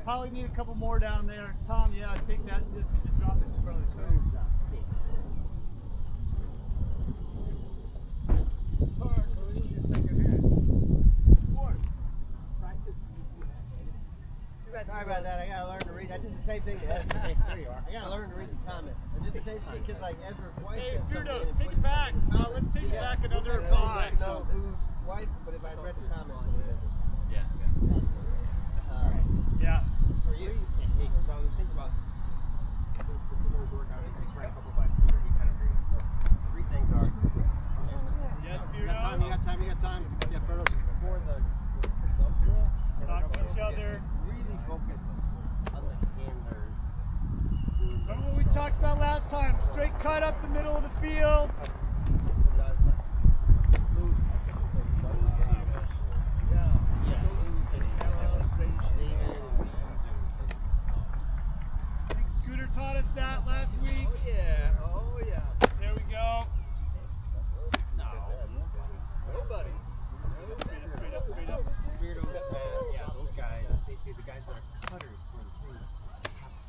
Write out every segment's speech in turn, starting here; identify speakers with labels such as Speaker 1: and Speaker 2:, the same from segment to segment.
Speaker 1: Probably need a couple more down there. Tom, yeah, take that and just drop it in front of the code.
Speaker 2: Sorry about that. I gotta learn to read. I did the same thing. I gotta learn to read the comments. I did the same shit because like Ezra's wife.
Speaker 1: Hey, Beardos, take it back. Let's take it back another 5.
Speaker 2: No, whose wife? But if I read the comments,
Speaker 1: yeah. Yeah.
Speaker 2: For you,
Speaker 3: Hey, so I was thinking about this specific workout. I just ran a couple by Scooter. He kind of agrees. So 3 things are.
Speaker 1: Yes,
Speaker 3: You got time.
Speaker 1: Beardos.
Speaker 3: You got time. Yeah, Beardos. Before the dump drill.
Speaker 1: Talk to each other.
Speaker 3: Really focus on the handlers.
Speaker 1: Remember what we talked about last time? Straight cut up the middle of the field. I think Scooter taught us that last week.
Speaker 3: Oh yeah. Oh yeah.
Speaker 1: There we go.
Speaker 3: No. Nobody.
Speaker 1: Straight up, straight up.
Speaker 3: Weirdos, yeah, those guys, basically the guys that are cutters for the team,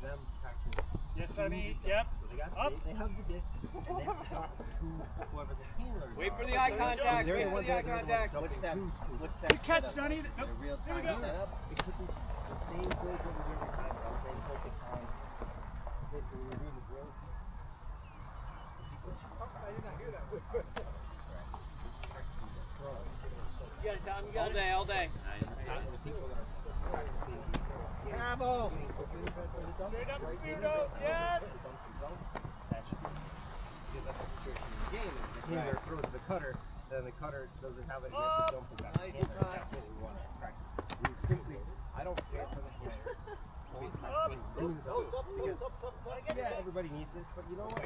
Speaker 3: have them practice.
Speaker 1: Yes, honey. Yep.
Speaker 3: So they got
Speaker 1: Up.
Speaker 3: they have the disc, and then talk to whoever the handlers
Speaker 4: Wait
Speaker 3: are.
Speaker 4: for the eye contact.
Speaker 3: They're
Speaker 4: Wait
Speaker 3: the
Speaker 4: for
Speaker 3: ones
Speaker 4: the eye
Speaker 3: that- they're the ones
Speaker 4: contact.
Speaker 3: dumping who's
Speaker 2: What's that?
Speaker 1: Good catch,
Speaker 2: setup?
Speaker 1: Sonny.
Speaker 2: The
Speaker 1: Nope.
Speaker 2: real
Speaker 1: Here we
Speaker 2: time
Speaker 1: go.
Speaker 2: setup.
Speaker 3: It could be just the same drills over here every time, but I'm saying focus on basically when you're doing the drills.
Speaker 4: You got it, Tom. You got it. All day.
Speaker 2: Bravo.
Speaker 1: Straight up the Beardos. Yes.
Speaker 3: That should be because that's the situation in the game. Is the handler throws the cutter, then the cutter doesn't have it. You have to jump with that handler. That's what we want to practice. Basically, I don't care for the handler. Always practicing doing something. Yeah, everybody needs it, but you know what?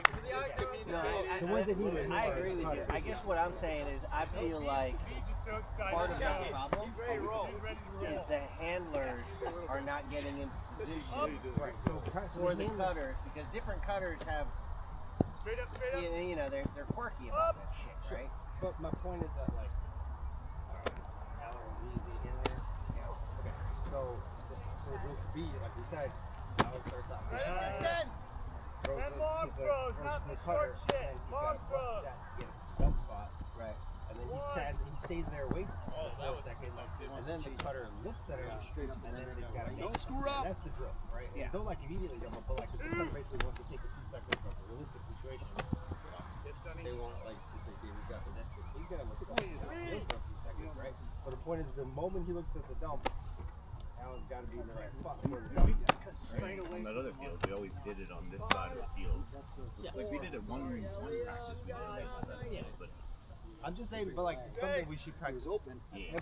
Speaker 3: The ones that need it.
Speaker 2: I agree with you. I guess what I'm saying is I feel like
Speaker 1: He's just so excited.
Speaker 2: part of the problem
Speaker 1: He's ready to roll.
Speaker 2: is the handlers are not getting into position
Speaker 3: Right. So
Speaker 2: for the cutters because different cutters have,
Speaker 1: Straight up, straight up.
Speaker 2: you know, they're quirky about that shit, right?
Speaker 3: But my point is that like Alan Lee's the handler. Yeah. Okay. So drill B, like we said, Alan starts off.
Speaker 1: Right up to 10.
Speaker 3: Throws
Speaker 1: And
Speaker 3: it
Speaker 1: long
Speaker 3: to the
Speaker 1: throws,
Speaker 3: first
Speaker 1: not
Speaker 3: to
Speaker 1: the
Speaker 3: cutter,
Speaker 1: short shit.
Speaker 3: and he's
Speaker 1: Long
Speaker 3: got to
Speaker 1: throws.
Speaker 3: bust that to get a dump spot.
Speaker 2: Right.
Speaker 3: And then he stays there, waits for 4 seconds, and then the cutter looks at him straight up, and then he's got to
Speaker 4: Don't screw up.
Speaker 3: That's the drill, right?
Speaker 2: Yeah.
Speaker 3: Don't like immediately dump up, but like the cutter basically wants to take a few seconds of a realistic situation. They want like to say, okay, we got this. He's gonna look at it for a few seconds, right? But the point is, the moment he looks at the dump, Alan's got to be in the right spot for the dump.
Speaker 1: Straight away.
Speaker 5: On that other field, we always did it on this side of the field. Like we did it one practice, we did it on that side, but
Speaker 3: I'm just saying, but like it's something we should practice.
Speaker 5: yeah.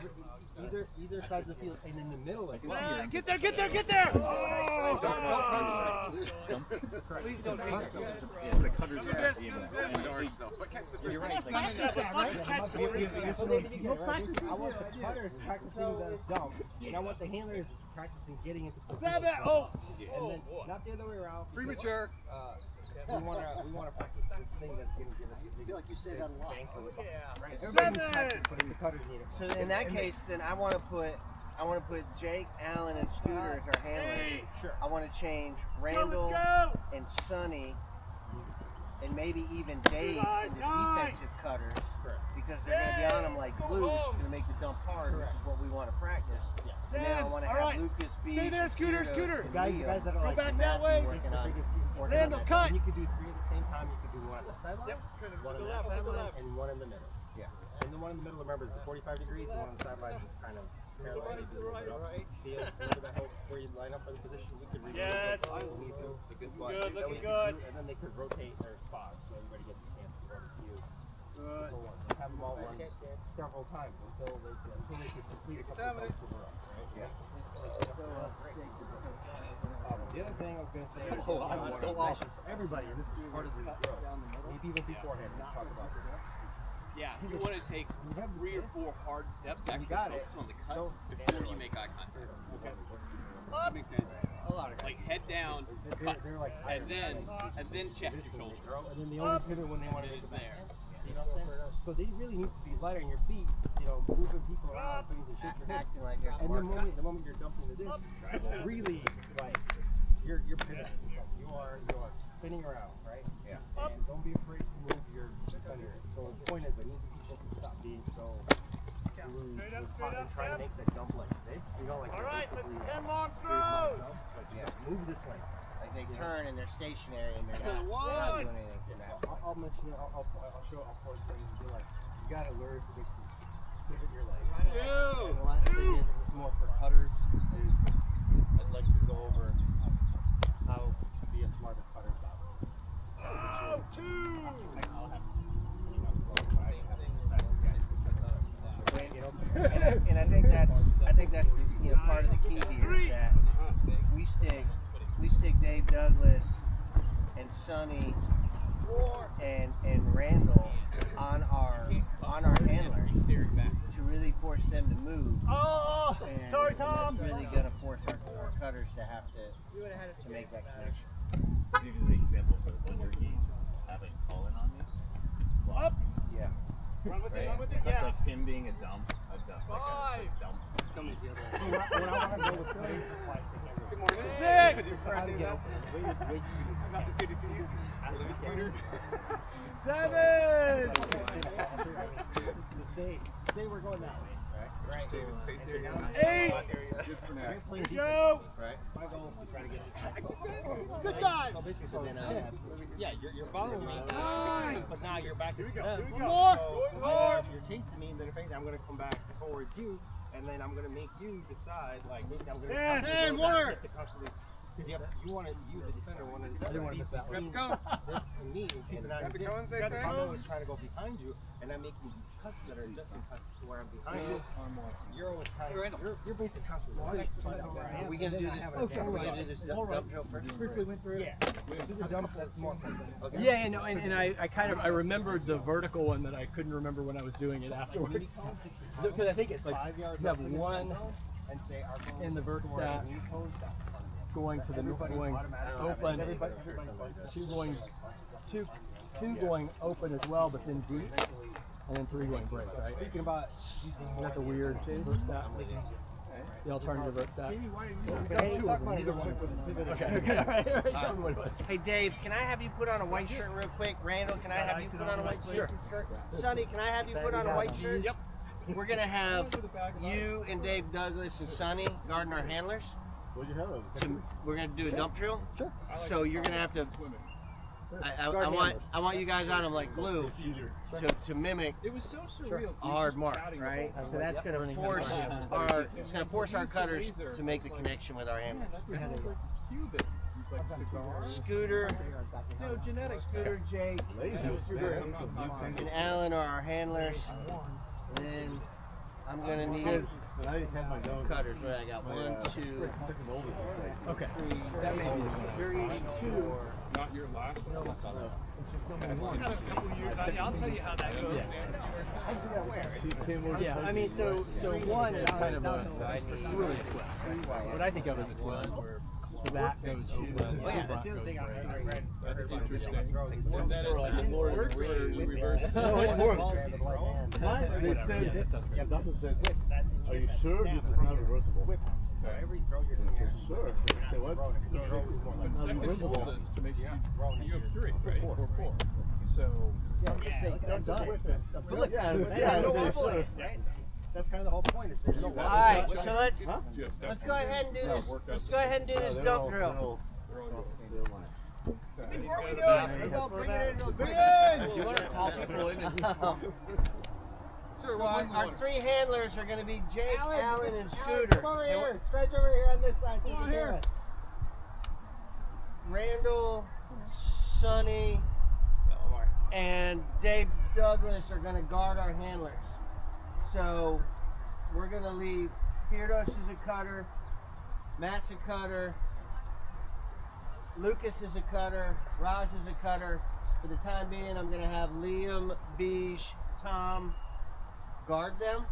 Speaker 3: Either side of the field, and in the middle as well.
Speaker 1: Get there, get there, get there! Oh!
Speaker 3: Please don't hate yourself.
Speaker 5: Yeah, the cutters are even.
Speaker 3: You're right. I want the cutters practicing the dump, and I want the handlers practicing getting into the
Speaker 1: 7.
Speaker 3: and
Speaker 1: Oh!
Speaker 3: then not the other way around.
Speaker 4: Premature.
Speaker 3: We want to practice the thing that's going to give us the biggest. Like you say that a lot. Right. Everybody needs practice putting the cutters in it.
Speaker 2: So in that case, then I want to put Jake, Allen, and Scooter as our handlers.
Speaker 1: Hey!
Speaker 3: Sure.
Speaker 2: I want to change
Speaker 1: Let's go,
Speaker 2: Randall
Speaker 1: let's go!
Speaker 2: and Sonny, and maybe even Dave
Speaker 1: Nice,
Speaker 2: in the
Speaker 1: nice.
Speaker 2: defensive cutters.
Speaker 3: Correct.
Speaker 2: Because they're going to be on them like glue, which is going to make the dump hard, which is what we want to practice. And then I want to
Speaker 1: All
Speaker 2: have
Speaker 1: right.
Speaker 2: Lucas be.
Speaker 1: Stay there, Scooter, Scooter.
Speaker 3: The guys that are
Speaker 1: Go
Speaker 3: like
Speaker 1: back
Speaker 3: the
Speaker 1: that way.
Speaker 3: Matthew, the biggest important.
Speaker 1: Randall, cut.
Speaker 3: And you could do 3 at the same time. You could do one at the sideline,
Speaker 1: Yep.
Speaker 3: one on the sideline, and one in the middle. Yeah. And the one in the middle, remember, is the 45 degrees. The one on the sidelines is kind of parallel. Maybe a little bit up. Field, remember that whole where you line up in position. We could read
Speaker 1: Yes.
Speaker 3: if we need to.
Speaker 1: Good, looking good.
Speaker 3: And then they could rotate their spots, so everybody gets a chance to run the field.
Speaker 1: Good.
Speaker 3: Have them all run several times until they can complete a couple of times in a row. Right? Yeah. The other thing I was going to say is so awesome for everybody, and this is part of this growth. Maybe even beforehand, let's talk about this.
Speaker 4: Yeah, you want to take 3 or 4 hard steps to actually
Speaker 3: got it.
Speaker 4: focus on the cut
Speaker 3: Don't
Speaker 4: before you make eye contact.
Speaker 3: Okay.
Speaker 4: That makes sense. A lot of like head down, cut,
Speaker 3: They're like
Speaker 4: and then check your shoulder.
Speaker 3: and then the only pivot when they want to
Speaker 4: It
Speaker 3: make
Speaker 4: is
Speaker 3: the
Speaker 4: there.
Speaker 3: You know what I'm saying? So they really need to be lighter on your feet, you know, moving people around, things and shit.
Speaker 2: Acting like there's
Speaker 3: And
Speaker 2: more
Speaker 3: the moment you're dumping to this, really, like, you're pivoting. You are spinning around, right?
Speaker 5: Yeah.
Speaker 3: And don't be afraid to move your defender. So the point is, I need people to stop being so glued and trying to make the dump like this. You know, like
Speaker 1: All right, let's
Speaker 3: basically,
Speaker 1: 10 long
Speaker 3: here's my
Speaker 1: throws.
Speaker 3: dump, but yeah, move this lane.
Speaker 2: Like they turn and they're stationary and they're not doing anything for that.
Speaker 3: I'll mention it. I'll point things and be like, you gotta learn to pivot your leg.
Speaker 6: And the last thing is more for cutters. Is I'd like to go over how to be a smarter cutter.
Speaker 1: Oh, 2.
Speaker 3: I'll have to, you know, slow down.
Speaker 2: And I think that's you know part of the key here is that we stick Dave Douglas and Sonny and Randall on our handlers to really force them to move.
Speaker 1: Oh,
Speaker 2: And,
Speaker 1: sorry,
Speaker 2: and
Speaker 1: Tom.
Speaker 2: that's really gonna force our cutters to have to make that connection.
Speaker 5: Give you the example for the Wonder Geese having Colin on me.
Speaker 1: Up.
Speaker 2: Yeah.
Speaker 1: Run with it,
Speaker 5: Right?
Speaker 1: run with it.
Speaker 5: That's
Speaker 1: Yes.
Speaker 5: like him being a dump, like a dump.
Speaker 3: When I want to go with Philly,
Speaker 6: Good morning.
Speaker 1: 6.
Speaker 6: About this good to see you. Scooter.
Speaker 1: 7.
Speaker 3: Say we're going that way, right?
Speaker 6: David space area.
Speaker 1: 8.
Speaker 6: Good for now.
Speaker 3: You're playing defense,
Speaker 1: Go.
Speaker 3: right? My goal is to try to get
Speaker 1: Good time.
Speaker 3: So basically,
Speaker 2: So then
Speaker 3: you're following me, but now your back is to them.
Speaker 1: Here we go.
Speaker 3: So
Speaker 1: More.
Speaker 3: you're chasing me, and then if anything, I'm gonna come back towards you, and then I'm gonna make you decide. Like basically, I'm gonna
Speaker 1: Yes,
Speaker 3: constantly
Speaker 1: and
Speaker 3: go back,
Speaker 1: more.
Speaker 3: you have to constantly. Because you want to use the defender, one of the between this and me, and keep an eye on this.
Speaker 6: cones, they
Speaker 3: If
Speaker 6: say?
Speaker 3: I'm always trying to go behind you, and I'm making these cuts that are adjusting cuts to where I'm behind you. You're always kind of, you're basically constantly spinning to find out where I am.
Speaker 2: Are we gonna
Speaker 3: and
Speaker 2: do
Speaker 3: then I
Speaker 2: this?
Speaker 3: have an
Speaker 2: We're
Speaker 3: advantage.
Speaker 2: gonna do this dump drill first.
Speaker 1: Quickly went through.
Speaker 3: Yeah. Do the dump that's more fun. Okay.
Speaker 7: Yeah, you know, and I remembered the vertical one that I couldn't remember when I was doing it afterwards. Because I think it's like
Speaker 3: 5 yards
Speaker 7: you have
Speaker 3: up in the
Speaker 7: one
Speaker 3: end zone, and say our goal
Speaker 7: in the
Speaker 3: is
Speaker 7: vert
Speaker 3: to score
Speaker 7: stack
Speaker 3: a new cone stack.
Speaker 7: going to the going open, two going open as well, but then deep, and then 3 going break, right?
Speaker 3: Speaking about using
Speaker 7: Isn't that the weird vert stack? The alternative vert stack.
Speaker 3: Hey, talk about either one with the pivot.
Speaker 7: Okay, all right, tell me what it was.
Speaker 2: Hey Dave, can I have you put on a white shirt real quick? Randall, can I have you put on a white shirt? Sonny, can I have you put on a white shirt? Yep. We're gonna have you and Dave Douglas and Sonny guarding our handlers. We're gonna do a dump drill.
Speaker 7: Sure.
Speaker 2: So you're gonna have to. I want you guys on them like glue to mimic
Speaker 4: It was so surreal.
Speaker 2: a hard mark, right? So that's gonna force our cutters to make the connection with our handlers. Scooter, Scooter, Jake, and Alan are our handlers. And then I'm gonna need cutters. What I got? 1, 2,
Speaker 7: Okay.
Speaker 2: 3.
Speaker 7: That may be the one.
Speaker 2: You're each 2.
Speaker 4: Not your last one.
Speaker 1: Got a couple years on you. I'll tell you how that goes.
Speaker 7: Yeah, I mean, so one is kind of it's really a twist. What I think of as a twist, where the back goes open, the
Speaker 3: Oh yeah,
Speaker 7: front
Speaker 3: that's the other
Speaker 7: goes
Speaker 3: thing I
Speaker 7: break.
Speaker 3: read.
Speaker 4: That's interesting.
Speaker 3: And
Speaker 4: That is more reverse.
Speaker 3: No, it's more.
Speaker 8: They said,
Speaker 3: This,
Speaker 8: the doctor said,
Speaker 3: are
Speaker 8: you sure this is not reversible?
Speaker 3: Whip. So every throw you're doing here.
Speaker 8: Sure. I said, what?
Speaker 4: Second goal is to make you have 3, right? Or 4. So
Speaker 3: Look,
Speaker 8: Yeah,
Speaker 3: no
Speaker 8: say
Speaker 3: wobble,
Speaker 8: sure.
Speaker 3: right? That's kind of the whole point. Is there's no wobble.
Speaker 2: All right, so let's
Speaker 8: Huh?
Speaker 2: go ahead and do this. Let's go ahead and do this dump drill.
Speaker 3: Before we do it, let's all bring it in real quick.
Speaker 2: You want to call people in?
Speaker 4: Sure,
Speaker 2: So our 3 handlers are going to be Jake, Alan, and Scooter.
Speaker 3: Come over here. Stretch over here on this side so you can hear us.
Speaker 2: Randall, Sonny, and Dave Douglas are going to guard our handlers. So we're going to leave Pirdos as a cutter, Matt's a cutter, Lucas is a cutter, Raj is a cutter. For the time being, I'm going to have Liam, Beige, Tom guard them.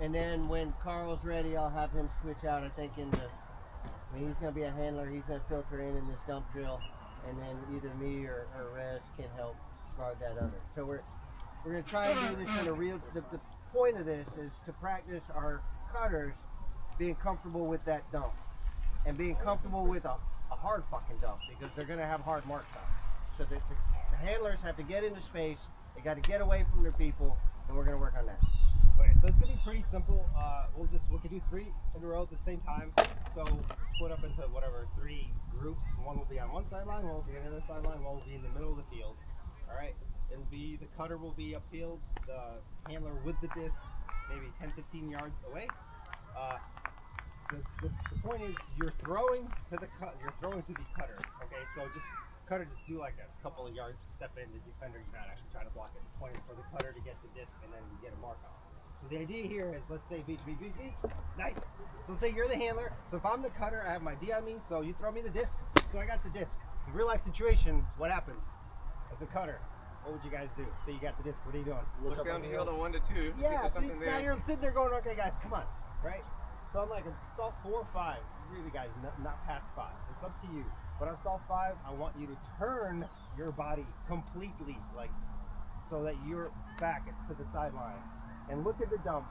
Speaker 2: And then when Carl's ready, I'll have him switch out, I think, he's going to be a handler. He's going to filter in this dump drill. And then either me or Rez can help leapfrog that other. So we're gonna try and do this in a real. The point of this is to practice our cutters being comfortable with that dump and being comfortable with a hard fucking dump because they're gonna have hard marks on it. So the handlers have to get into space. They got to get away from their people, and we're gonna work on that.
Speaker 3: Okay, so it's gonna be pretty simple. We can do 3 in a row at the same time. So split up into whatever 3 groups. One will be on one sideline, one will be on the other sideline, one will be in the middle of the field. All right, it'll be the cutter will be upfield, the handler with the disc, maybe 10-15 yards away. The point is you're throwing to the cutter. Okay, so just do like a couple of yards to step in. The defender, you're not actually trying to block it. The point is for the cutter to get the disc and then you get a mark on. So the idea here is, let's say beach. Nice. So say you're the handler. So if I'm the cutter, I have my D on me. So you throw me the disc. So I got the disc. In real life situation, what happens? As a cutter, what would you guys do? So you got the disc. What are you doing?
Speaker 6: Look downfield on 1 to 2.
Speaker 3: Yeah. So now you're sitting there going, okay, guys, come on, right? So I'm like, stall 4 or 5. Really, guys, not past 5. It's up to you. But on stall 5, I want you to turn your body completely, like, so that your back is to the sideline, and look at the dump,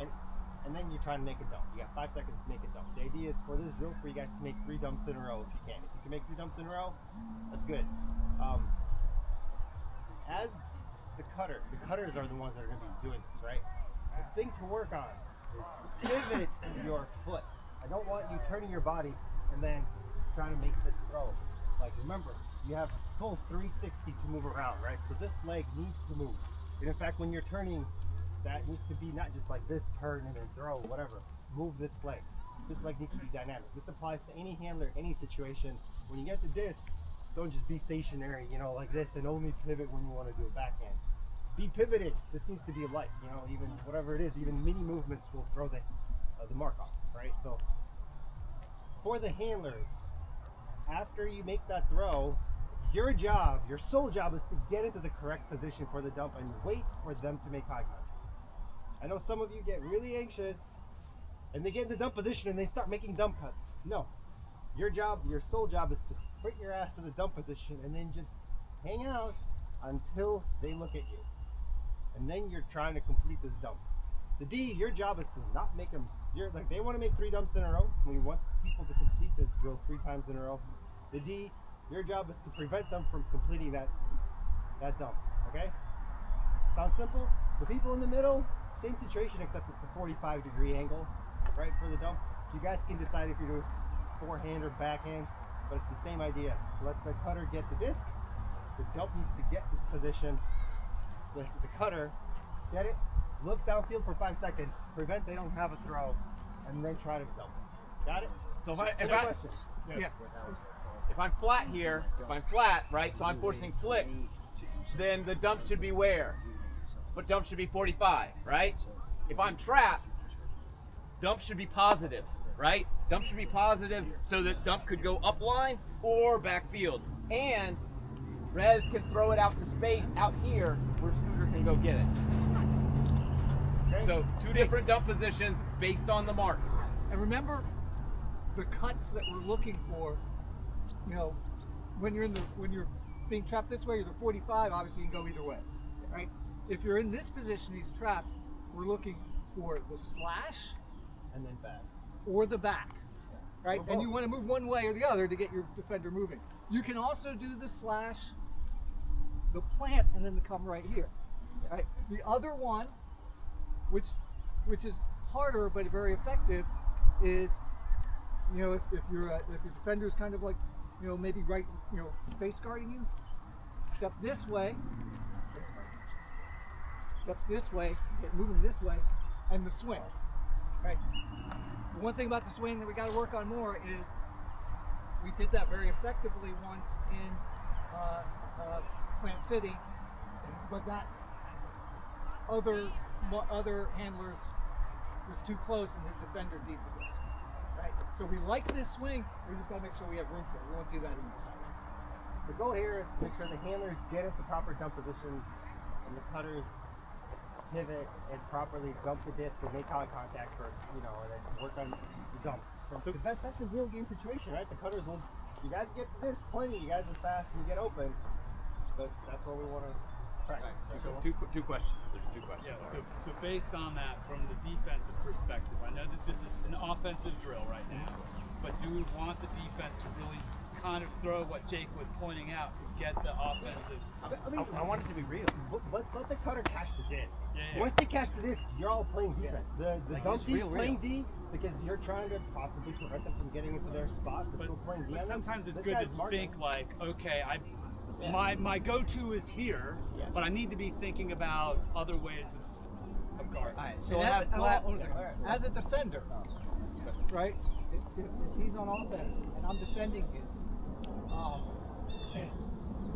Speaker 3: and then you're trying to make a dump. You got 5 seconds to make a dump. The idea is for this drill for you guys to make 3 dumps in a row if you can. If you can make 3 dumps in a row, that's good. As the cutters are the ones that are going to be doing this, right? The thing to work on is pivot your foot. I don't want you turning your body and then trying to make this throw. Like, remember, you have full 360 to move around, right? So this leg needs to move. And in fact, when you're turning, that needs to be not just like this, turn and then throw, whatever. Move this leg. This leg needs to be dynamic. This applies to any handler, any situation. When you get the disc, don't just be stationary, you know, like this, and only pivot when you want to do a backhand. Be pivoted. This needs to be light, you know, even whatever it is, even mini movements will throw the mark off, right? So for the handlers, after you make that throw, your sole job is to get into the correct position for the dump and wait for them to make eye contact. I know some of you get really anxious and they get in the dump position and they start making dump cuts. No, your sole job is to sprint your ass to the dump position and then just hang out until they look at you. And then you're trying to complete this dump. The D, your job is to not make them, they want to make 3 dumps in a row. We want people to complete this drill 3 times in a row. The D, your job is to prevent them from completing that dump, okay? Sounds simple? The people in the middle, same situation except it's the 45-degree angle, right, for the dump. You guys can decide if you're doing forehand or backhand, but it's the same idea. Let the cutter get the disc, the dump needs to get in position, the cutter, get it, look downfield for 5 seconds, prevent they don't have a throw, and then try to dump. Got it?
Speaker 7: So
Speaker 9: if I'm flat here, right, so I'm forcing flick, then the dump should be where? But dump should be 45, right? If I'm trapped, dump should be positive, right? Dump should be positive so that dump could go upline or backfield. And Rez can throw it out to space out here where Scooter can go get it. Okay. So 2 different dump positions based on the mark.
Speaker 1: And remember the cuts that we're looking for. You know, when you're being trapped this way, or the 45, obviously you can go either way, right? If you're in this position, he's trapped, we're looking for the slash
Speaker 3: And then back.
Speaker 1: or the back, right? And you want to move one way or the other to get your defender moving. You can also do the slash, the plant, and then the come right here, right? The other one, which is harder but very effective, is, you know, if your defender is kind of like, you know, maybe right, you know, face guarding you, step this way, step this way, get moving this way, and the swing, right? One thing about the swing that we got to work on more is we did that very effectively once in Plant City, but that other handlers was too close and his defender deep the disc. Right? So we like this swing, we just got to make sure we have room for it. We won't do that in this swing.
Speaker 3: The goal here is to make sure the handlers get into proper dump positions and the cutters pivot and properly dump the disc and make eye contact first, you know, and then work on the dumps. Because that's a real game situation, right? The cutters will, you guys get the disc plenty, you guys are fast and you get open. but that's where we want to practice.
Speaker 9: So two questions. There's two questions.
Speaker 10: Yeah, so based on that, from the defensive perspective, I know that this is an offensive drill right now, but do we want the defense to really kind of throw what Jake was pointing out to get the offensive?
Speaker 3: I mean,
Speaker 2: I want it to be real.
Speaker 3: let the cutter catch the disc.
Speaker 10: Yeah.
Speaker 3: Once they catch the disc, you're all playing defense. The
Speaker 2: Like,
Speaker 3: dump
Speaker 2: it's
Speaker 3: D's
Speaker 2: real.
Speaker 3: playing D because you're trying to possibly prevent them from getting into their spot. But still playing D.
Speaker 10: But
Speaker 3: on them.
Speaker 10: sometimes it's
Speaker 3: This
Speaker 10: good
Speaker 3: guy's
Speaker 10: to
Speaker 3: marking.
Speaker 10: think like, okay, my go-to is here, but I need to be thinking about other ways of guarding.
Speaker 2: All right, so
Speaker 1: And
Speaker 2: we'll have
Speaker 1: hold on a second. As a defender, right? If he's on offense and I'm defending him,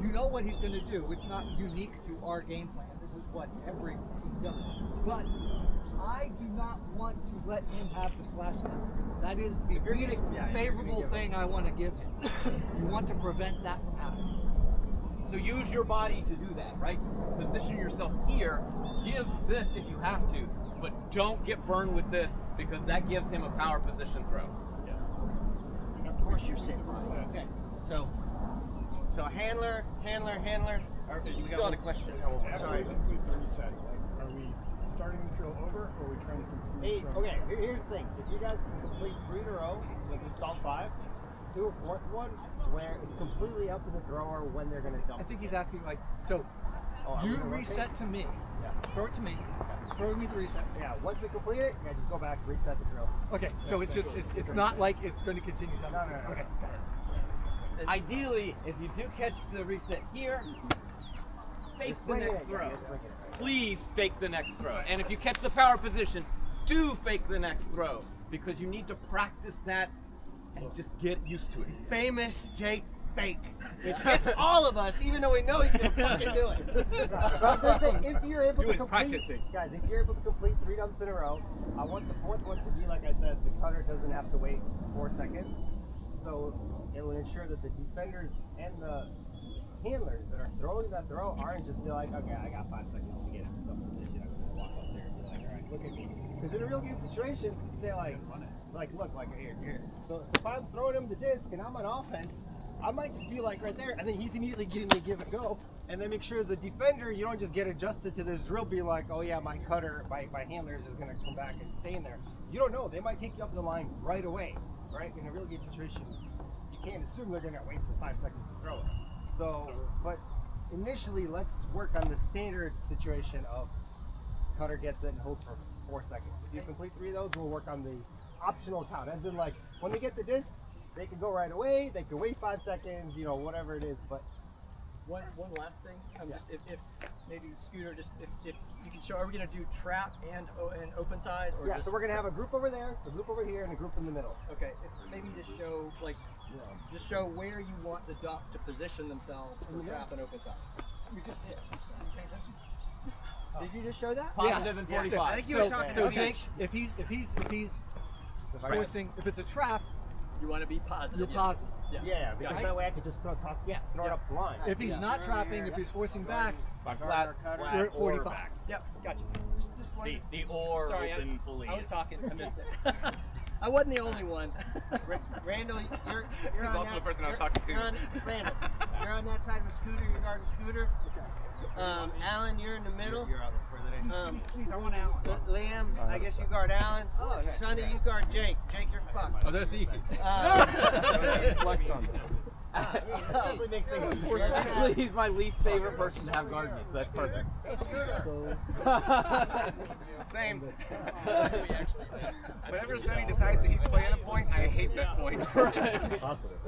Speaker 1: you know what he's going to do. It's not unique to our game plan. This is what every team does. But I do not want to let him have the slash counter. That is the least favorable thing I want to give him. You want to prevent that from happening.
Speaker 9: So use your body to do that, right? Position yourself here. Give this if you have to, but don't get burned with this because that gives him a power position throw.
Speaker 2: Of course you're safe. Okay. So handler. Or
Speaker 9: You
Speaker 2: we
Speaker 9: still
Speaker 2: got
Speaker 9: had a question.
Speaker 2: Sorry.
Speaker 4: Complete the reset. Like, are we starting the drill over, or are we trying to continue?
Speaker 3: Hey, okay, here's the thing. If you guys can complete 3 in a row with install 5, do a 4th one where it's completely up to the thrower when they're going to dump.
Speaker 1: I think he's asking like, so
Speaker 3: are we
Speaker 1: you
Speaker 3: gonna
Speaker 1: reset to me,
Speaker 3: Yeah.
Speaker 1: throw it to me, throw me the reset.
Speaker 3: Yeah, once we complete it, yeah, just go back, reset the drill.
Speaker 1: Okay, so it's just it's not like it's going to continue down.
Speaker 3: No, no, no.
Speaker 1: Okay, gotcha.
Speaker 9: Ideally, if you do catch the reset here, fake the
Speaker 3: Swing it,
Speaker 9: next throw.
Speaker 3: yeah, swing it.
Speaker 9: Please fake the next throw. And if you catch the power position, do fake the next throw because you need to practice that and just get used to it.
Speaker 2: Famous Jake fake. Which gets all of us, even though we know he's gonna fucking do it.
Speaker 3: But I was gonna say, if you're able
Speaker 7: He
Speaker 3: to
Speaker 7: was
Speaker 3: complete,
Speaker 7: practicing.
Speaker 3: guys, if you're able to complete 3 dumps in a row, I want the 4th one to be, like I said, the cutter doesn't have to wait 4 seconds. So it will ensure that the defenders and the handlers that are throwing that throw aren't just be like, okay, I got 5 seconds to get it. So you're not gonna walk up there and be like, all right, look at me. Because in a real game situation, say like look, like here. So if I'm throwing him the disc and I'm on offense, I might just be like right there, and then he's immediately giving me give and go, and then make sure as a defender you don't just get adjusted to this drill, be like, oh yeah, my cutter, my handler is just gonna come back and stay in there. You don't know; they might take you up the line right away, right? In a real game situation, you can't assume they're gonna wait for 5 seconds to throw it. So, but initially, let's work on the standard situation of cutter gets it and holds for 4 seconds. If you complete 3 of those, we'll work on the optional count, as in like when they get the disc, they can go right away, they can wait 5 seconds, you know, whatever it is. But
Speaker 7: One last thing, just if maybe Scooter, just if you can show, are we gonna do trap and open side, or
Speaker 3: yeah,
Speaker 7: just,
Speaker 3: so we're gonna have a group over there, a group over here, and a group in the middle.
Speaker 7: okay, maybe just show like just show where you want the duck to position themselves for trap and open side.
Speaker 1: We just did.
Speaker 7: Did you just show that?
Speaker 9: Positive and 45.
Speaker 2: I think you were talking
Speaker 1: So
Speaker 2: to
Speaker 1: Jake, if he's forcing, if it's a trap,
Speaker 7: You want to be positive.
Speaker 1: you're positive.
Speaker 3: Yeah, because
Speaker 1: Right?
Speaker 3: that way I can just throw it up the line.
Speaker 1: If he's not trapping, if he's forcing back,
Speaker 9: By flat,
Speaker 1: you're at 45.
Speaker 7: Yep, gotcha.
Speaker 5: The or
Speaker 7: Sorry,
Speaker 5: open fully.
Speaker 7: I was
Speaker 5: is-
Speaker 7: talking. I missed it. I wasn't the only one.
Speaker 2: Randall, you're
Speaker 5: He's
Speaker 2: on
Speaker 5: also
Speaker 2: that,
Speaker 5: the person I was
Speaker 2: you're-
Speaker 5: talking to.
Speaker 2: You're on, Randall, you're on that side of the scooter. You're guarding Scooter. Alan, you're in the middle.
Speaker 3: You're out further than
Speaker 10: Please, I want out.
Speaker 2: Liam, I guess you guard Alan.
Speaker 3: Oh, nice.
Speaker 2: Sonny, you guard Jake. Jake, you're fucked.
Speaker 7: Oh, that's easy.
Speaker 3: flex on that. Definitely make things easier.
Speaker 9: Actually, he's my least favorite person to have guard me, so that's perfect.
Speaker 5: Same. Whenever Sonny decides that he's playing a point, I hate that point.
Speaker 8: Positive.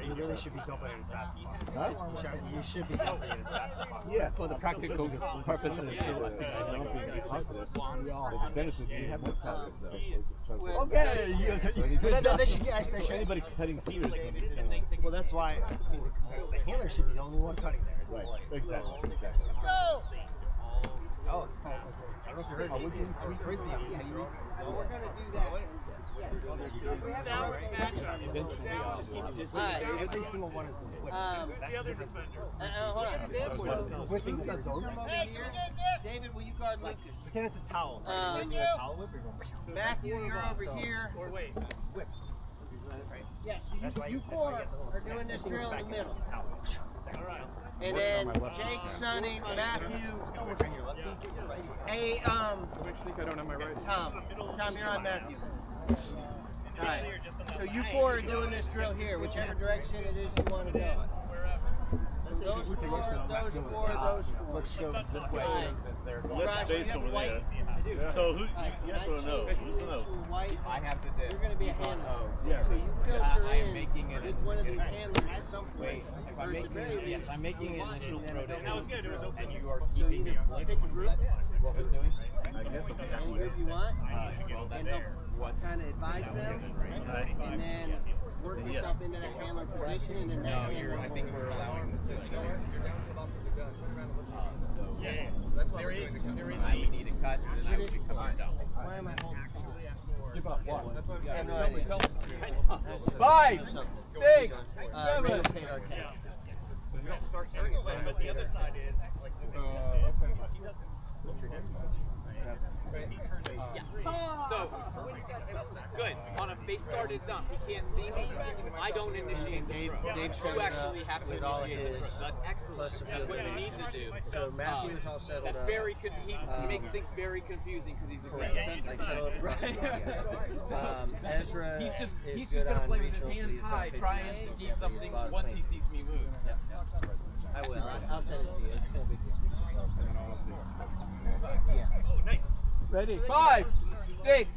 Speaker 3: You really should be dumping it as fast as possible. You should be dumping it as fast as possible.
Speaker 8: Yeah.
Speaker 9: For the practical purpose of the
Speaker 3: But then they should get
Speaker 8: Anybody cutting here is going to be
Speaker 3: well, that's why I mean, the handler should be the only one cutting there. Isn't
Speaker 8: right.
Speaker 3: it?
Speaker 8: Exactly.
Speaker 3: Oh, I don't know if you heard me. Are we crazy?
Speaker 2: We're gonna do that.
Speaker 3: Every single one is a whip. That's the difference.
Speaker 2: Hold on.
Speaker 3: Whipping the first over.
Speaker 2: David, will you guard Lucas?
Speaker 3: Pretend it's a towel. Right? You're a towel whip. You're going
Speaker 2: Matthew, you're over here.
Speaker 3: whip.
Speaker 2: Yes, you four are doing this drill in the middle. And then Jake, Sonny, Matthew. Hey,
Speaker 4: I think I don't have my right.
Speaker 2: Tom, you're on Matthew. All right. So you four are doing this drill here, whichever direction it is you want to go. So those four.
Speaker 3: Let's go this way.
Speaker 8: Less space over there. So who? You guys want to know? Who's going to know?
Speaker 9: I have the disc.
Speaker 2: You're going to be a handler.
Speaker 3: Yeah.
Speaker 2: So you filter
Speaker 9: I am
Speaker 2: in
Speaker 9: making it.
Speaker 2: with one of these handlers at some point.
Speaker 9: Wait, if I'm making it, yes, I'm making it, and then it'll throw it.
Speaker 2: That was good. It was
Speaker 9: And you are
Speaker 2: So
Speaker 9: keeping
Speaker 2: you
Speaker 9: it.
Speaker 2: pick a group,
Speaker 9: What we're doing?
Speaker 3: I guess I'm
Speaker 2: any group you want,
Speaker 9: Well,
Speaker 2: and
Speaker 9: that's
Speaker 2: help
Speaker 9: what.
Speaker 2: kind of advise them, and then work yourself into that handler position, and then
Speaker 9: No,
Speaker 2: that
Speaker 9: you're. I
Speaker 2: handler
Speaker 9: think we're allowing this.
Speaker 5: Yes.
Speaker 9: There is. I would need a cut, and then I would be coming down.
Speaker 2: Why am I holding?
Speaker 3: Give up what?
Speaker 2: I have no idea.
Speaker 7: 5, 6,
Speaker 2: Random Taylor account.
Speaker 5: But the other side is like
Speaker 9: So, good. On a face guarded dump, he can't see me. I don't initiate the throw.
Speaker 2: Dave set
Speaker 9: You
Speaker 2: it
Speaker 9: actually
Speaker 2: up
Speaker 9: have to
Speaker 2: with all
Speaker 9: initiate the
Speaker 2: his
Speaker 9: throw. So that's excellent. That's what you need to do.
Speaker 2: So Matthew is all settled
Speaker 9: That's
Speaker 2: up.
Speaker 9: very. He makes things very confusing because he's a great
Speaker 2: Like
Speaker 9: defender.
Speaker 2: settled across the Ezra
Speaker 9: He's
Speaker 2: is
Speaker 9: just
Speaker 2: good
Speaker 9: gonna
Speaker 2: on
Speaker 9: play with his
Speaker 2: regionals,
Speaker 9: hands
Speaker 2: he's not
Speaker 9: high,
Speaker 2: pitching
Speaker 9: trying
Speaker 2: it.
Speaker 9: to get something once he sees me move.
Speaker 2: I will. I'll send it to you. It's no big deal. Yeah.
Speaker 5: oh nice.
Speaker 7: ready, 5, 6,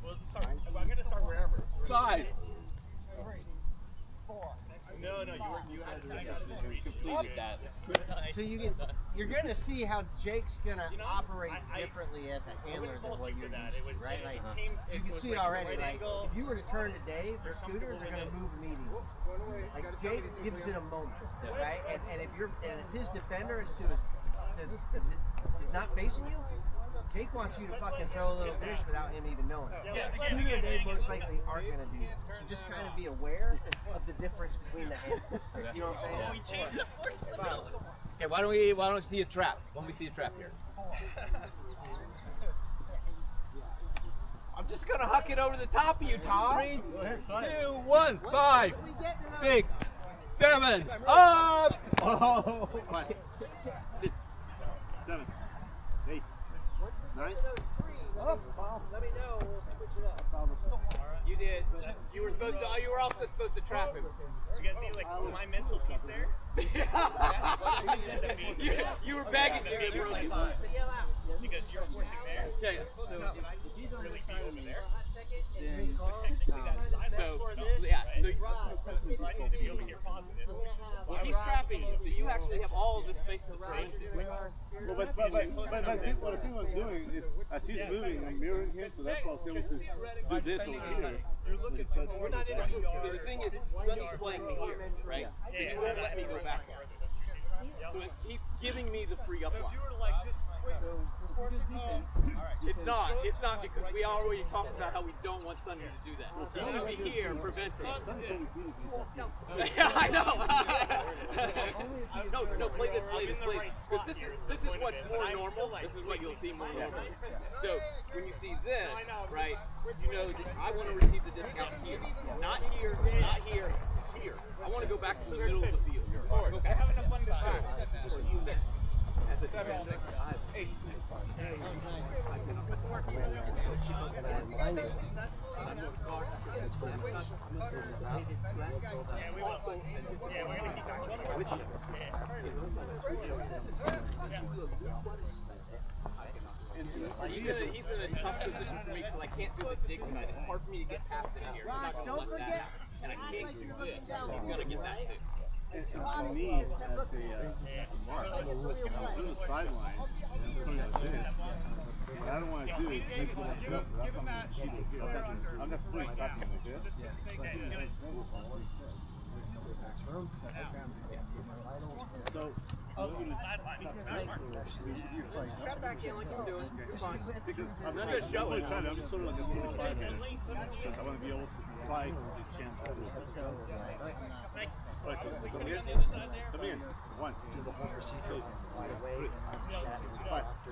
Speaker 5: Well, let's start. I'm gonna start wherever.
Speaker 7: 5.
Speaker 5: No, you
Speaker 9: Completed that.
Speaker 2: So you're gonna see how Jake's gonna operate differently as a handler than what you're used to, right? Like you can see already. Like if you were to turn to Dave or Scooter, they're gonna move immediately. Like Jake gives it a moment, right? And if his defender is is not facing you, Jake wants you to fucking throw a little dish without him even knowing. Scooter and Dave most likely aren't gonna do that. So just kind of be aware of the difference between the handlers. You know what I'm saying?
Speaker 5: We changed the first drill.
Speaker 9: Okay, why don't we see a trap? Why don't we see a trap here? I'm just gonna huck it over the top of you, Tom.
Speaker 7: 3, 2, 1, 5, 6, 7, up! Oh.
Speaker 3: 5, 6, 7, 8, 9.
Speaker 2: Let me know. We'll switch it up.
Speaker 9: You did. You were also supposed to trap him.
Speaker 5: You guys see like my mental piece there?
Speaker 9: You were begging to get broken.
Speaker 5: Because you're forcing there.
Speaker 9: Okay.
Speaker 5: Really be over there.
Speaker 9: So, yeah. So,
Speaker 5: So I need to be over here positive.
Speaker 9: well, he's trapping you, so you actually have all of this space to throw into.
Speaker 3: Well, but what I think I'm doing is, as he's moving, I'm mirroring him, so that's why I was able to do this over here.
Speaker 5: You're looking for we're not in a booth.
Speaker 9: So the thing is, Sonny's playing me here, right? So he won't let me go back there. So he's giving me the free up
Speaker 5: So if
Speaker 9: line.
Speaker 5: you were to like just
Speaker 9: It's not because we already talked about how we don't want Sonny to do that. He should be here and prevent it. I know. No, play this. Because this is what's more normal. This is what you'll see more normal. So when you see this, right, you know that I want to receive the disc out here. Not here, not here, here. I want to go back to the middle of the field. Okay.
Speaker 5: having a fun time.
Speaker 9: As a 7, 6, 5, 8.
Speaker 5: Yeah, we're gonna keep going with you.
Speaker 9: He's in a tough position for me because I can't do this dig side. It's hard for me to get past it here. He's not going to let that happen. And I can't do this, so he's going to get that too.
Speaker 3: And for me, as a mark, I'm on the sideline, and I'm putting like this. What I don't want to do is take it up, so that's why I'm going to cheat it here. I'm going to put my back like this. So,
Speaker 9: Try back in like you're doing. You're fine.
Speaker 3: I'm not going to show it, I'm just sort of like a 45 minute. Because I want to be able to apply the chance for this. Alright, so come in. 1, 2, 3,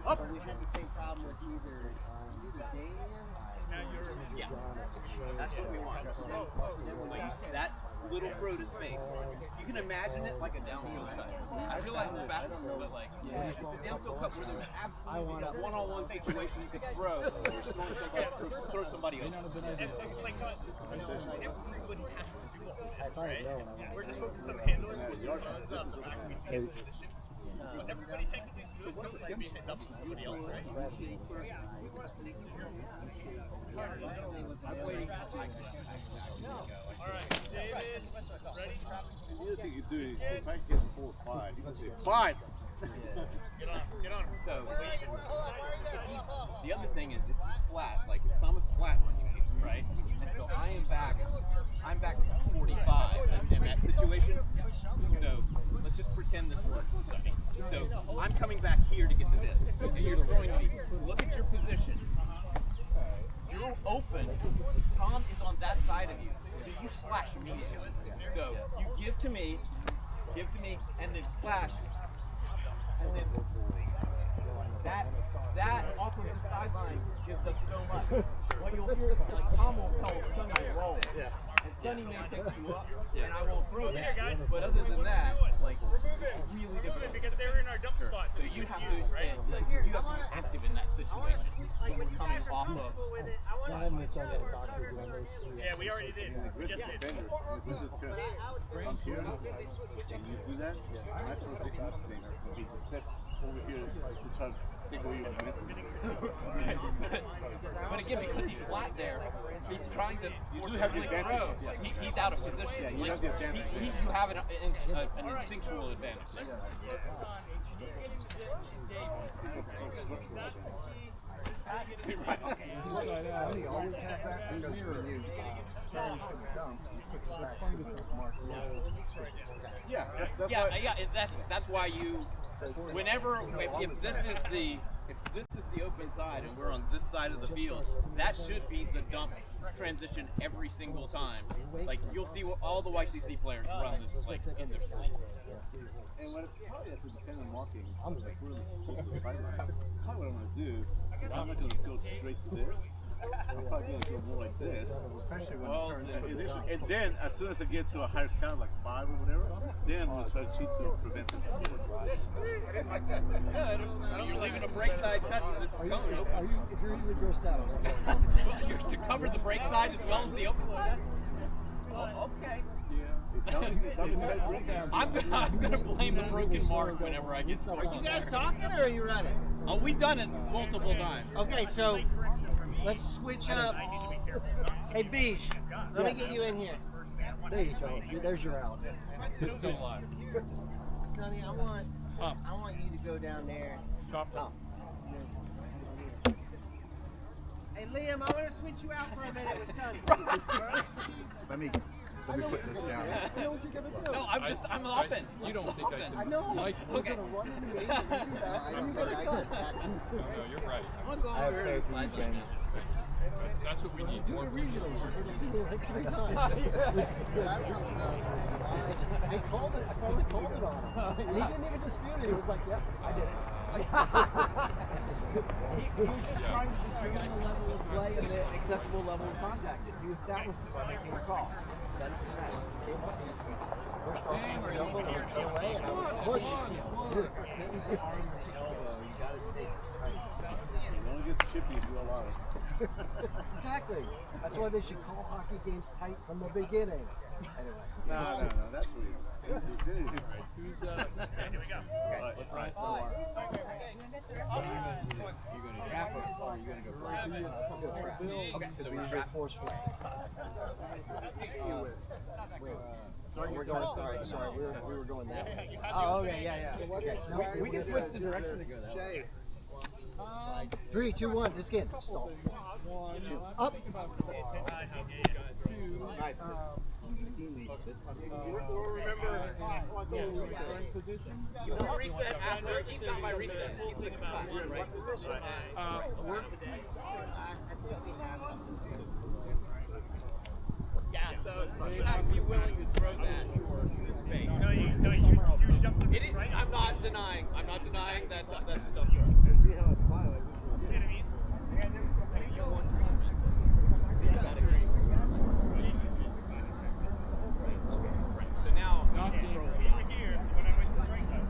Speaker 2: Up. So we had the same problem with either Dan.
Speaker 9: Yeah, that's what we want. That little throw to space. You can imagine it like a downfield cut. I feel like the basketball, but like it's a downfield cut where there's absolutely a one-on-one situation you could throw. You're just going to throw somebody over.
Speaker 4: And so, like, everybody has to do all this, right? We're just focused on handling what's going on up. But everybody technically is doing something like being hit up with somebody else, right?
Speaker 2: I'm waiting.
Speaker 4: All right, Davis, ready?
Speaker 8: The other thing you do is if I get 4 or 5, you can say 5.
Speaker 4: Get on.
Speaker 9: So the other thing is if he's flat, like if Thomas flat on you, right? And so I'm back 45 in that situation. So let's just pretend this works. So I'm coming back here to get the disc. And you're throwing me. Look at your position. You're open. Tom is on that side of you. So you slash immediately. So you give to me, and then slash. And then that off of the sideline gives us so much. What you'll hear is like Tom will tell Sonny to roll. And Sonny may pick you up, and I won't throw that. But other than that, like it's really difficult.
Speaker 4: Because they're in our dump spot.
Speaker 9: So you have to be active in that situation when we're coming off of.
Speaker 4: Yeah, we already did. We just did.
Speaker 8: I'm here, and you do that, my first instinct is to step over here to try to take away your momentum.
Speaker 9: But again, because he's flat there, he's trying to force
Speaker 8: have
Speaker 9: him
Speaker 8: the
Speaker 9: to
Speaker 8: advantage.
Speaker 9: throw. He's out of position.
Speaker 8: Yeah, you have the advantage.
Speaker 9: You have an instinctual advantage.
Speaker 1: Sonny always had that because when you turn from the dump, you put the fungus mark.
Speaker 8: Yeah, that's why.
Speaker 9: That's why you. Whenever if this is the open side and we're on this side of the field, that should be the dump transition every single time. Like you'll see all the YCC players run this like in their sleep.
Speaker 8: And what probably as a defender marking, I'm like really close to the sideline. Probably what I'm gonna do is I'm not gonna go straight to this. I'm probably gonna go more like this.
Speaker 1: Especially when
Speaker 8: And then as soon as I get to a higher count, like 5 or whatever, then I'm gonna try to cheat to prevent this.
Speaker 9: You're leaving a break side cut to this cone open.
Speaker 1: if you're easily grossed out,
Speaker 9: You're to cover the break side as well as the open side? Oh, okay. I'm gonna blame the broken mark whenever I get scored.
Speaker 2: Are you guys talking or are you running?
Speaker 9: Oh, we've done it multiple times.
Speaker 2: Okay, so let's switch up. Hey, Beach, let me get you in here.
Speaker 1: there you go. There's your out.
Speaker 4: It's still alive.
Speaker 2: Sonny, I want you to go down there.
Speaker 4: Top.
Speaker 2: Hey, Liam, I want to switch you out for a minute with Sonny.
Speaker 11: Let me put this down.
Speaker 9: No, I'm an offense.
Speaker 4: You don't think I can?
Speaker 1: know.
Speaker 4: Like,
Speaker 9: Okay.
Speaker 4: no, you're right.
Speaker 9: I'm gonna go over here to slide you.
Speaker 4: That's what we need. More regionals.
Speaker 1: Like 3 times. I called it. I finally called it on him, and he didn't even dispute it. He was like, "Yep, I did it."
Speaker 7: He was just trying to determine the level of play and the acceptable level of contact. If you establish it by making a call, that is correct.
Speaker 1: First off, I was elbow away, and I was pushing.
Speaker 8: It only gets chippy if you allow it.
Speaker 1: Exactly. That's why they should call hockey games tight from the beginning. Anyway.
Speaker 8: No, that's weird.
Speaker 4: Who's here we go.
Speaker 8: Right.
Speaker 4: Let's ride.
Speaker 7: You're going to trap or are you going to go flat?
Speaker 1: I'll go trap.
Speaker 7: Okay,
Speaker 1: Because we usually force flat. We're going. Sorry. We were going that way.
Speaker 7: Oh, okay, yeah.
Speaker 1: Okay,
Speaker 7: We can switch the direction to go that way.
Speaker 1: 3, 2, 1. Just in. Stall. Up.
Speaker 8: Nice.
Speaker 9: Don't reset after. He's not my reset. He's the flash, right? Yeah, so you have to be willing to throw that space.
Speaker 4: No, you jumped
Speaker 9: I'm not not denying that that's
Speaker 3: See how it's fly like this.
Speaker 4: See what I mean?
Speaker 9: So now,
Speaker 4: Over here, when I went to strike that,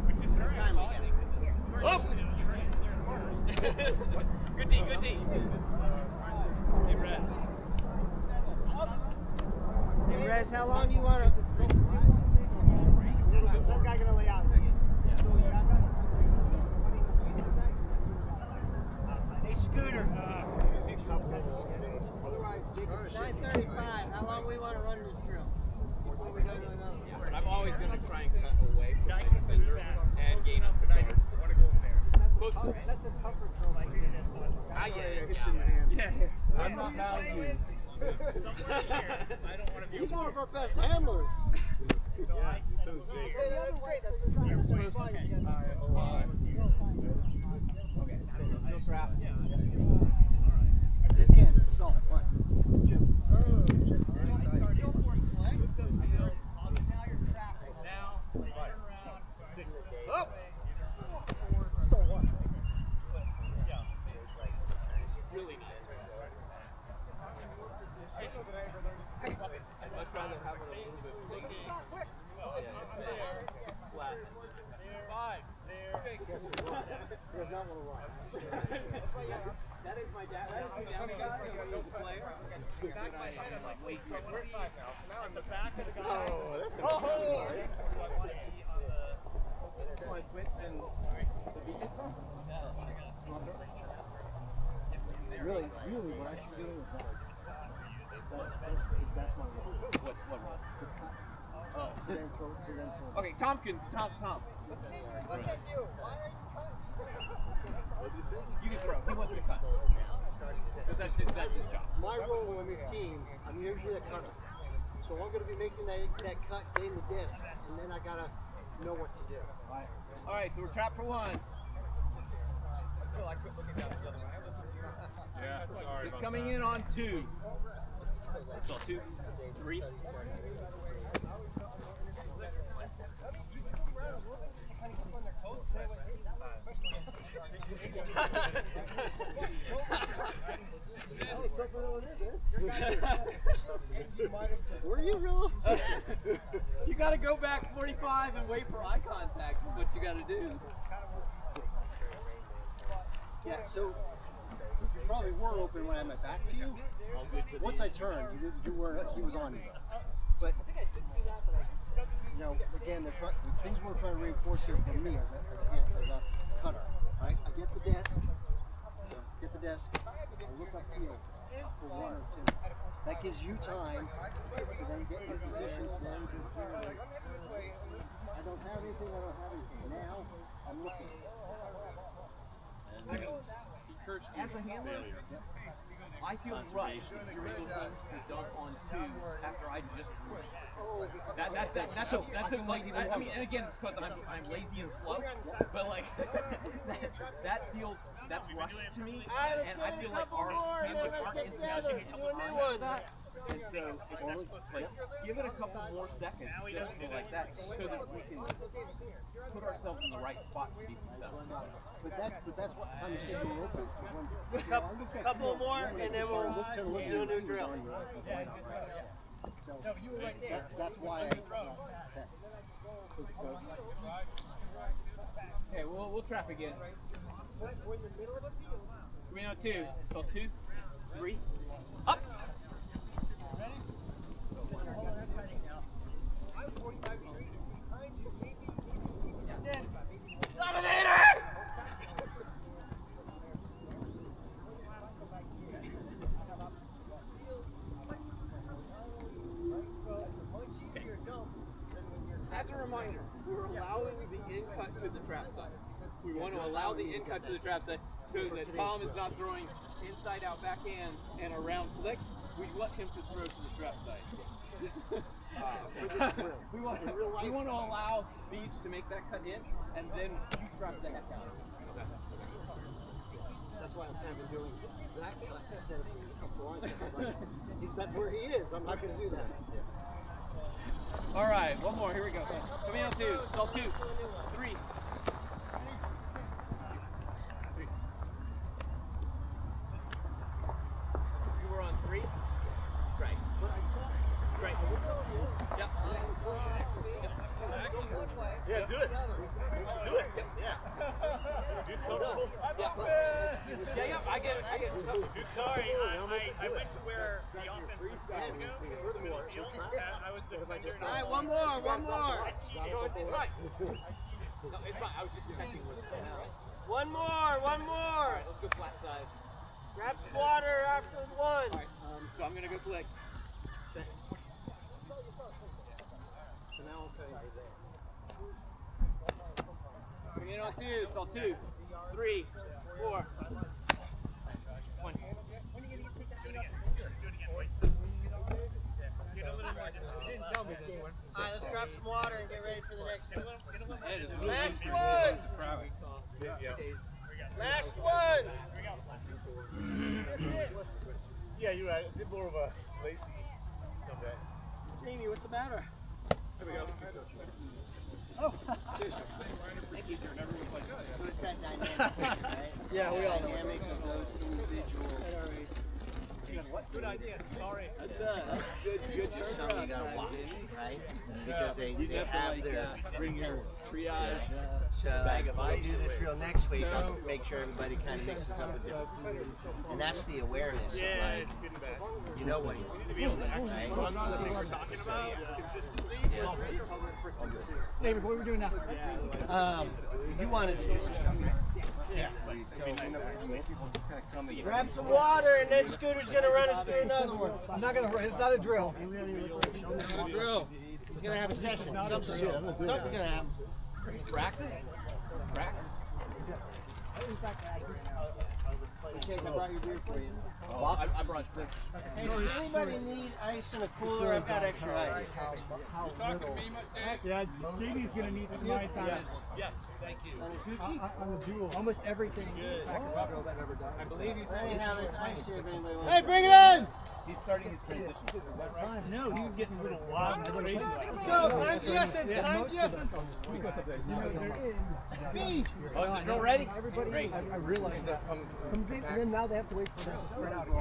Speaker 4: which is her time
Speaker 9: oh! Good D, good D.
Speaker 10: Hey, Rez.
Speaker 2: Hey, Rez, how long do you want to?
Speaker 3: This guy gonna lay out.
Speaker 2: Hey, Scooter.
Speaker 3: Otherwise, Jacob's
Speaker 2: 9:35. How long we want to run this drill?
Speaker 9: I'm always going to try and cut away from my defender and gain up the guard.
Speaker 3: That's a tougher throw.
Speaker 9: I get it.
Speaker 11: Hit you in the hand.
Speaker 9: Yeah. I'm not mad at you.
Speaker 4: I don't want to be
Speaker 3: He's one of our best handlers.
Speaker 4: Yeah,
Speaker 3: That's great. That's supposed to
Speaker 9: Okay. Still trap.
Speaker 3: This can stall. What?
Speaker 4: now, turn around, 6.
Speaker 3: Oh! Stall what?
Speaker 4: Yeah.
Speaker 9: Really nice. Let's rather have it a little bit flicky. Flat.
Speaker 4: 5. There.
Speaker 3: He does not want to run.
Speaker 9: That is my dad. That is my dad. He's a player. Back by hand, like wait.
Speaker 4: We're at 5 now. So now I'm the back of the guy.
Speaker 3: Oh, that's
Speaker 4: Oh!
Speaker 9: Just want to switch and the beat it.
Speaker 3: Really, what I should do is that's my role.
Speaker 9: What role?
Speaker 3: Then throw.
Speaker 9: Okay, Tom. You can throw. He wants to cut. That's his job.
Speaker 3: My role on this team, I'm usually a cutter. So I'm going to be making that cut, getting the disc, and then I got to know what to do.
Speaker 9: All right, so we're trapped for 1.
Speaker 4: Yeah, sorry.
Speaker 9: It's coming in on 2. So 2, 3.
Speaker 3: Were you real?
Speaker 9: Yes. You got to go back 45 and wait for eye contact. Is what you got to do.
Speaker 3: Yeah, so you probably were open when I went back to you. Once I turned, you were he was on you. But you know, again, the things we're trying to reinforce here for me as a cutter. Right? I get the desk. I look up field for 1 or 2. That gives you time to then get your position, send to third. I don't have anything. Now I'm looking.
Speaker 9: As a handler, I feel rushed if you're able to dump on 2 after I just pushed. That's a like, I mean, and again, it's because I'm lazy and slow, but like that's rushed to me, and I feel like our handlers aren't intelligent on that. And so it's like give it a couple more seconds just for like that, so that we can put ourselves in the right spot to be successful.
Speaker 3: But that's what time you said you were open.
Speaker 2: Couple more, and then we'll do a new drill.
Speaker 3: So that's why
Speaker 9: Okay, we'll trap again. We know 2. So 2, 3, up. Dominator! As a reminder, we're allowing the in cut to the trap side. We want to allow the in cut to the trap side so that Tom is not throwing inside out backhand and around flicks. We want him to throw to the trap side. we want to allow Beach to make that cut in, and then you trap the heck out.
Speaker 3: That's why I'm kind of doing that cut instead of the up the line. That's where he is. I'm not going to do that.
Speaker 7: All right, one more. Here we go. Coming on 2. Stall 2. 3. You were on 3? Right. Right. Yep.
Speaker 8: Yeah, do it. Do it. Yeah. Dude, comfortable.
Speaker 7: Yeah, I get it.
Speaker 4: Dude, sorry, I went to where the offense was supposed to go. The middle field. I was the defender.
Speaker 7: All right, one more.
Speaker 4: I cheated.
Speaker 7: No, it's fine. I was just checking with it. One more. Let's go flat side.
Speaker 2: Grab some water after 1.
Speaker 7: So I'm gonna go flick. Bring it on 2. Stall 2. 3. 4. 1.
Speaker 4: Do it again. Get a little more.
Speaker 1: You didn't tell me this one.
Speaker 2: All right, let's grab some water and get ready for the next one.
Speaker 4: Get a little more.
Speaker 2: Last one. Last one.
Speaker 8: Yeah, you're right. I did more of a lacy comeback.
Speaker 7: Jamie, what's the matter?
Speaker 8: There we go.
Speaker 7: Oh.
Speaker 2: So it's that dynamic, right?
Speaker 7: Yeah, we all know.
Speaker 2: Dynamic of those individuals.
Speaker 4: Good idea. Sorry.
Speaker 7: That's good.
Speaker 2: Just something you gotta watch, right? Because they have their
Speaker 7: bring your triage
Speaker 2: so when we do this drill next week, I'll make sure everybody kind of mixes up a different food. And that's the awareness of like, you know what you want, right?
Speaker 4: We're talking about consistency.
Speaker 1: David, what are we doing now?
Speaker 2: You wanted to do some stuff, right?
Speaker 3: Yeah.
Speaker 2: Grab some water and then Scooter's gonna run us through another one.
Speaker 1: I'm not gonna. It's not a drill.
Speaker 7: drill.
Speaker 2: He's gonna have a session. Something's gonna happen.
Speaker 7: Practice. Okay, I brought your beer for you. I brought 6.
Speaker 2: Hey, does anybody need ice in a cooler? I've got extra ice.
Speaker 10: You talking to me, Dave?
Speaker 1: Yeah, Jamie's gonna need some ice on it.
Speaker 10: Yes, thank you.
Speaker 1: On the jewel.
Speaker 7: Almost everything practice drills I've ever done.
Speaker 10: I believe you
Speaker 2: Right
Speaker 10: told
Speaker 2: now,
Speaker 10: me.
Speaker 2: there's ice here if anybody wants.
Speaker 1: Hey, bring it in!
Speaker 10: He's starting his transition.
Speaker 1: No, he was getting a little wild.
Speaker 10: Let's
Speaker 1: go, time's the essence, time's the essence. B!
Speaker 7: Oh, is the drill ready?
Speaker 1: Everybody,
Speaker 7: Great.
Speaker 1: I realize that comes in, and then now they have to wait for them to spread out. Come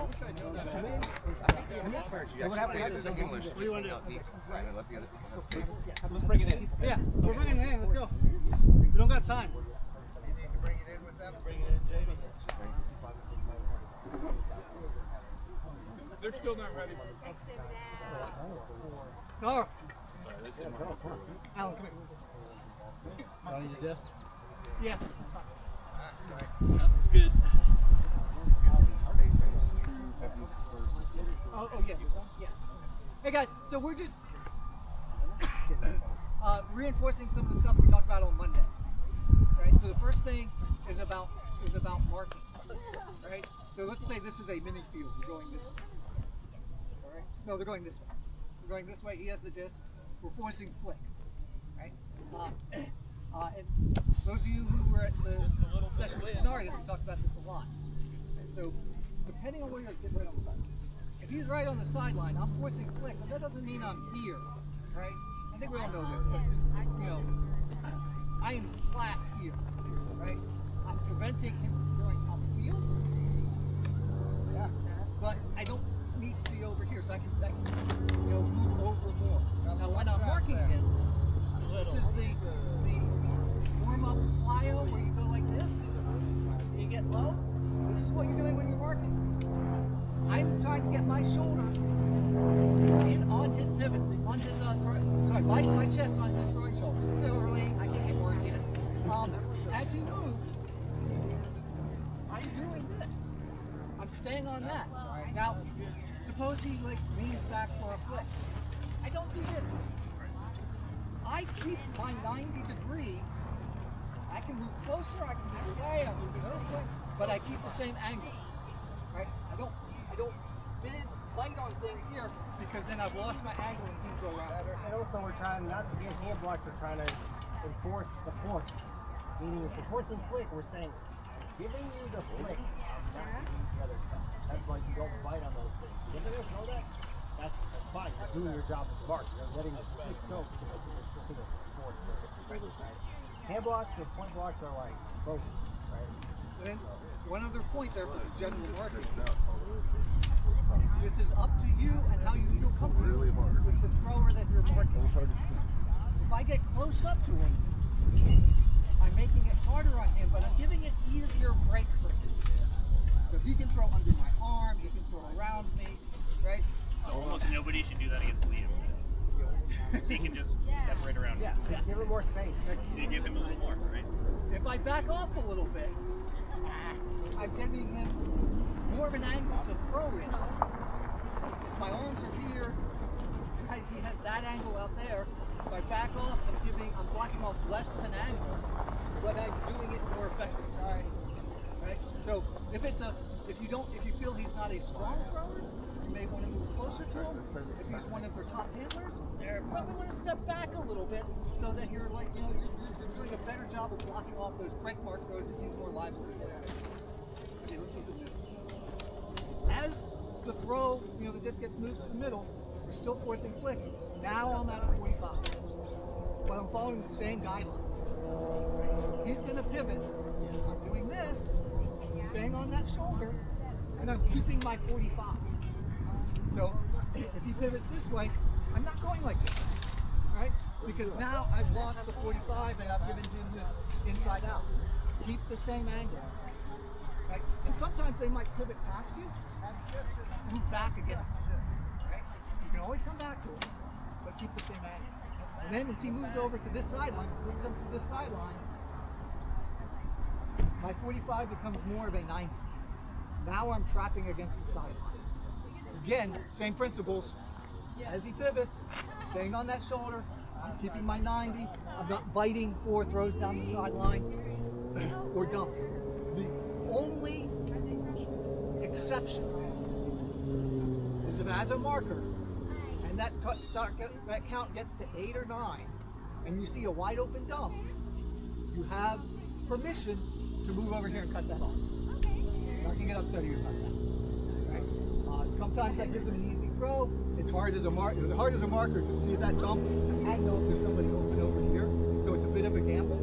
Speaker 1: in.
Speaker 3: What happened to the English? Just went out deep sometime and let the other people space.
Speaker 7: Let's bring it in.
Speaker 1: Yeah, we're bringing it in. Let's go. We don't got time.
Speaker 11: You need to bring it in with them?
Speaker 10: They're still not ready.
Speaker 1: No. Alan, come here.
Speaker 7: I need a disc.
Speaker 1: Yeah, that's fine.
Speaker 10: That's good.
Speaker 1: Oh yeah. Hey guys, so we're just reinforcing some of the stuff we talked about on Monday. Right. So the first thing is about marking. Right. So let's say this is a mini field. We're going this way. All right. No, they're going this way. We're going this way. He has the disc. We're forcing flick. Right. And those of you who were at the session with Nardis, we talked about this a lot. And so depending on where you're right on the sideline. If he's right on the sideline, I'm forcing flick, but that doesn't mean I'm here, right? I think we all know this, but just, I am flat here, right? I'm preventing him from going upfield. Yeah. But I don't need to be over here, so I can move over more. Now when I'm marking him, this is the warm-up plyo where you go like this, you get low. This is what you're doing when you're marking. I'm trying to get my shoulder in on his pivot, on his my chest on his throwing shoulder. It's early, I can't get words yet. As he moves, I'm doing this. I'm staying on that. Now, suppose he leans back for a flick. I don't do this. I keep my 90 degree. I can move closer, I can move away, I'm moving this way, but I keep the same angle. Right? I don't bend light on things here because then I've lost my angle and he can go around.
Speaker 3: And also we're trying not to get hand blocked, we're trying to enforce the force. Meaning if we're forcing flick, we're saying, giving you the flick, not the other stuff. That's why you don't bite on those things. Did anybody else know that? that's fine. You're doing your job as a mark. You're letting it take snow because that's what you're supposed to do. Right? Hand blocks and point blocks are like bonus, right?
Speaker 1: And one other point there for the general marking. This is up to you and how you feel comfortable with the thrower that you're marking. If I get close up to him, I'm making it harder on him, but I'm giving it easier break for him. So he can throw under my arm, he can throw around me, right?
Speaker 4: So almost nobody should do that against Liam. So he can just step right around.
Speaker 3: Yeah, give him more space.
Speaker 4: So you give him a little more, right?
Speaker 1: If I back off a little bit, I'm giving him more of an angle to throw in. If my arms are here, he has that angle out there. If I back off, I'm blocking off less of an angle, but I'm doing it more effectively. Right? So if you feel he's not a strong thrower, you may want to move closer to him. If he's one of your top handlers, you probably want to step back a little bit so that you're you're doing a better job of blocking off those break mark throws and he's more liable to get at it. Okay, let's move to the middle. As the throw, the disc gets moved to the middle, we're still forcing flick. Now I'm at a 45. But I'm following the same guidelines. Right? He's going to pivot. I'm doing this, staying on that shoulder, and I'm keeping my 45. So if he pivots this way, I'm not going like this, right? Because now I've lost the 45 and I've given him the inside out. Keep the same angle, right? And sometimes they might pivot past you, move back against him, right? You can always come back to him, but keep the same angle. And then as he moves over to this sideline, this comes to this sideline, my 45 becomes more of a 90. Now I'm trapping against the sideline. Again, same principles. As he pivots, I'm staying on that shoulder, I'm keeping my 90, I'm not biting for throws down the sideline or dumps. The only exception is if as a marker, and that count gets to 8 or 9, and you see a wide open dump, you have permission to move over here and cut that off. Not gonna get upset if you cut that. Right? Sometimes that gives them an easy throw. It's hard as a marker to see that dump and know if there's somebody open over here. So it's a bit of a gamble,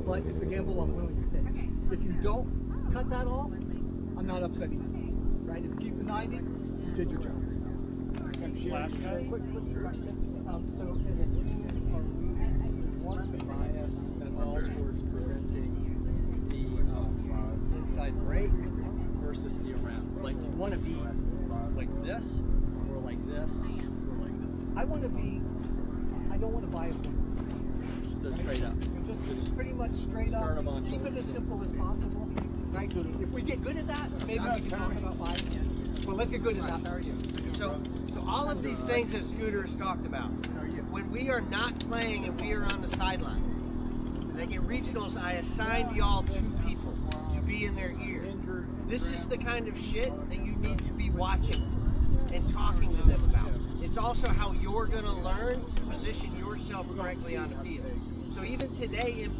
Speaker 1: but it's a gamble I'm willing to take. If you don't cut that off, I'm not upset either. Right? If you keep the 90, you did your job.
Speaker 10: Flash guy.
Speaker 7: Quick question. So as a team, are we want to bias at all towards preventing the inside break versus the around? Like, do you want to be like this, or like this, or like this?
Speaker 1: I don't want to bias one.
Speaker 7: So straight up.
Speaker 1: So just pretty much straight up. Keep it as simple as possible. Right? If we get good at that, maybe we can talk about bias. But let's get good at that. How are you?
Speaker 2: So all of these things that Scooter has talked about, when we are not playing and we are on the sideline, like in regionals, I assigned y'all 2 people to be in their ear. This is the kind of shit that you need to be watching and talking to them about. It's also how you're going to learn to position yourself correctly on the field. So even today in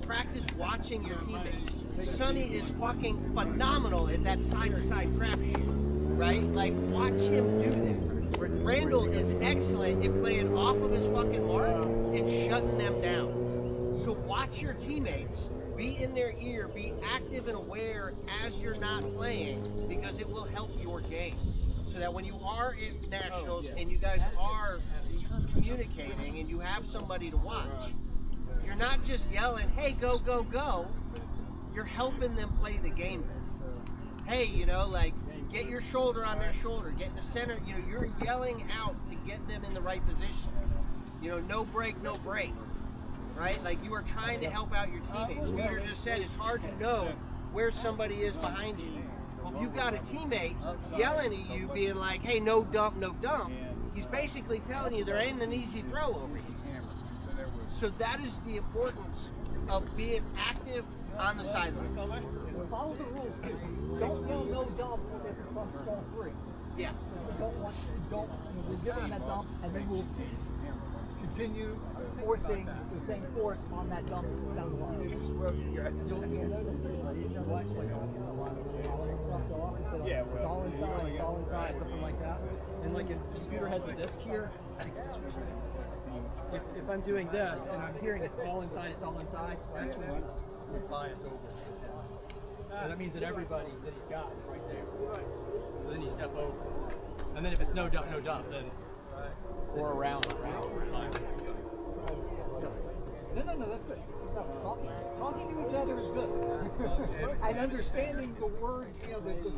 Speaker 2: practice watching your teammates. Sonny is fucking phenomenal at that side-to-side crapshoot, right? Like, watch him do that. Randall is excellent at playing off of his fucking mark and shutting them down. So watch your teammates. Be in their ear, be active and aware as you're not playing, because it will help your game. So that when you are in nationals and you guys are communicating and you have somebody to watch, you're not just yelling, hey, go, go, go. You're helping them play the game better. Hey, like, get your shoulder on their shoulder, get in the center. You're yelling out to get them in the right position. No break, no break. Right? Like, you are trying to help out your teammates. Scooter just said it's hard to know where somebody is behind you. If you've got a teammate yelling at you, being like, hey, no dump, he's basically telling you there ain't an easy throw over here. So that is the importance of being active on the sideline.
Speaker 1: Follow the rules, too. Don't yell no dump if it's on stall 3.
Speaker 2: Yeah.
Speaker 1: We're giving that dump, and then we'll continue forcing the same force on that dump down the line.
Speaker 7: You'll notice that you watch like a lot of stuff go off and say, it's all inside, something like that. And like if the scooter has the disc here, if I'm doing this and I'm hearing it's all inside, that's when we bias over. So that means that everybody that he's got is right there. So then you step over. And then if it's no dump, then
Speaker 9: Or around.
Speaker 1: No, that's good. Talking to each other is good. And understanding the words, the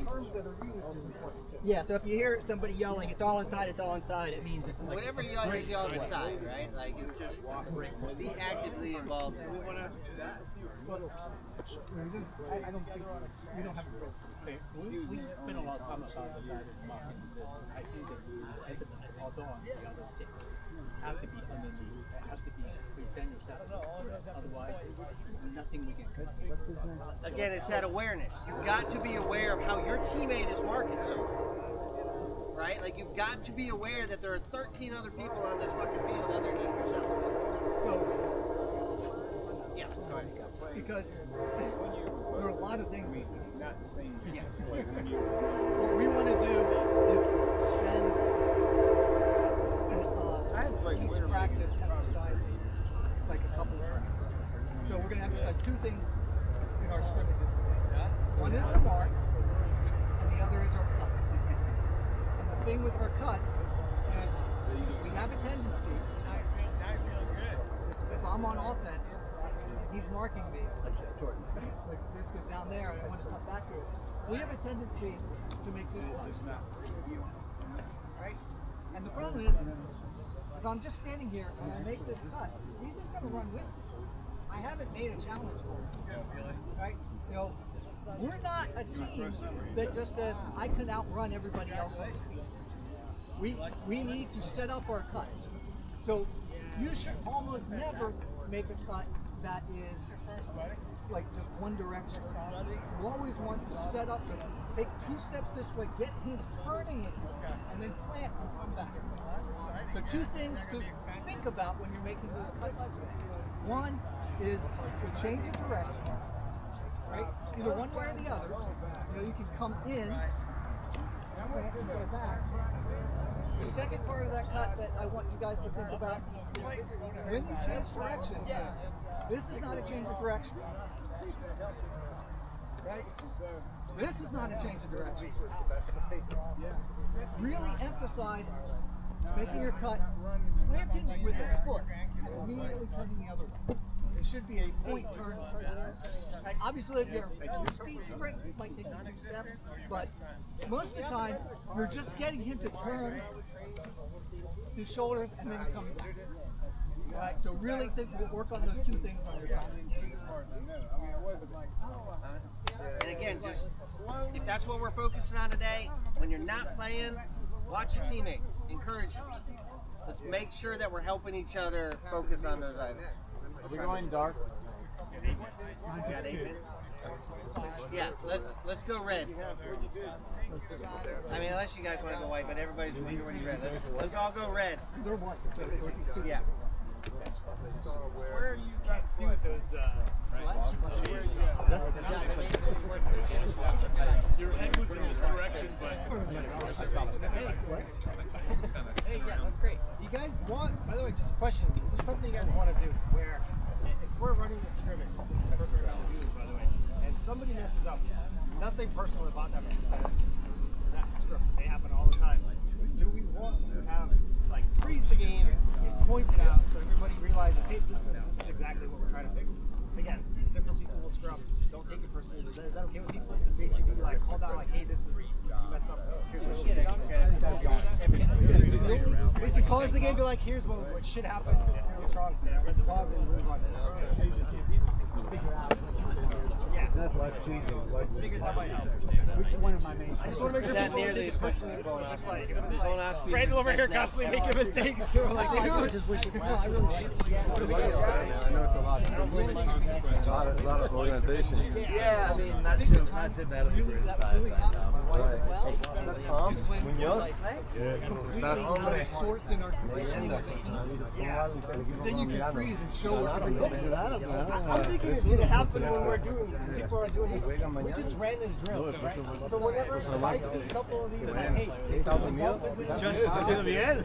Speaker 1: terms that are used is important too.
Speaker 7: yeah, so if you hear somebody yelling, it's all inside, it means it's like
Speaker 2: Whatever you always yell decide, right? Like it's just be actively involved in it.
Speaker 1: I don't think we don't have to go.
Speaker 4: We spent a lot of time about the guy that's mocking this. I think that the emphasis also on the other six have to be underneath. It has to be present yourself. Otherwise, nothing we can cut.
Speaker 2: Again, it's that awareness. You've got to be aware of how your teammate is marking someone. Right? Like you've got to be aware that there are 13 other people on this fucking field other than yourself.
Speaker 1: So,
Speaker 2: yeah, go ahead.
Speaker 1: Because there are a lot of things.
Speaker 2: Yes.
Speaker 1: What we want to do is spend each practice emphasizing like a couple of things. So we're going to emphasize two things in our scrimmages today. One is the mark, and the other is our cuts. And the thing with our cuts is we have a tendency, if I'm on offense, he's marking me, like this goes down there and I want to cut back to it. We have a tendency to make this cut. Right? And the problem is, if I'm just standing here and I make this cut, he's just going to run with me. I haven't made a challenge for him. Right? We're not a team that just says, I can outrun everybody else on the field. We need to set up our cuts. So you should almost never make a cut that is like just one direction. You always want to set up, so take 2 steps this way, get hands turning it, and then plant and come back. So 2 things to think about when you're making those cuts. One is the change of direction, right? Either one way or the other. You can come in, plant and go back. The second part of that cut that I want you guys to think about is when you change direction, this is not a change of direction. Right? This is not a change of direction. Really emphasize making your cut, planting with a foot, and immediately turning the other way. It should be a point turn. Right? Obviously, if you're a speed sprint, it might take you 2 steps, but most of the time, you're just getting him to turn his shoulders and then come back. Right? So really work on those 2 things on your cuts.
Speaker 2: And again, just if that's what we're focusing on today, when you're not playing, watch your teammates, encourage them. Let's make sure that we're helping each other focus on those items.
Speaker 9: Are we going dark?
Speaker 2: You got 8 minutes? Yeah, let's go red. I mean, unless you guys want to go white, but everybody's already red. Let's all go red.
Speaker 1: They're white.
Speaker 2: Yeah.
Speaker 10: Where you can't see with those shades on. Your head was in this direction, but
Speaker 3: Hey, yeah, that's great. Do you guys want, by the way, just a question, is this something you guys want to do where if we're running the scrimmage, this is a perfect round of you, by the way, and somebody messes up, nothing personal about them, that scripts, they happen all the time. Do we want to have, like, freeze the game and point it out so everybody realizes, hey, this is exactly what we're trying to fix? Again, different people will screw up. Don't take it personally. Is that okay with people to basically be like called out like, hey, this is you messed up. Here's what should be done. Basically pause the game and be like, here's what should happen. Here's what's wrong. Let's pause it and move on. Yeah. pleasing.
Speaker 1: Which one of my main?
Speaker 2: I just want to make sure that nearly as much as colonoscopy.
Speaker 4: Randall over here constantly making mistakes. We're like,
Speaker 1: I just wish it was. I really
Speaker 3: I know it's a lot. A lot of organization.
Speaker 6: Yeah, I mean, not so bad on the British side right now.
Speaker 3: Tom Munoz?
Speaker 1: completely out of sorts in our positioning as a team. Then you can freeze and show what we're doing.
Speaker 3: I'm thinking it's going to happen when we're doing, people are doing this. We just ran this drill. So whenever I see a couple of these, like, hey,
Speaker 8: Just haciendo bien.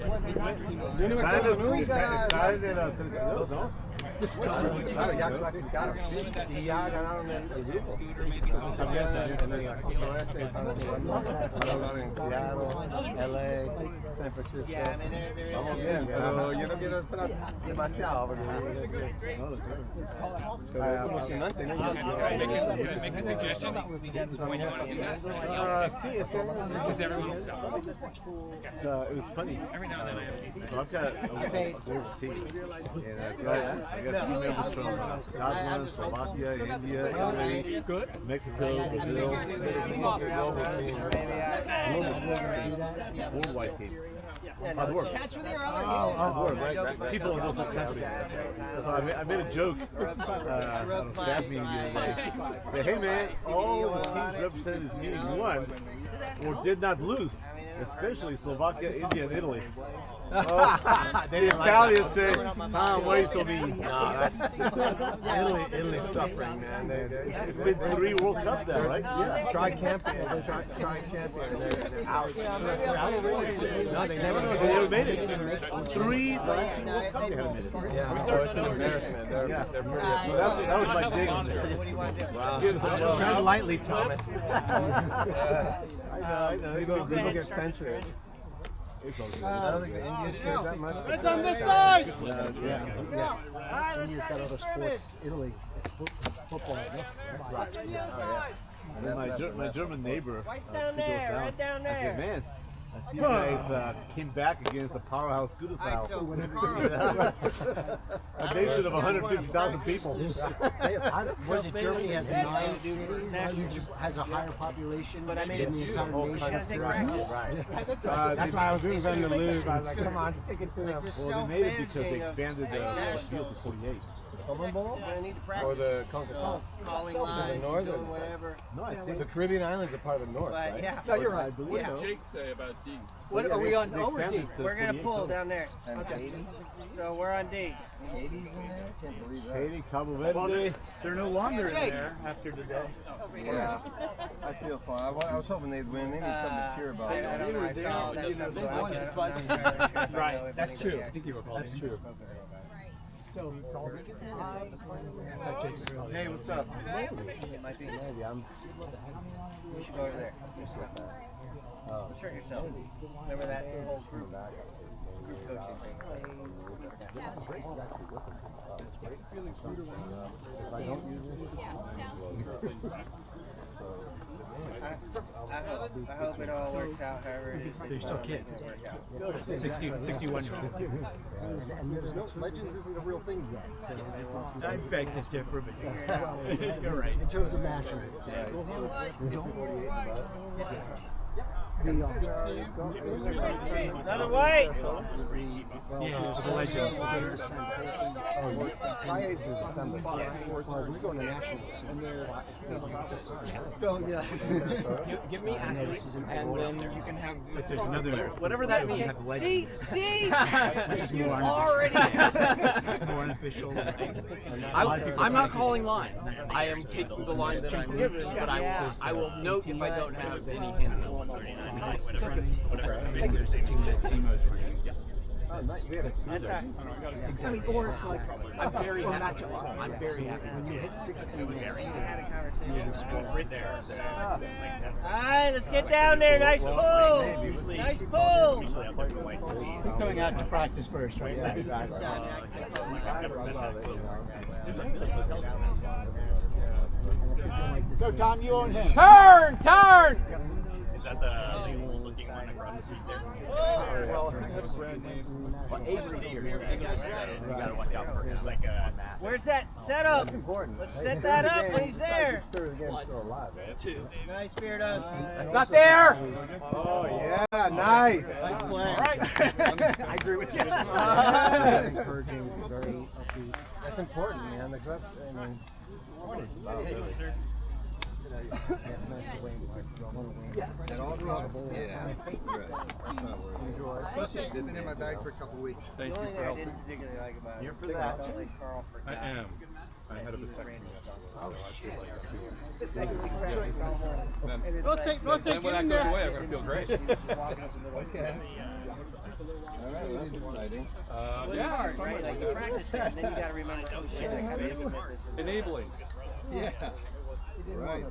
Speaker 8: Está en el 32, ¿no?
Speaker 3: Claro, ya clasificaron. Y ya ganaron el grupo. Entonces también en la controversia están hablando en Seattle, LA, San Francisco. Vamos bien, pero yo no quiero esperar demasiado porque pero es emocionante, ¿no?
Speaker 4: Make a suggestion when you want to do that.
Speaker 8: Sí,
Speaker 4: Because everyone's
Speaker 8: it was funny.
Speaker 4: every now and then I have these.
Speaker 8: So I've got a global team, and I've got team members from Scotland, Slovakia, India, Italy, Mexico, Brazil. Worldwide team. Hard work. Hard work, right? People in those countries. So I made a joke on a staff meeting the other day. Say, hey man, all the teams represented this meeting won or did not lose, especially Slovakia, India, and Italy. The Italians say, why are you so mean?
Speaker 3: No, Italy's suffering, man.
Speaker 8: It's been 3 World Cups now, right?
Speaker 3: Yeah. Try champion. They're out. No, they
Speaker 8: never made it. 3 last World Cups they haven't made it.
Speaker 3: Yeah, so it's an embarrassment. They're pretty
Speaker 8: So that was my big one.
Speaker 3: Wow. Tread lightly, Thomas.
Speaker 8: I know.
Speaker 3: People get censored. I don't think the Indians care that much.
Speaker 4: It's on this side!
Speaker 3: Yeah.
Speaker 1: India's got other sports. Italy, it's football.
Speaker 3: Right. Oh, yeah.
Speaker 8: And then my German neighbor,
Speaker 2: down there.
Speaker 8: I said, man, I see you guys came back against the powerhouse Kudasau. A nation of 150,000 people.
Speaker 1: Was it Germany has 9 cities, has a higher population than the entire nation?
Speaker 3: Right. That's why I was rooting for them to lose. I was like, come on, stick it to them.
Speaker 8: Well, they made it because they expanded the field to 48.
Speaker 3: Or the CONCACAF.
Speaker 2: Calling
Speaker 3: The
Speaker 2: lines,
Speaker 3: northern
Speaker 2: doing whatever.
Speaker 8: No, I think
Speaker 3: The Caribbean islands are part of the north,
Speaker 2: But,
Speaker 3: right?
Speaker 2: yeah.
Speaker 1: No, you're right.
Speaker 8: I believe so.
Speaker 4: Jake say about D?
Speaker 1: What are we on?
Speaker 8: They
Speaker 1: Oh, we're
Speaker 8: expanded
Speaker 1: deep.
Speaker 8: to
Speaker 2: We're gonna
Speaker 8: 48
Speaker 2: pull
Speaker 8: total.
Speaker 2: down there. So we're on D.
Speaker 8: Haiti, Cabo Verde.
Speaker 10: They're no longer in there after today.
Speaker 3: Yeah. I feel fine. I was hoping they'd win. They need something to cheer about.
Speaker 2: I don't know. I saw that stuff.
Speaker 10: Right, that's true.
Speaker 3: That's true.
Speaker 1: So,
Speaker 8: Hey, what's up?
Speaker 2: It might be.
Speaker 3: Maybe I'm.
Speaker 2: You should go over there. Assert yourself. Remember that whole group coaching
Speaker 3: If I don't use this,
Speaker 2: I hope it all works out however it is.
Speaker 10: So you're still kids.
Speaker 2: Work out.
Speaker 10: 61-year-old.
Speaker 1: and there's no, Legends isn't a real thing yet. So,
Speaker 10: I beg to differ, but you're right.
Speaker 1: in terms of national.
Speaker 2: Another white.
Speaker 10: Yeah, the Legends.
Speaker 3: Triaged is December.
Speaker 1: We're going to nationals. So, yeah.
Speaker 9: Give me athletes, and then you can have
Speaker 10: But there's another.
Speaker 9: whatever that
Speaker 10: we
Speaker 9: means.
Speaker 10: have Legends.
Speaker 9: See,
Speaker 10: Which is more more unofficial.
Speaker 9: I'm not calling lines. I am taking the line that I'm given, but I will note if I don't have any hint.
Speaker 10: There's a team that Timo's running.
Speaker 1: I mean, or like,
Speaker 9: I'm very happy. I'm very happy.
Speaker 1: when you hit 60,
Speaker 4: Right there.
Speaker 2: Alright, let's get down there. Nice pull. Nice pull.
Speaker 10: Coming out to practice first, right?
Speaker 3: Yeah, exactly.
Speaker 10: So Tom, you own him.
Speaker 9: Turn!
Speaker 4: Is that the looking one across the street there?
Speaker 9: What age is he?
Speaker 4: You gotta watch out for him. Like
Speaker 2: Where's that setup?
Speaker 3: That's important.
Speaker 2: Let's set that up when he's there.
Speaker 3: game's still alive, right?
Speaker 7: 2.
Speaker 2: Nice, Beardo.
Speaker 9: Got there.
Speaker 3: Oh, yeah, nice.
Speaker 1: Nice play. I agree with you.
Speaker 3: Encouraging, very upbeat. That's important, man. Because that's, I mean, what is about really?
Speaker 11: Especially it's been in my bag for a couple weeks.
Speaker 2: Thank you for helping. I didn't particularly like about
Speaker 3: You're
Speaker 2: it.
Speaker 3: for that.
Speaker 2: I felt like Carl forgot.
Speaker 8: I am. I had a vasectomy.
Speaker 2: Oh, shit.
Speaker 11: Rotate,
Speaker 8: Then when that goes away, I'm gonna feel great.
Speaker 3: Okay. All right, well, that's exciting.
Speaker 2: It's hard, right? Like you practice it, and then you gotta remember, oh shit, I gotta implement this.
Speaker 8: Enabling.
Speaker 3: Yeah. Right.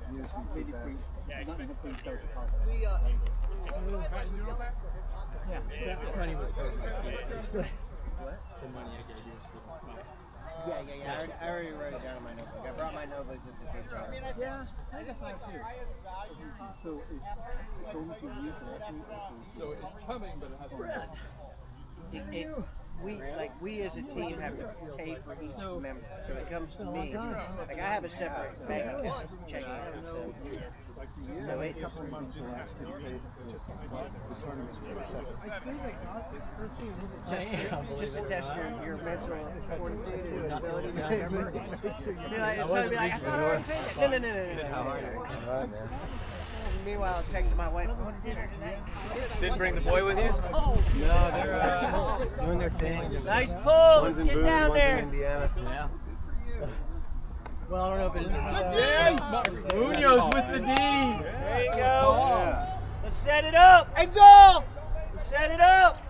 Speaker 7: Money was for the money I gave you was for
Speaker 2: Yeah. I already wrote it down in my notebook. I brought my notebook with the big jar.
Speaker 7: Yeah, I guess I too. So it's going to you for
Speaker 8: So it's coming, but it hasn't.
Speaker 2: We as a team have to pay for each member. So it comes to me. Like I have a separate bank account checking account. So it just to test your mental fortitude and ability to remember. Be like, I thought I already paid it. No.
Speaker 3: All right, man.
Speaker 2: Meanwhile, I'm texting my wife, going to dinner tonight.
Speaker 9: Didn't bring the boy with you?
Speaker 3: No, they're doing their thing.
Speaker 2: Nice pull.
Speaker 3: One's
Speaker 2: Let's
Speaker 3: in
Speaker 2: get
Speaker 3: Boone,
Speaker 2: down
Speaker 3: one's
Speaker 2: there.
Speaker 3: in Indiana.
Speaker 7: Yeah. Well, I don't know if it is or not.
Speaker 9: Munoz with the D.
Speaker 2: There you go. Let's set it up.
Speaker 1: Enzo!
Speaker 2: Let's set it up.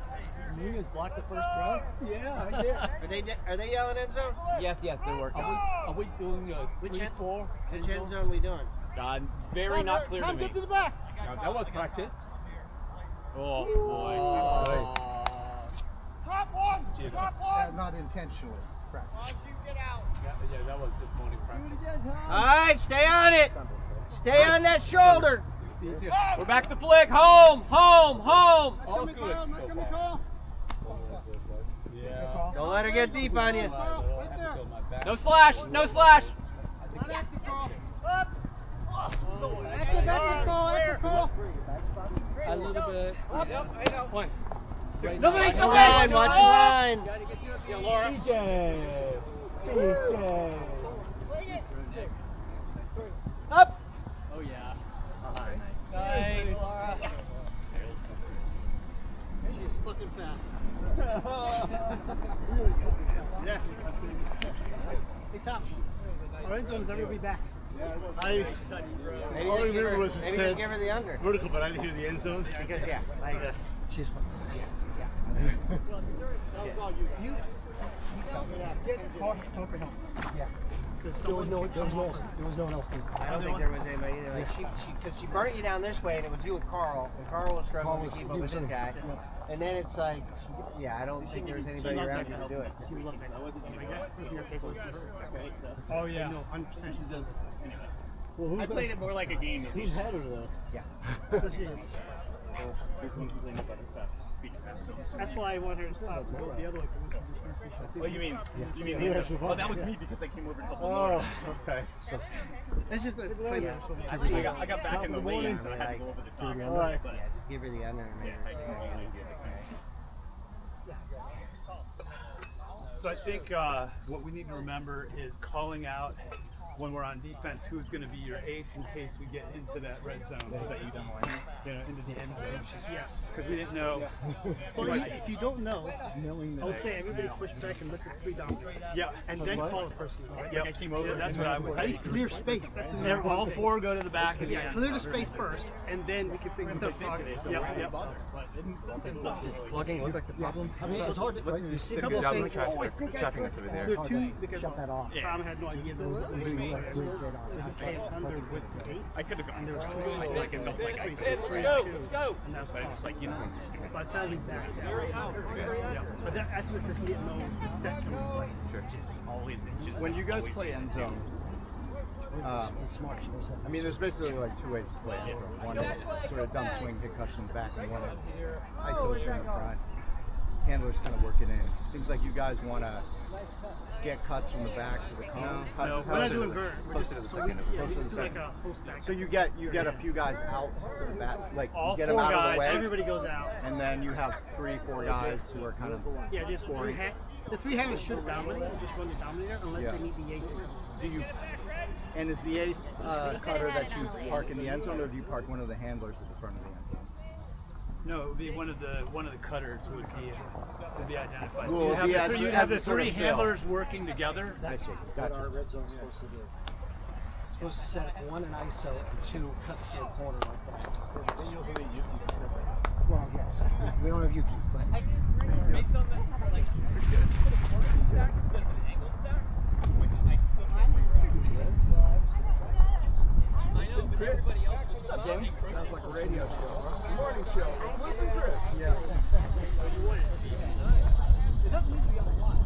Speaker 7: Munoz blocked the first throw? Yeah, I did.
Speaker 2: Are they yelling end zone?
Speaker 9: Yes, they're working.
Speaker 7: Are we doing
Speaker 2: Which
Speaker 7: 3-4?
Speaker 2: Which end zone we doing?
Speaker 9: Very not clear to me.
Speaker 1: to the back.
Speaker 8: That was practice.
Speaker 9: Oh boy.
Speaker 1: Top one! Top one! Not intentionally. Practice.
Speaker 8: Yeah, that was just morning practice.
Speaker 2: All right, stay on it. Stay on that shoulder.
Speaker 9: We're back to flick. Home.
Speaker 8: All good so far. Yeah.
Speaker 2: Don't let her get deep on you.
Speaker 9: No slash.
Speaker 7: A little bit.
Speaker 9: One.
Speaker 2: Watch the line.
Speaker 7: DJ.
Speaker 9: Up.
Speaker 7: Oh yeah.
Speaker 9: Nice.
Speaker 7: Laura.
Speaker 1: He's fucking fast. Yeah. Hey, Tom. Our end zone is everybody back.
Speaker 2: All I remember was you said give her the under.
Speaker 3: Vertical, but I didn't hear the end zone.
Speaker 2: Because
Speaker 1: She's fucking fast. You get talk for him. Yeah. There was no one else.
Speaker 2: I don't think there was anybody either. Like because she burnt you down this way, and it was you and Carl. And Carl was struggling to keep up with this guy. And then it's like, I don't think there was anybody around you to do it.
Speaker 1: She loves that. I guess it was your table.
Speaker 10: Oh yeah.
Speaker 1: No, 100% she does.
Speaker 10: Well, I played it more like a game.
Speaker 1: Who's had her though?
Speaker 2: Yeah.
Speaker 1: She is. That's why I want her to stop. The other way.
Speaker 10: Oh, you mean? Oh, that was me because I came over to help.
Speaker 3: Oh, okay.
Speaker 1: So this is the place.
Speaker 10: I got back in the lanes and I had to go over the top.
Speaker 2: All right. Yeah, just give her the under.
Speaker 10: So I think what we need to remember is calling out when we're on defense who's going to be your ace in case we get into that red zone that you don't like, into the end zone. Yes, because we didn't know.
Speaker 1: Well, if you don't know, I would say everybody push back and look at 3 down.
Speaker 10: Yeah,
Speaker 1: And then call a person. Right?
Speaker 10: Yep.
Speaker 1: Like I came over.
Speaker 10: That's what I would
Speaker 1: At
Speaker 10: say.
Speaker 1: least clear space. That's the
Speaker 10: And all 4 go to the back. And
Speaker 1: Yeah, clear the space first, and then we can figure it out.
Speaker 10: Yep.
Speaker 3: Plugging looked like the problem.
Speaker 1: I mean, it's hard. Right? You see a couple of things. Oh, I think I could. There are 2 because Tom had no idea there was a big under with the ace.
Speaker 10: I could have gone.
Speaker 1: And there was 2.
Speaker 10: I feel like it felt like I could.
Speaker 9: Let's go.
Speaker 1: And that's
Speaker 10: But I was just like, this is stupid.
Speaker 1: by the time we back but that's just because he didn't know the set coming to play.
Speaker 3: When you guys play end zone, I mean, there's basically like 2 ways to play end zone. One is sort of dumb swing, concussion back, and one is isolation in front. handlers kind of working in. Seems like you guys want to get cuts from the back to the cone.
Speaker 4: No, we're not doing vert. We're just,
Speaker 3: Closer to the
Speaker 4: so
Speaker 3: second.
Speaker 4: we
Speaker 3: Closer to
Speaker 4: just
Speaker 3: the
Speaker 4: do like
Speaker 3: second.
Speaker 4: a whole stack.
Speaker 3: So you get a few guys out to the back, like
Speaker 4: All
Speaker 3: you get
Speaker 4: 4
Speaker 3: them out
Speaker 4: guys,
Speaker 3: of the way,
Speaker 4: everybody goes out.
Speaker 3: and then you have 3-4 guys who are kind of
Speaker 4: Yeah, just
Speaker 3: scoring.
Speaker 4: the 3-handers should dominate. Just run the dominator unless
Speaker 3: Yeah.
Speaker 4: they need the ace to come.
Speaker 3: Do you? And is the ace cutter that you park in the end zone, or do you park one of the handlers at the front of the end zone?
Speaker 10: No, it would be one of the cutters would be identified.
Speaker 3: Well,
Speaker 10: So
Speaker 3: it'd be
Speaker 10: you'd
Speaker 3: as
Speaker 10: have
Speaker 3: a
Speaker 10: the
Speaker 3: sort of
Speaker 10: 3
Speaker 3: fill.
Speaker 10: handlers working together.
Speaker 3: I see.
Speaker 2: What our red zone's supposed to do. It's supposed to set 1 in ISO and 2 cuts to the corner like that. Well, yes. We don't have Yuki, but.
Speaker 9: Based on that, like, put a vertical stack instead of an angled stack, which I still can't figure out. I know, but everybody else was encroaching.
Speaker 7: Sounds like a radio show. Morning show. Listen, Chris. Yeah.
Speaker 1: It doesn't need to be on the line.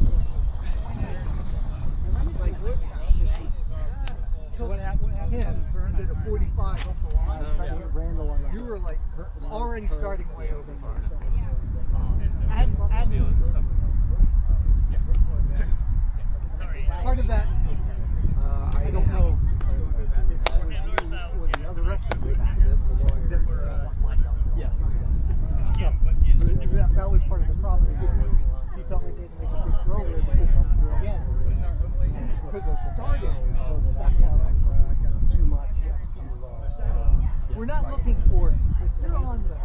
Speaker 1: So what happened? Yeah, turned it to 45 up the line. You were like already starting way over. And part of that, I don't know. With the other rest of the staff, yeah. That was part of the problem. He felt like they had to make a big throw there because it started too much. We're not looking for if they're on the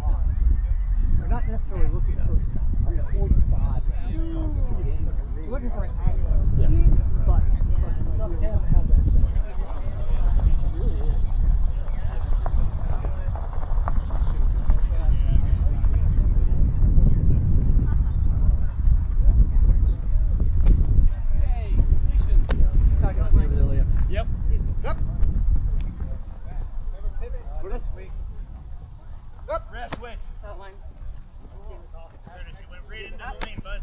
Speaker 1: line. We're not necessarily looking for 45. We're looking for an angle. But some tend to have that.
Speaker 10: Yep.
Speaker 1: Yep.
Speaker 10: Rest switch.
Speaker 4: Curtis, you went right into the lane, bud.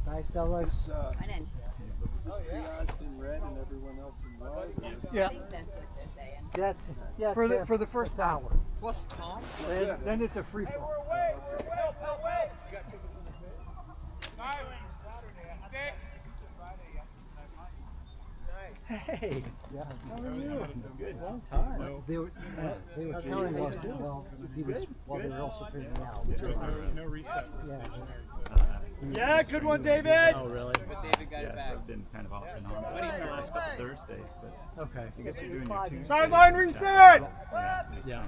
Speaker 2: Nice, Douglas.
Speaker 7: This triaged in red and everyone else in white.
Speaker 1: Yeah.
Speaker 12: I think that's what they're saying.
Speaker 2: That's, yeah,
Speaker 1: For the first hour.
Speaker 9: Plus Tom?
Speaker 1: Then it's a free fall.
Speaker 2: Hey. Yeah. How are you? Good. Long time. They were telling me, well, he was, while they were also figuring out.
Speaker 10: No reset.
Speaker 8: Yeah, good one, David.
Speaker 9: Oh, really? But David got it back.
Speaker 5: I've been kind of off and on the last couple Thursdays, but
Speaker 2: Okay.
Speaker 5: I guess you're doing your Tuesday.
Speaker 8: Sideline reset.
Speaker 5: Yeah.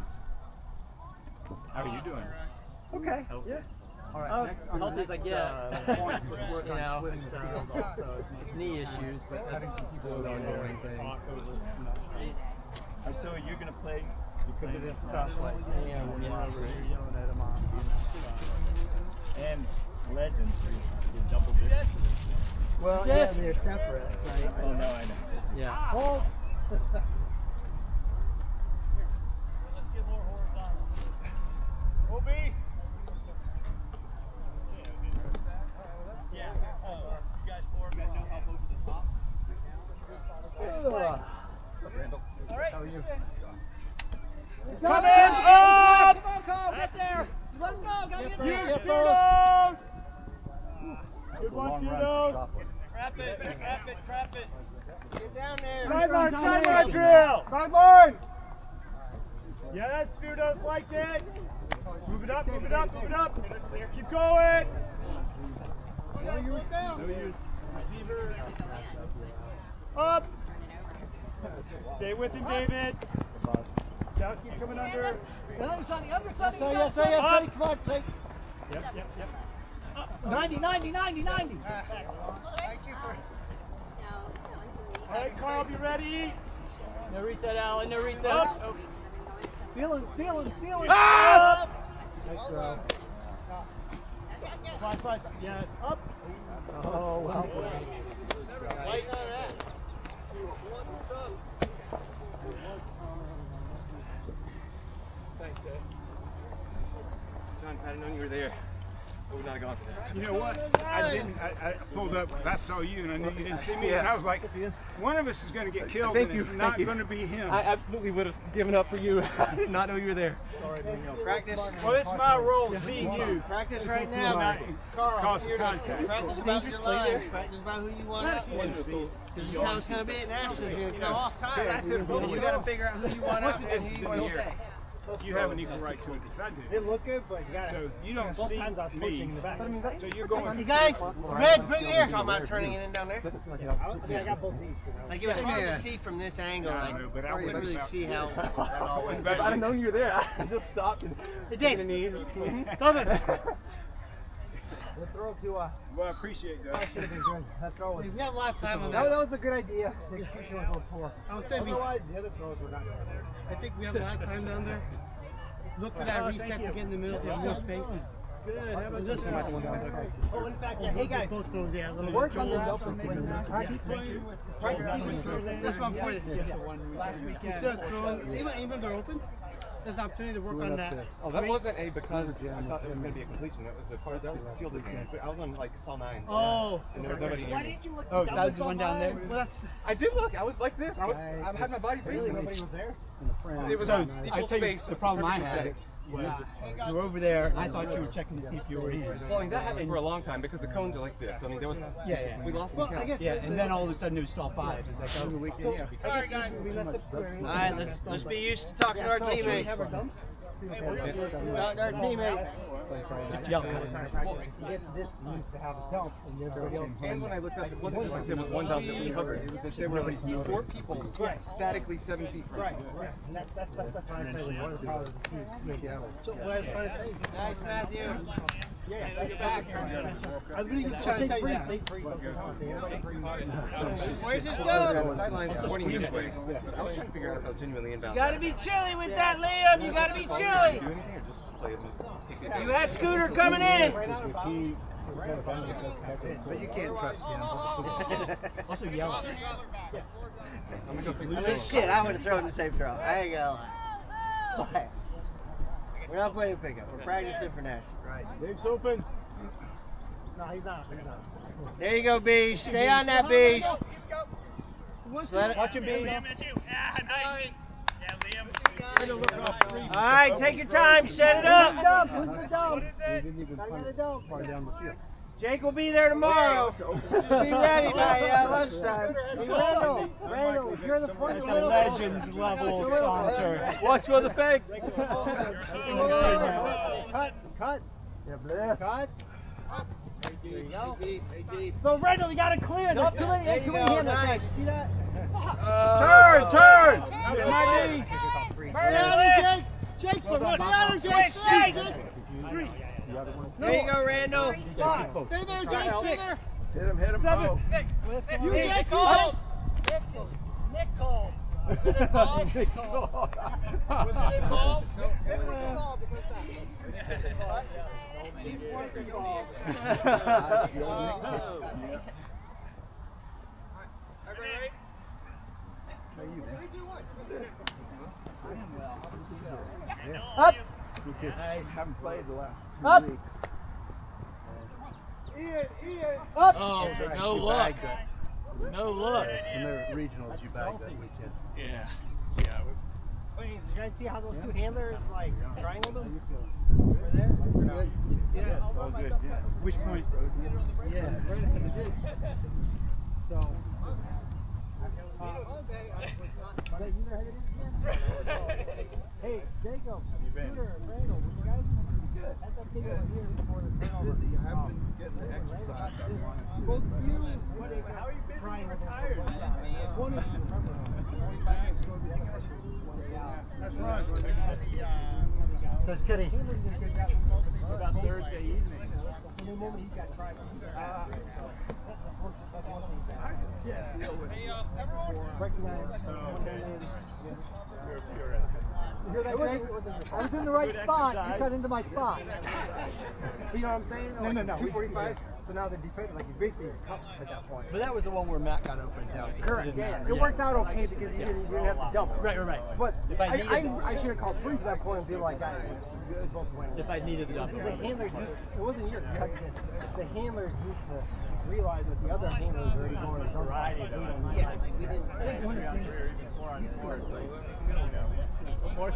Speaker 5: How are you doing?
Speaker 7: Okay.
Speaker 5: Healthy?
Speaker 7: Yeah.
Speaker 6: All right.
Speaker 7: Oh,
Speaker 6: next,
Speaker 7: healthy as I get.
Speaker 6: points. Let's work
Speaker 7: You
Speaker 6: on
Speaker 7: know,
Speaker 6: splitting the field also.
Speaker 7: knee issues, but that's the ongoing thing.
Speaker 5: So you're gonna play because it is tough. Like,
Speaker 7: Yeah,
Speaker 5: when
Speaker 7: yeah.
Speaker 5: you're yelling at him on. And legends, you're double digits.
Speaker 7: Well, yeah, they're separate, right?
Speaker 5: Oh no, I know.
Speaker 7: Yeah.
Speaker 1: Oh.
Speaker 4: Let's get more horizontal.
Speaker 8: OB.
Speaker 4: Yeah. You guys 4 got no help over the top.
Speaker 8: All right.
Speaker 7: How are you?
Speaker 8: Come in up.
Speaker 1: Come on, Carl, get there. Let him go. Gotta get there.
Speaker 8: Kudos. Good
Speaker 3: Long
Speaker 8: one,
Speaker 3: run.
Speaker 8: Kudos.
Speaker 4: Trap it.
Speaker 2: Get down there.
Speaker 8: Sideline drill. Sideline. Yes, Kudos like it. Move it up. Keep going.
Speaker 1: You was down.
Speaker 8: Receiver. Up. Stay with him, David. Kowski's coming under.
Speaker 1: The underside.
Speaker 2: Yes, sir. Come on, take.
Speaker 8: Yep.
Speaker 1: 90.
Speaker 8: All right, Carl, be ready.
Speaker 7: No reset, Alan. No reset.
Speaker 8: Up.
Speaker 7: Oh.
Speaker 1: Feeling.
Speaker 8: Up.
Speaker 2: Nice throw.
Speaker 8: Slide. Yes, up.
Speaker 2: Oh, well.
Speaker 4: Light on that.
Speaker 3: John, if I had known you were there, I would
Speaker 8: would not have gone for that.
Speaker 12: You know what? I pulled up. I saw you, and I knew you didn't see me, and I was like, one of us is going to get killed, and it's not going to be him.
Speaker 8: I absolutely would have given up for you. I did not know you were there.
Speaker 2: Practice.
Speaker 12: Well, it's my role seeing you.
Speaker 2: Practice right now.
Speaker 12: Cause contact.
Speaker 2: Practice about your lines. Practice about who you want out. Because this is how it's going to be at Nationals. You're going to come off tired. And you got to figure out who you want out and who you want to stay.
Speaker 12: You have an equal right to it. If I do.
Speaker 3: It looked good, but you got
Speaker 12: So you don't
Speaker 3: both
Speaker 12: see
Speaker 3: times I was coaching
Speaker 12: me.
Speaker 3: in the back.
Speaker 12: So you're going.
Speaker 11: You guys, Red, bring here.
Speaker 2: Talking about turning it in down there?
Speaker 3: I got both these.
Speaker 2: Like it was hard to see from this angle. Like, you couldn't really see how that all went.
Speaker 8: If I'd have known you were there, I just stopped and
Speaker 11: Hey, Dave.
Speaker 8: a knee.
Speaker 11: Douglas.
Speaker 3: We'll throw to
Speaker 12: Well, I appreciate that.
Speaker 3: that should have been good. That throw was.
Speaker 11: We had a lot of time on
Speaker 3: That
Speaker 11: that.
Speaker 3: was a good idea. The execution was a little poor.
Speaker 11: I would say
Speaker 3: Otherwise, the other throws were not good.
Speaker 11: I think we have a lot of time down there. Look for that reset to get in the middle if you have more space.
Speaker 3: Good. How about
Speaker 11: Just
Speaker 3: this? Oh, in fact, yeah. Hey guys,
Speaker 11: Both those, yeah.
Speaker 3: work on the open swing.
Speaker 11: That's my point. Instead of throwing, even they're open, there's an opportunity to work on that.
Speaker 8: Oh, that wasn't a because I thought it was going to be a completion. That was the part that was the field. I was on like cell 9.
Speaker 11: Oh.
Speaker 8: And there was nobody near me.
Speaker 11: Oh, that was the one down there? Well, that's.
Speaker 8: I did look. I was like this. I had my body facing.
Speaker 3: Nobody was there.
Speaker 8: It was equal space.
Speaker 13: The problem I had was you were over there. I thought you were checking to see if you were in.
Speaker 8: Well, I mean, that happened for a long time because the cones are like this. So, I mean, there was.
Speaker 13: Yeah.
Speaker 8: We lost some counts.
Speaker 13: Yeah, and then all of a sudden it was stall 5. It was like, oh.
Speaker 11: Sorry, guys.
Speaker 2: All right, let's be used to talking to our teammates. Talking to our teammates.
Speaker 13: Just yell.
Speaker 3: This needs to have a dump, and everybody else.
Speaker 8: And when I looked up, it wasn't just like there was one dump that was covered. It was that there were like 4 people statically 7 feet from
Speaker 3: Right. And that's why I say one of the powers of the team.
Speaker 11: So what I'm trying to tell you.
Speaker 2: Nice, Matthew.
Speaker 3: Yeah, that's back.
Speaker 11: I was really trying to tell you that.
Speaker 2: Where's this
Speaker 8: The
Speaker 2: going?
Speaker 8: sidelines are pointing this way. I was trying to figure out if I was genuinely inbound.
Speaker 2: You gotta be chilly with that, Liam. You gotta be
Speaker 8: Do
Speaker 2: chilly.
Speaker 8: anything or just play it and just take it.
Speaker 2: You had Scooter coming in.
Speaker 11: But you can't trust him.
Speaker 13: Also yell.
Speaker 8: I'm going to go fix it.
Speaker 2: Shit, I would have thrown the safe throw. I ain't gonna lie. We're not playing pickup. We're practicing for national.
Speaker 11: Right.
Speaker 3: Dave's open. No, he's not.
Speaker 2: There you go, Beach. Stay on that, Beach.
Speaker 3: Watch him, Beach.
Speaker 2: All right, take your time. Set it up.
Speaker 3: Who's the dump? Gotta get a dump. Far down the field.
Speaker 2: Jake will be there tomorrow. Just be ready by lunchtime.
Speaker 3: Randall, you're the front
Speaker 13: It's a Legends level saunter.
Speaker 2: Watch for the fake.
Speaker 3: Cuts. Yeah, cuts. There you go. So Randall, you gotta clear. There's too many handlers, guys. You see that?
Speaker 8: Turn!
Speaker 11: Stay on him, Jake. Jake, stay on him, Jake. Stay, Jake.
Speaker 2: There you go, Randall.
Speaker 11: Stay there, Jake. Stay there.
Speaker 8: Hit him.
Speaker 11: 7. You, Jake. Cole. Nick Cole. Was it involved? Nick Cole. Was it involved? It was involved.
Speaker 3: Up.
Speaker 11: Nice.
Speaker 3: Haven't played the last 2
Speaker 11: Up.
Speaker 3: weeks.
Speaker 11: Up.
Speaker 13: Oh,
Speaker 3: Right,
Speaker 13: no
Speaker 3: you
Speaker 13: look.
Speaker 3: bagged that.
Speaker 13: No look.
Speaker 3: In the regionals, you bagged that weekend.
Speaker 13: Yeah.
Speaker 3: Did you guys see how those two handlers like triangled them? Over there? You can see that?
Speaker 12: Oh, good, yeah.
Speaker 13: Which point?
Speaker 3: Yeah, right ahead of this. So. Is that user headed again? Hey, Jacob, Scooter, Randall, would you guys good? Had that big one here before the turnover.
Speaker 11: I haven't been getting the exercise I wanted.
Speaker 3: Both you, how are you busy? Retired. One of you, remember? 45 years ago, the other guys were that's right. Just kidding.
Speaker 12: About Thursday evening.
Speaker 3: So the moment he got tried, that's one thing.
Speaker 12: Yeah.
Speaker 3: Recognize one day in.
Speaker 12: You're
Speaker 1: You hear that, Jake? I was in the right spot. You cut into my spot.
Speaker 3: But you know what I'm saying?
Speaker 1: No, no, no.
Speaker 3: 245. So now the defender, like he's basically cuffed at that point.
Speaker 7: But that was the one where Matt got opened down.
Speaker 3: Correct. Yeah. It worked out okay because you didn't have to double.
Speaker 7: Right.
Speaker 3: But
Speaker 7: If I needed
Speaker 3: I should have called threes at that point and be like, guys, it's good both ways.
Speaker 7: if I needed the double.
Speaker 3: The handlers, it wasn't your cut. The handlers need to realize that the other handlers are already going to those spots.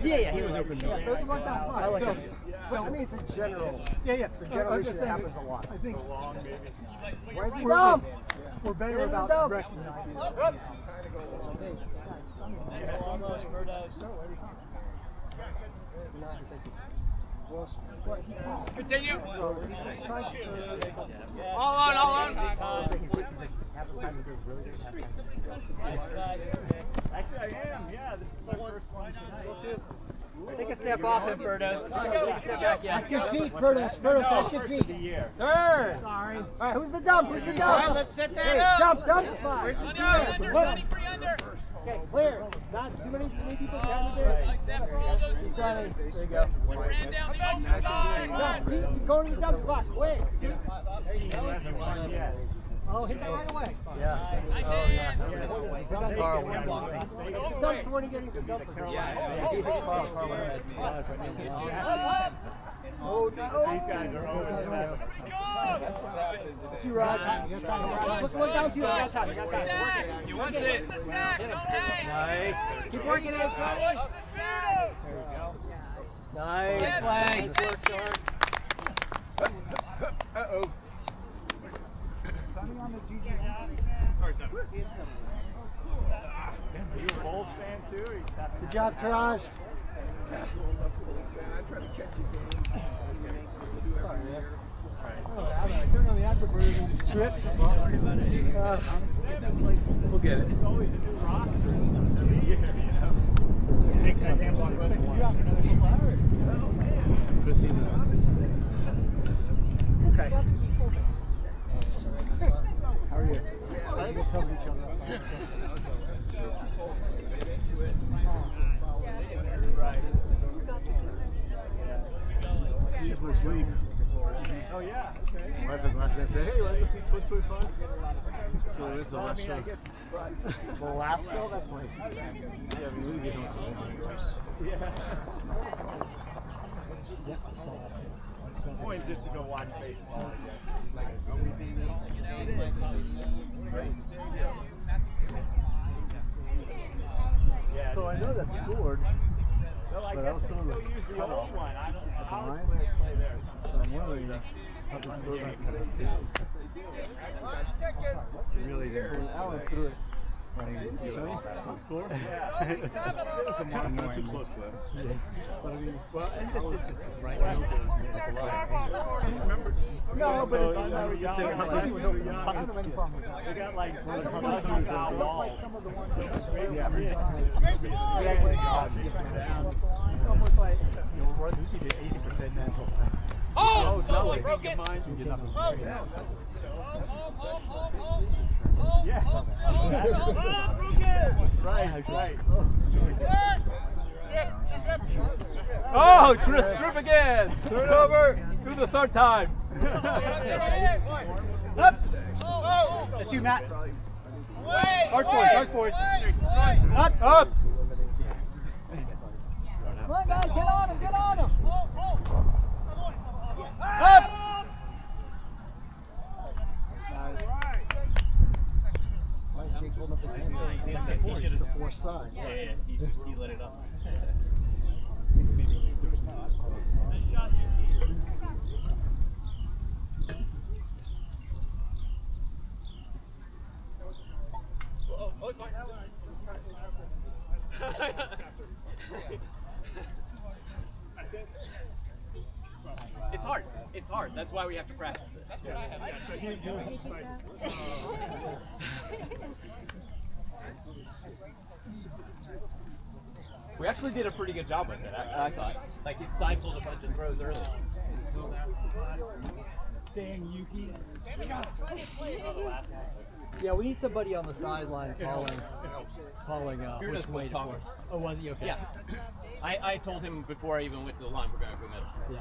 Speaker 7: Yeah, he was open.
Speaker 3: Yeah, so it worked out fine.
Speaker 7: I like
Speaker 3: So,
Speaker 7: it.
Speaker 3: but I mean, it's a general.
Speaker 1: Yeah.
Speaker 3: It's a general
Speaker 1: I'm
Speaker 3: issue
Speaker 1: just
Speaker 3: that
Speaker 1: saying,
Speaker 3: happens a lot.
Speaker 1: I think
Speaker 3: Where's the
Speaker 1: we're,
Speaker 3: dump?
Speaker 1: we're better
Speaker 3: Where's the
Speaker 1: about
Speaker 3: dump?
Speaker 1: recognizing.
Speaker 9: Continue. All on.
Speaker 12: Actually, I am. Yeah, this is my first one.
Speaker 7: Take a step off him, Ferdos. Take a step back, yeah.
Speaker 3: At your feet, Ferdos, at your feet. Third. Sorry. All right, who's the dump? Who's the dump?
Speaker 9: All right, let's set that up.
Speaker 3: Dump spot.
Speaker 9: Where's the under?
Speaker 3: Okay, clear. Not too many people down there.
Speaker 7: There you go.
Speaker 9: Ran down the open side.
Speaker 3: Keep going to the dump spot, quick.
Speaker 1: Oh, hit that right away.
Speaker 7: Yeah. Oh, yeah. Carl went block.
Speaker 3: Dump's when he gets the dump.
Speaker 7: Yeah. He hit Carl went ahead.
Speaker 3: Oh, no.
Speaker 12: These guys are over.
Speaker 3: It's you, Raj. You got time. Look down to you. You got time.
Speaker 9: You want it.
Speaker 7: Nice.
Speaker 3: Keep working it.
Speaker 7: Nice play. Nice work, George.
Speaker 12: Uh-oh. Are you a Bulls fan too? Or you
Speaker 3: Good job, Triaged.
Speaker 1: I try to catch a game. Sorry, man. I turned on the afterburners and just tripped.
Speaker 7: We'll get it.
Speaker 12: It's always a new roster every year, you know? Big guys can't block running one.
Speaker 1: Okay.
Speaker 3: How are you?
Speaker 1: Right?
Speaker 3: We'll cover each other.
Speaker 8: Just more sleep.
Speaker 12: Oh, yeah. Okay.
Speaker 8: Right after the last man say, hey, let's go see 2025. So it's the last show.
Speaker 3: The last show? That's like...
Speaker 8: Yeah, we really get on for
Speaker 12: The point is just to go watch baseball. Yeah.
Speaker 8: So I know that's scored.
Speaker 12: Well, I
Speaker 8: But
Speaker 12: guess
Speaker 8: also
Speaker 12: they still
Speaker 8: the
Speaker 12: use the
Speaker 8: cutoff
Speaker 12: old one. I don't know how
Speaker 8: line.
Speaker 12: they play theirs.
Speaker 8: So I'm wondering how the score got set up. Really didn't.
Speaker 3: Alan threw it.
Speaker 8: Sonny, the score?
Speaker 12: Yeah.
Speaker 8: I'm not too close to that. But I mean,
Speaker 12: Well, and this is
Speaker 8: right now,
Speaker 12: remember.
Speaker 3: No, but
Speaker 8: so
Speaker 3: it's
Speaker 8: you said, how
Speaker 12: They got like foul walls.
Speaker 8: yeah.
Speaker 12: It's almost like you'll run 80% natural.
Speaker 9: Oh,
Speaker 12: no,
Speaker 9: like broke it.
Speaker 12: Yeah. Right.
Speaker 10: Oh, strip again. Turn it over. Do the third time. Up. That's you, Matt. Hard force. Up.
Speaker 1: Come on, guys, get on him.
Speaker 10: Up.
Speaker 8: The four side.
Speaker 5: Yeah, he let it up.
Speaker 9: It's hard. That's why we have to practice it.
Speaker 12: So here's excited.
Speaker 9: We actually did a pretty good job with it, I thought. Like, it stifled a bunch of throws early.
Speaker 10: Dang, Yuki.
Speaker 7: Yeah, we need somebody on the sideline calling which way to force. Oh, was he? Okay.
Speaker 9: Yeah. I told him before I even went to the line, we're going to go middle.
Speaker 7: Yeah.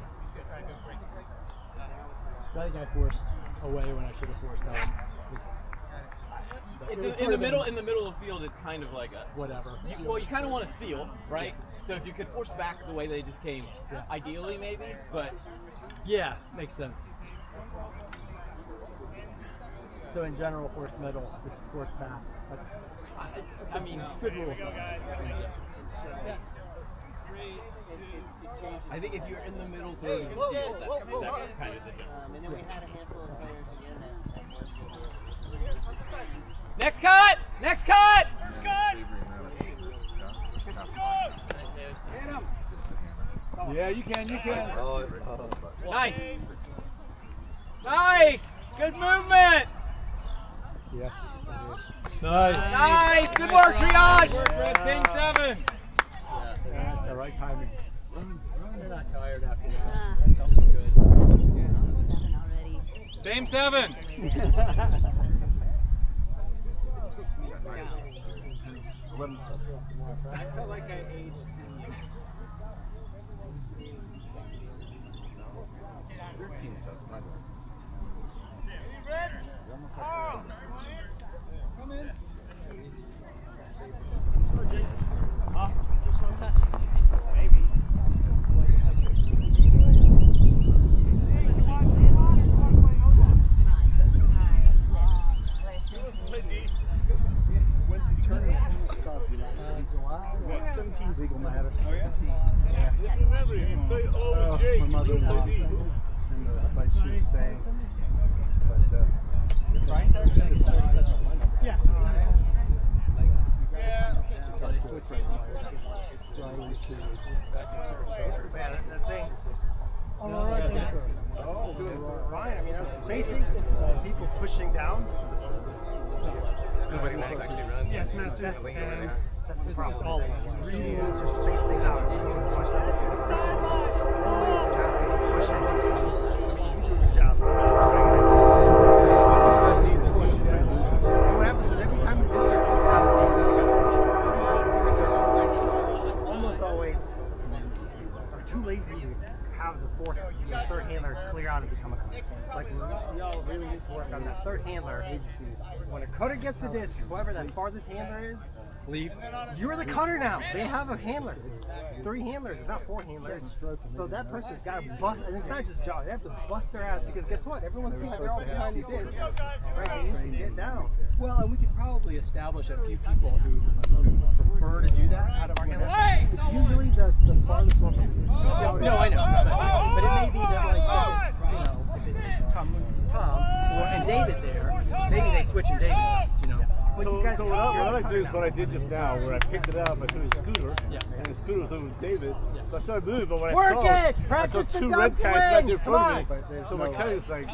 Speaker 7: I think I forced away when I should have forced home.
Speaker 9: In the middle of the field, it's kind of like a
Speaker 7: whatever.
Speaker 9: You kind of want to seal, right? So if you could force back the way they just came, ideally maybe, but
Speaker 7: yeah, makes sense. So in general, force middle, just force back.
Speaker 9: I mean,
Speaker 7: good rule.
Speaker 9: I think if you're in the middle third of the field, that's kind of the difference.
Speaker 2: And then we had a handful of players again that
Speaker 9: Next cut! Next cut!
Speaker 4: Next cut!
Speaker 12: Hit him. Yeah, you can.
Speaker 9: Nice. Nice. Good movement.
Speaker 7: Yeah.
Speaker 9: Nice. Good work, Triage.
Speaker 12: Team 7.
Speaker 7: Yeah, the right timing. They're not tired after that.
Speaker 14: That
Speaker 7: felt so good.
Speaker 12: Same 7.
Speaker 3: I felt like I aged
Speaker 8: 13 subs, my bad.
Speaker 11: Come in.
Speaker 2: maybe.
Speaker 3: When's the tournament? July? 17 legal matter.
Speaker 12: Oh, yeah?
Speaker 3: Yeah.
Speaker 4: Remember, you play all with Jake.
Speaker 3: My mother
Speaker 4: You
Speaker 3: was
Speaker 4: play D.
Speaker 3: and the place she was staying. But,
Speaker 11: Yeah.
Speaker 3: Man, the thing. Ryan, I mean, that's spacing, people pushing down as opposed to. Nobody wants to actually run.
Speaker 11: Yes, Master.
Speaker 3: That's the problem. Really just space things out. Everyone's watching that. Always pushing. I mean, you do a good job. And what happens is every time the disc gets moved out, almost always are too lazy to have the third handler clear out and become a cutter. Like we all really need to work on that third handler. When a cutter gets the disc, whoever that farthest handler is,
Speaker 7: leave.
Speaker 3: You're the cutter now. They have a handler. It's 3 handlers. It's not 4 handlers. So that person's got to bust, and it's not just jaw. They have to bust their ass because guess what? Everyone's behind. They're all behind the disc. Right? They need to get down.
Speaker 7: Well, and we could probably establish a few people who prefer to do that out of our handlers.
Speaker 3: It's usually the farthest one.
Speaker 7: No, I know. But it may be that, like, if it's Tom and David there, maybe they switch and David does,
Speaker 8: So what I like to do is what I did just now, where I picked it up, I threw the scooter, and the scooter was over with David. So I started moving, but when I saw 2 red guys right there in front of me, so my cutting was like,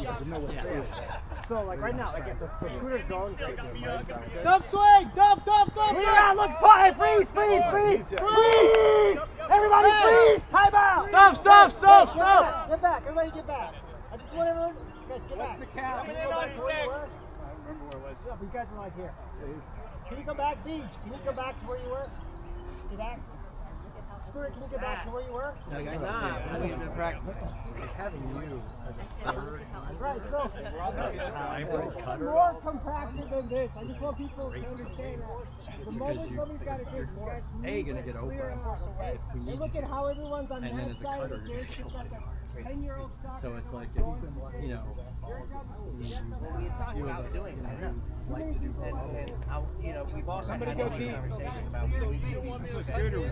Speaker 3: So like right now, like so scooter's going.
Speaker 11: Dump swing! Dump!
Speaker 3: Clear out, let's play! Freeze! Everybody freeze! Time out! Stop!
Speaker 11: Get back! Everybody get back! I just want everyone, you guys get back.
Speaker 4: Coming in on 6.
Speaker 11: Yeah, but you guys are right here. Can you come back, Deej? Can you come back to where you were? Get back. Scooter, can you get back to where you were?
Speaker 3: No, you're not. We have been practicing. Having you as a third.
Speaker 11: Right, so it's more compassionate than this. I just want people to understand that. The moment somebody's got a disc, you guys need to clear and force away. And look at how everyone's on that side of the disc. It's like a 10-year-old soccer.
Speaker 7: So it's like,
Speaker 2: We had talked about doing that.
Speaker 7: like to do
Speaker 2: And we've also had a conversation about Saturday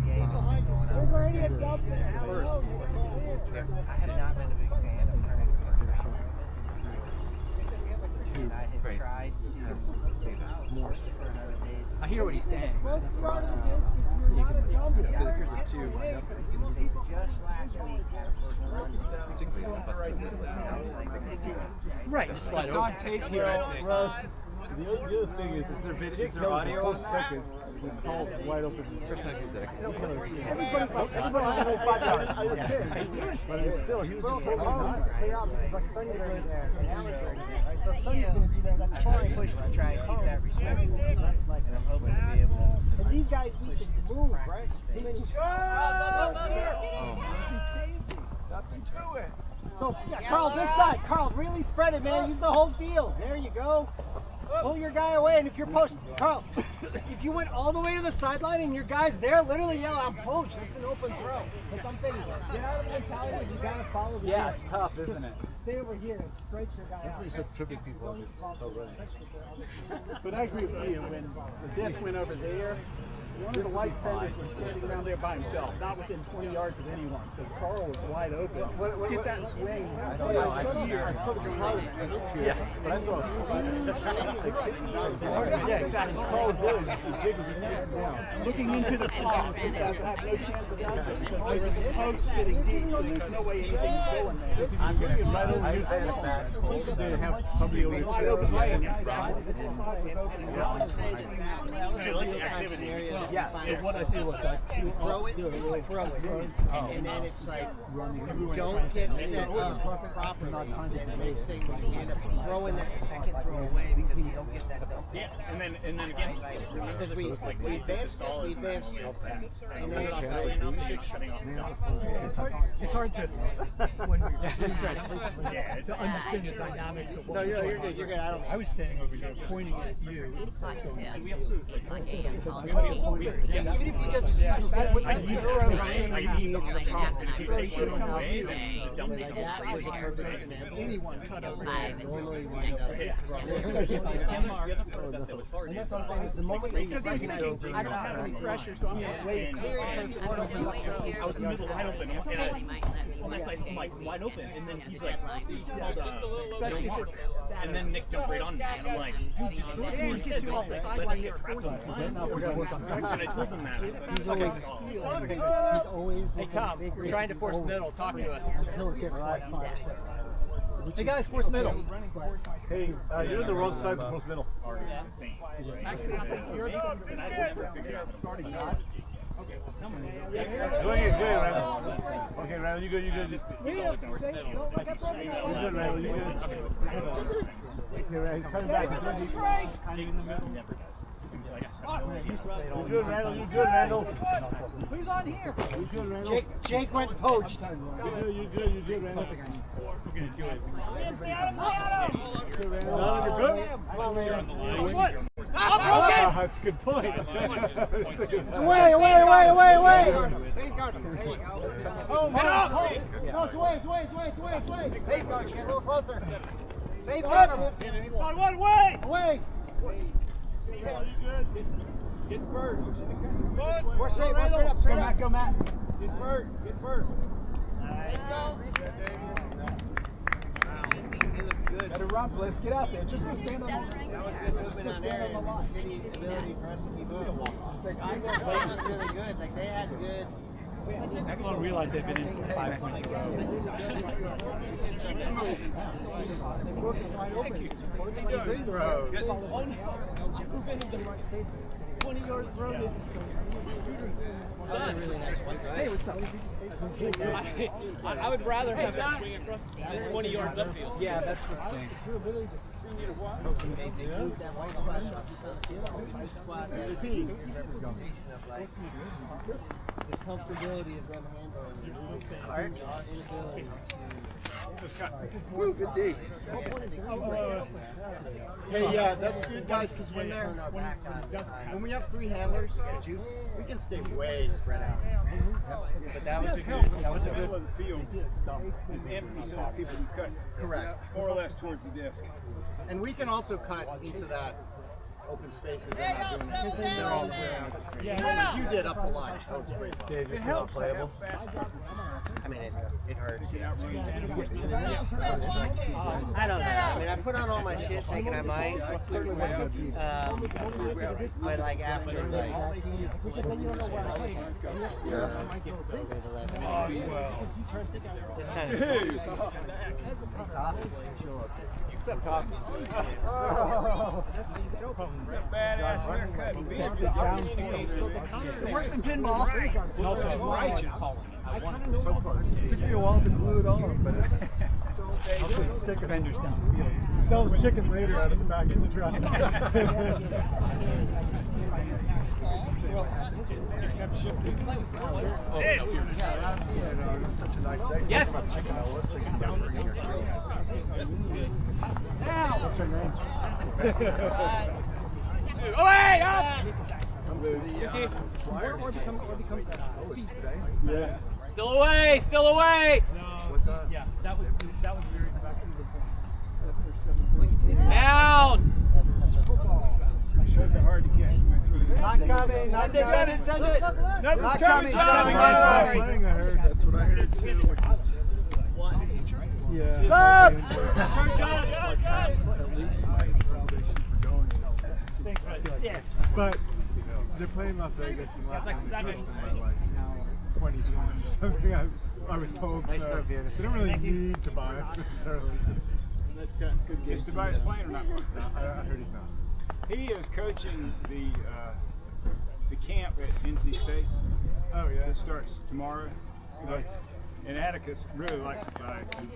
Speaker 2: game.
Speaker 11: There's already a dub there.
Speaker 2: I have not been a big fan of turning and I had tried to more for another day.
Speaker 7: I hear what he's saying.
Speaker 11: Well, you already did.
Speaker 7: You can because if you're the 2, right up,
Speaker 2: Just last week,
Speaker 5: Particularly if I busted this down.
Speaker 7: right, just slide
Speaker 12: It's
Speaker 7: over.
Speaker 12: on tape here, I think.
Speaker 8: The other thing is there audio on seconds? We called wide open.
Speaker 6: First time you said it.
Speaker 11: Everybody's like 5 yards. I understand.
Speaker 8: But still, he was just
Speaker 11: So
Speaker 8: holding
Speaker 11: Carl
Speaker 8: on.
Speaker 11: needs to clear out because like Sonny's right there and Alan's right there, right? So if Sonny's going to be there, that's fine.
Speaker 2: Push to try and keep that respect.
Speaker 11: Like,
Speaker 2: And I'm hoping to be able to.
Speaker 11: and these guys need to move, right? Too many. So, yeah, Carl, this side. Carl, really spread it, man. Use the whole field. There you go. Pull your guy away, and if you're poached, Carl, if you went all the way to the sideline and your guy's there, literally yell, I'm poached. That's an open throw. That's what I'm saying. Get out of the mentality of you got to follow the
Speaker 13: Yeah,
Speaker 11: rules.
Speaker 13: it's tough, isn't it?
Speaker 11: Stay over here and stretch your guy
Speaker 8: That's
Speaker 11: out.
Speaker 8: what you said, tripping people is so running.
Speaker 13: But I agree with you. When the disc went over there, one of the white fenders was standing around there by himself, not within 20 yards of anyone. So Carl was wide open. Get that swing.
Speaker 8: I don't know. I saw the crowd.
Speaker 13: Yeah.
Speaker 8: But I saw.
Speaker 13: Yeah, exactly. Carl was there. The jig was just sitting down. Looking into the clock, I have no chance of answering because there was a post sitting deep, so there's no way anything's going there.
Speaker 8: I'm going to right over you. They have somebody over
Speaker 13: Wide
Speaker 8: there.
Speaker 13: open lane. Exactly. This clock was open.
Speaker 2: Yeah.
Speaker 13: So what I do was I
Speaker 2: Throw it, and then it's like, don't get set up properly, and then they say you end up throwing that second throw away because you don't get that dump.
Speaker 4: Yeah, and then again,
Speaker 2: Because we advanced, and then it's like,
Speaker 13: It's hard to when you're to understand the dynamics of what
Speaker 2: no, you're good, you're good.
Speaker 13: I was standing over here pointing at you.
Speaker 14: It's like this. It's like a called
Speaker 11: Even if you just that's what you throw around the ring,
Speaker 14: it's my staff and I were
Speaker 11: Very
Speaker 14: shooting
Speaker 11: simple.
Speaker 14: away.
Speaker 11: anyone cut over
Speaker 14: 5 and
Speaker 11: normally
Speaker 14: next
Speaker 11: winds up.
Speaker 14: person.
Speaker 11: And that's what I'm saying is the moment they
Speaker 13: Because he's thinking, I don't have any pressure, so I'm going to wait.
Speaker 11: clear as easy.
Speaker 14: I'm still waiting here.
Speaker 4: I was in the middle wide open, and
Speaker 14: They might let me
Speaker 4: on that side, I'm like wide open, and then he's like,
Speaker 13: Especially if it's
Speaker 4: and then Nick jumped right on me, and I'm like, you just threw it
Speaker 13: Yeah, he gets you off the sideline there.
Speaker 4: and I told him that.
Speaker 11: He's always
Speaker 6: Hey Tom, we're trying to force middle. Talk to us.
Speaker 11: until it gets like 5 or 6. Hey guys, force middle.
Speaker 8: Hey, you're in the wrong side of post middle.
Speaker 13: Actually, I think you're
Speaker 8: Doing it good, Randall. Okay, Randall, you good, you good. Just you good, Randall, you good. Okay, Randall, coming back. You good, Randall, you good, Randall.
Speaker 11: Who's on here?
Speaker 8: You good, Randall.
Speaker 11: Jake went poached.
Speaker 8: You good, Randall.
Speaker 11: What?
Speaker 8: That's a good point.
Speaker 11: Away! Base guard him. There you go. Oh, no, it's away. Base guard, get a little closer. Base guard him. Away!
Speaker 13: Get first.
Speaker 11: More straight up,
Speaker 13: Go Matt. Get first. Better run, Bliss. Get out there. Just go stand on the line. Just go stand on the line.
Speaker 2: really good. Like they had good.
Speaker 13: I just don't realize they've been in for 5 points in a row.
Speaker 11: Throws. 20 yards throw.
Speaker 2: Really nice.
Speaker 11: Hey, what's up?
Speaker 6: I would rather have that swing across 20 yards upfield.
Speaker 11: Yeah, that's the thing. You're literally just
Speaker 2: They moved that white flash up on the field. So we squad that representation of like the comfortability of them handling our inability
Speaker 1: Good D.
Speaker 11: Hey, that's good, guys, because when we have 3 handlers, we can stay way spread out.
Speaker 3: But that was a good.
Speaker 12: The field is empty, so people can cut.
Speaker 11: Correct.
Speaker 12: More or less towards the disc.
Speaker 11: And we can also cut into that open space if they're not doing that. They're all clear out. You did up the line. That was great.
Speaker 8: Dave, you're still unplayable.
Speaker 2: I mean, it hurts. I don't know. I mean, I put on all my shit thinking I might, but like after like. Just kind of.
Speaker 1: Except coffee.
Speaker 12: Badass haircut.
Speaker 1: It works in pinball.
Speaker 13: So close. It took me a while to glue it on, but it's also stick fenders down the field. Sell the chicken later out of the back of the truck. Such a nice day.
Speaker 9: Yes.
Speaker 13: What's her name?
Speaker 9: Away! Up!
Speaker 13: Or becomes that speed today. Yeah.
Speaker 9: Still away! Still away!
Speaker 13: What's that?
Speaker 10: Yeah, that was very back to the
Speaker 9: Down!
Speaker 12: Hard to catch.
Speaker 1: Not coming. Send it. Send it.
Speaker 12: Nothing's
Speaker 1: Not
Speaker 12: coming,
Speaker 1: coming,
Speaker 12: John.
Speaker 1: John.
Speaker 13: I heard. That's what I heard too. Which is, yeah.
Speaker 1: Stop!
Speaker 13: At least my motivation for going is. But they're playing Las Vegas, and last time they coached them like 20 times or something. I was told so. They don't really need Tobias necessarily. Nice cut. Good game.
Speaker 12: Is Tobias playing or not?
Speaker 13: I heard he's not.
Speaker 12: He is coaching the camp at NC State.
Speaker 13: Oh yeah.
Speaker 12: It starts tomorrow. And Atticus really likes Tobias. And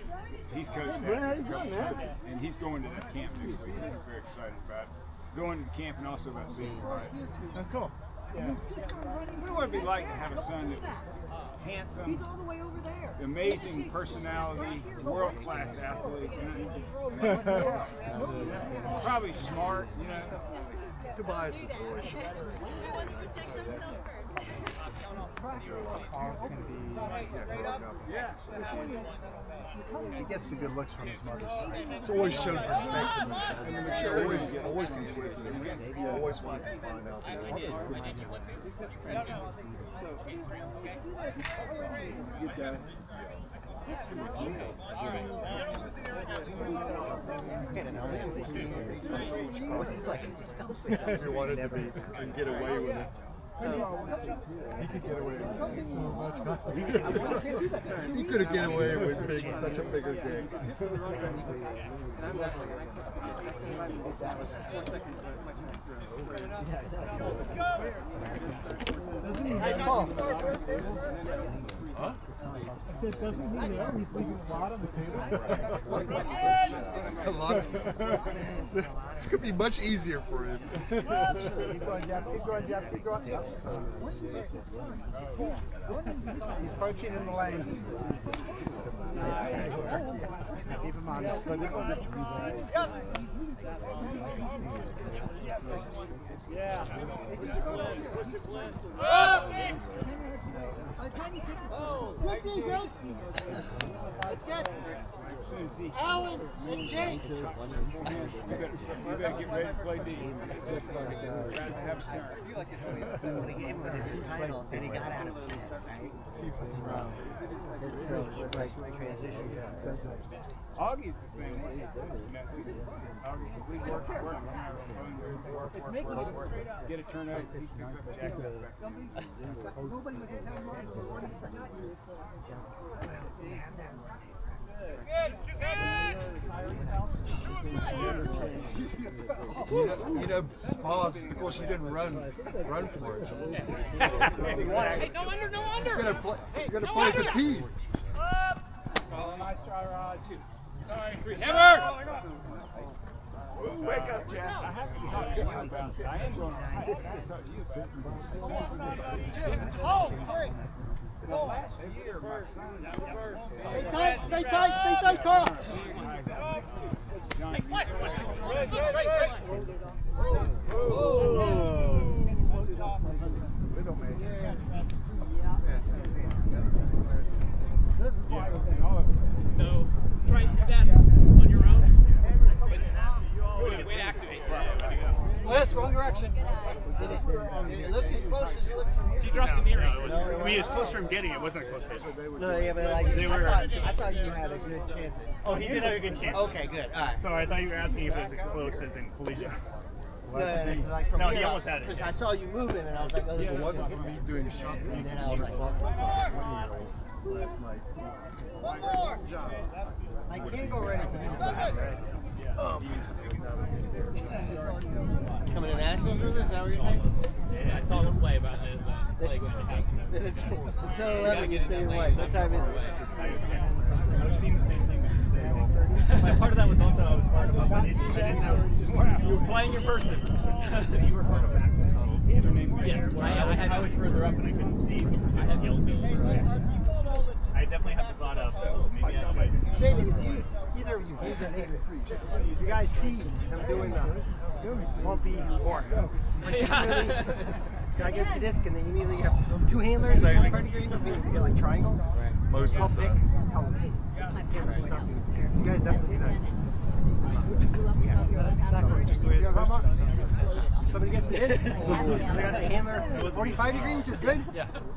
Speaker 12: he's coached Atticus a couple times, and he's going to that camp next week. So he's very excited about it. Going to the camp and also about seeing Tobias.
Speaker 13: Oh, cool. Yeah.
Speaker 12: What would it be like to have a son that was handsome, amazing personality, world-class athlete, probably smart, you know.
Speaker 13: Tobias is voice.
Speaker 12: Yeah.
Speaker 13: He gets the good looks from his mother. It's always showed respect for him. Always inquisitive. Always wanted to find out. Good guy. He wanted to be and get away with it. He could get away with so much. He could have get away with being such a bigger dick. Huh? I said, doesn't he know he's leaving a lot on the table? A lot. This could be much easier for him. Keep going, Jeff. Keep going, Jeff. Keep going. He's approaching in the lane. Keep him on. Yeah.
Speaker 11: Let's get Alan and Jake.
Speaker 12: You better get ready to play D.
Speaker 2: What he gave was his title, and he got out of it.
Speaker 12: Augie's the same way. Augie's we work. Get a turnout. He picked up Jack back.
Speaker 11: Nobody was in town running for 1
Speaker 13: You know, pause because she didn't run for it.
Speaker 9: Hey, no under, no under!
Speaker 13: You're gonna play as a team.
Speaker 12: Nice try, Rod. Sorry, three.
Speaker 9: Hammer!
Speaker 12: Wake up, Jack. I haven't talked to you about it. I am going to talk to you about it.
Speaker 11: Oh, great.
Speaker 12: The last year, my son,
Speaker 11: Stay tight, Carl.
Speaker 9: Hey, Fleck! Good, good, right. So, try and sit that on your own. Wait to activate.
Speaker 1: Yes, wrong direction.
Speaker 2: Did it look as close as it looked from here?
Speaker 4: She dropped an earring. I mean, it was close from getting it. It wasn't close to it.
Speaker 2: No, yeah, but like,
Speaker 4: They were.
Speaker 2: I thought you had a good chance at.
Speaker 4: Oh, he did have a good chance.
Speaker 2: Okay, good. All right.
Speaker 4: Sorry, I thought you were asking if it was as close as in collision.
Speaker 2: Like from
Speaker 4: No,
Speaker 2: here,
Speaker 4: he almost had it.
Speaker 2: Because I saw you moving, and I was like, oh,
Speaker 13: It wasn't for me doing shot.
Speaker 2: And then I was like,
Speaker 13: Last night.
Speaker 1: I can't go ready for
Speaker 2: coming to nationals with us? Is that what you're saying?
Speaker 4: Yeah, I saw them play about it.
Speaker 2: Until 11, you stay away. What time is it?
Speaker 4: I was seeing the same thing that you said. Part of that was also I was part of it. I didn't know. You were playing in person. You were part of that. Yes, I was further up and I couldn't see. I had yelled I definitely have the thought of maybe I should.
Speaker 11: David, if you, either of you, you guys see them doing bumpy or particularly guy gets the disc and then you immediately have two handlers and one green doesn't mean you get like triangle.
Speaker 13: Most
Speaker 11: I'll pick, tell them, hey, because you guys definitely do that. Somebody gets the disc, they got the handler 45 degree, which is good.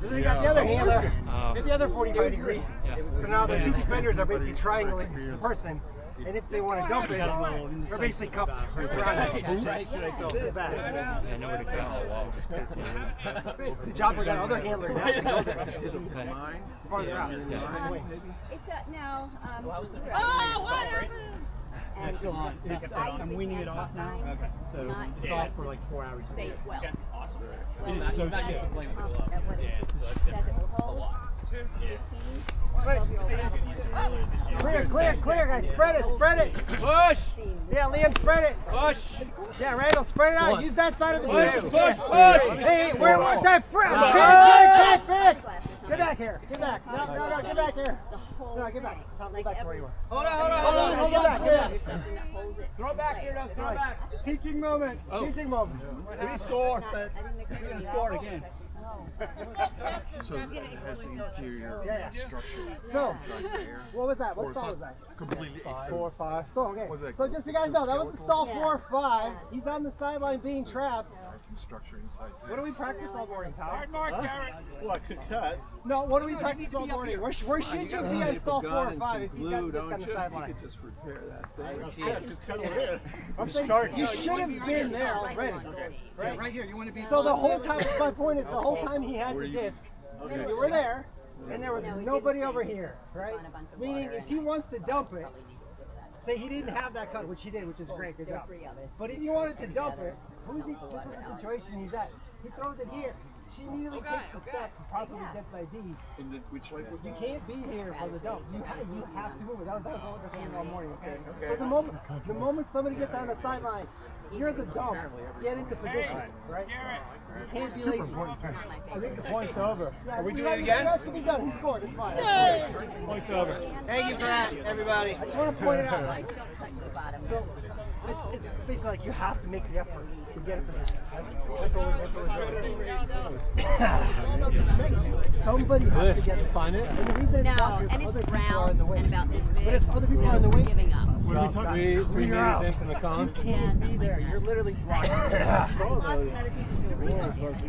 Speaker 11: Then they got the other handler at the other 45 degree. So now the two defenders are basically triangling the person. And if they want to dump it, they're basically cupped or surrounded. It's the job of that other handler now to know that it's farther out.
Speaker 15: It's no.
Speaker 10: I'm weaning it off now. Okay. So it's off for like 4 hours.
Speaker 15: Stays well.
Speaker 10: Awesome.
Speaker 15: Well,
Speaker 10: It is so
Speaker 15: that
Speaker 10: stiff.
Speaker 15: is, at what it says it will hold. 15.
Speaker 11: Clear, guys. Spread it.
Speaker 9: Push!
Speaker 11: Yeah, Liam, spread it.
Speaker 9: Push!
Speaker 11: Yeah, Randall, spread it out. Use that side of the
Speaker 9: Push,
Speaker 11: field.
Speaker 9: push!
Speaker 11: Hey, where was that? Get back here. Get back. No, get back here. No, get back. Tom, get back to where you were.
Speaker 9: Hold on.
Speaker 11: Get back.
Speaker 9: Throw back here, no, throw back.
Speaker 11: Teaching moment. Teaching moment.
Speaker 9: We score.
Speaker 10: Score again.
Speaker 13: So it has the interior structure.
Speaker 11: So, what was that? What stall was that?
Speaker 13: Completely
Speaker 11: 4-5. Stall, okay.
Speaker 13: Was that
Speaker 11: So just so you guys know, that was the stall
Speaker 15: Yeah.
Speaker 11: 4-5. He's on the sideline being trapped.
Speaker 13: some structure inside.
Speaker 11: What do we practice all morning, Tom?
Speaker 8: Well, I could cut.
Speaker 11: No, what do we practice all morning? Where should you be on stall 4 or 5 if you've got this on the sideline?
Speaker 8: just repair that thing. I could cut it in.
Speaker 11: I'm saying you should have been there already.
Speaker 1: Right here, you want to be.
Speaker 11: So the whole time, my point is, the whole time he had the disc, you were there, and there was nobody over here, right? Meaning, if he wants to dump it, say he didn't have that cut, which he did, which is great, good job. But if you wanted to dump it, this is the situation he's at. He throws it here. She immediately takes the step, possibly gets the ID.
Speaker 8: Which way was
Speaker 11: You can't be here for the dump. You have to move it. That was all morning. Okay. So the moment somebody gets on the sideline, you're the dump. Get into position, right? You can't be lazy.
Speaker 13: I think the point's over.
Speaker 11: Yeah,
Speaker 9: Are we doing it again?
Speaker 11: The rest can be done. He scored. It's fine.
Speaker 13: Point's over.
Speaker 2: Thank you for that, everybody.
Speaker 11: I just want to point it out. So it's basically like you have to make the effort to get a position. Somebody has to get it.
Speaker 13: Find it.
Speaker 11: And the reason it's not is
Speaker 15: And it's
Speaker 11: other people are
Speaker 15: brown
Speaker 11: in the way.
Speaker 15: and about this big.
Speaker 11: But if other people are in the way,
Speaker 15: giving up.
Speaker 13: What are we talking? 3 meters in from the con?
Speaker 11: you can't be there. You're literally blocking.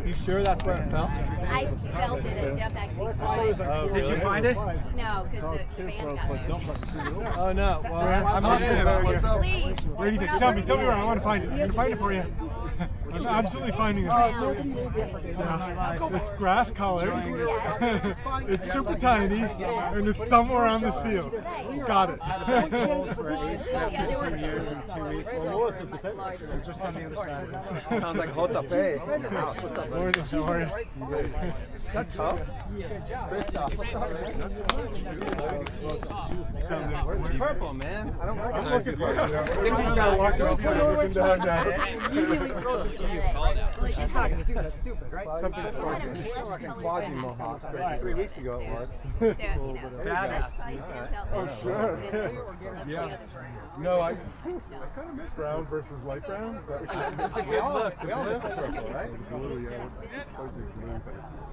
Speaker 13: You sure that's where it fell?
Speaker 15: I felt it, and Jeff actually saw it.
Speaker 13: Did you find it?
Speaker 15: No, because the band got moved.
Speaker 13: Oh no. Well, I'm not
Speaker 15: Please.
Speaker 13: Where do you think? Tell me where I want to find it. I'm going to find it for you. I'm absolutely finding it. It's grass colored. It's super tiny, and it's somewhere on this field. Got it. Just on the other side.
Speaker 8: Sounds like Jota Fe.
Speaker 13: Morning, how are you?
Speaker 8: That's tough. Purple, man. I don't recognize it.
Speaker 13: I think he's got to walk around looking down now.
Speaker 11: Immediately throws it to you. Which he's not going to do. That's stupid, right?
Speaker 13: Something's
Speaker 11: Something
Speaker 8: Quasi Mohawk. 3 weeks ago it was.
Speaker 13: Oh, sure. Yeah. No, I kind of miss brown versus light brown.
Speaker 8: It's a good look. We all miss the purple, right?
Speaker 13: Blue, yeah. It's supposed to be blue,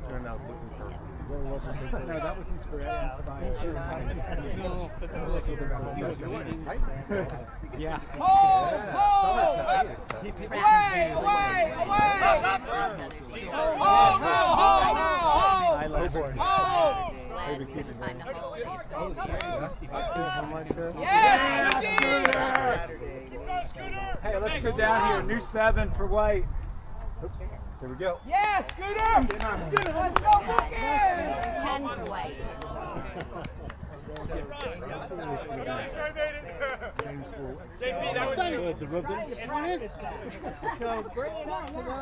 Speaker 13: but
Speaker 3: No, this is for.
Speaker 13: No, that was inspired. Yeah. Hey, let's go down here. New 7 for White. Oops. There we go.
Speaker 11: Yeah, Scooter! Let's go, 10 for White.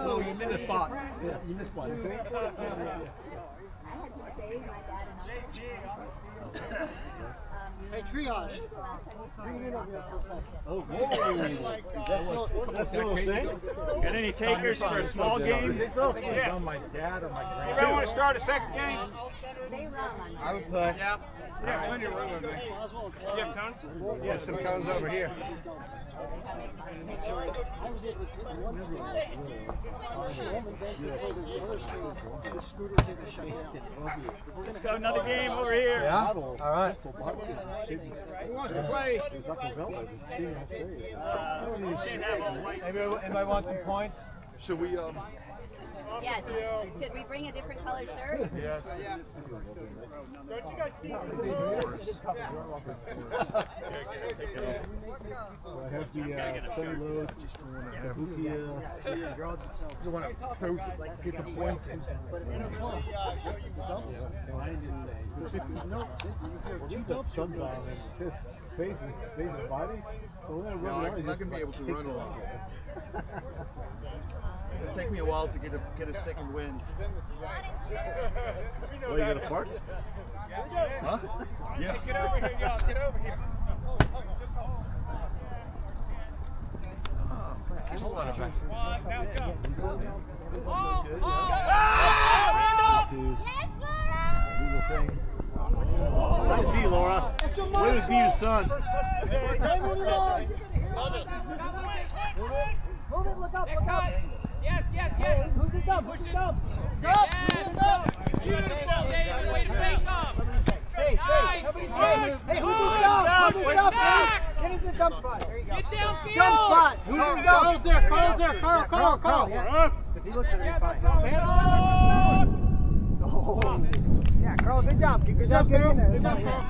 Speaker 7: Oh, you missed a spot. Yeah, you missed one.
Speaker 11: Hey, Triaged. Bring it in over here for a second.
Speaker 12: Oh, that's the little thing. Got any takers for a small game? Yes.
Speaker 13: My dad or my
Speaker 12: Anybody want to start a second game?
Speaker 11: They run.
Speaker 3: I would put.
Speaker 12: Yeah, plenty of room in there. You have cones?
Speaker 3: Yeah, some cones over here.
Speaker 12: Let's go another game over here.
Speaker 13: Yeah? All right.
Speaker 12: Who wants to play?
Speaker 13: Anybody want some points?
Speaker 3: Should we,
Speaker 15: Yes. Should we bring a different color shirt?
Speaker 3: Yes.
Speaker 11: Don't you guys see
Speaker 13: I have the cellulose,
Speaker 3: You want to throw like get some points in.
Speaker 13: Faces body.
Speaker 3: I'm not going to be able to run along. It'll take me a while to get a second wind.
Speaker 8: Oh, you got a fart?
Speaker 3: Huh? Yeah.
Speaker 12: Get over here, y'all. Get over here. Now go.
Speaker 8: Nice D, Laura. Way to D your son.
Speaker 11: Love it. Move it, look up, look up.
Speaker 14: Yes.
Speaker 11: Who's this up? Who's this up?
Speaker 14: Beautiful, David. Way to make up.
Speaker 11: Stay. Somebody stay. Hey, who's this up? Who's this up? Get into the dump spot. There you go.
Speaker 14: Get downfield.
Speaker 11: Dump spot. Who's this up? Carl's there. Carl. Yeah. If he looks at it, he's fine. Man on! Oh. Yeah, Carl, good job. Good job getting in there. Good job, Carl.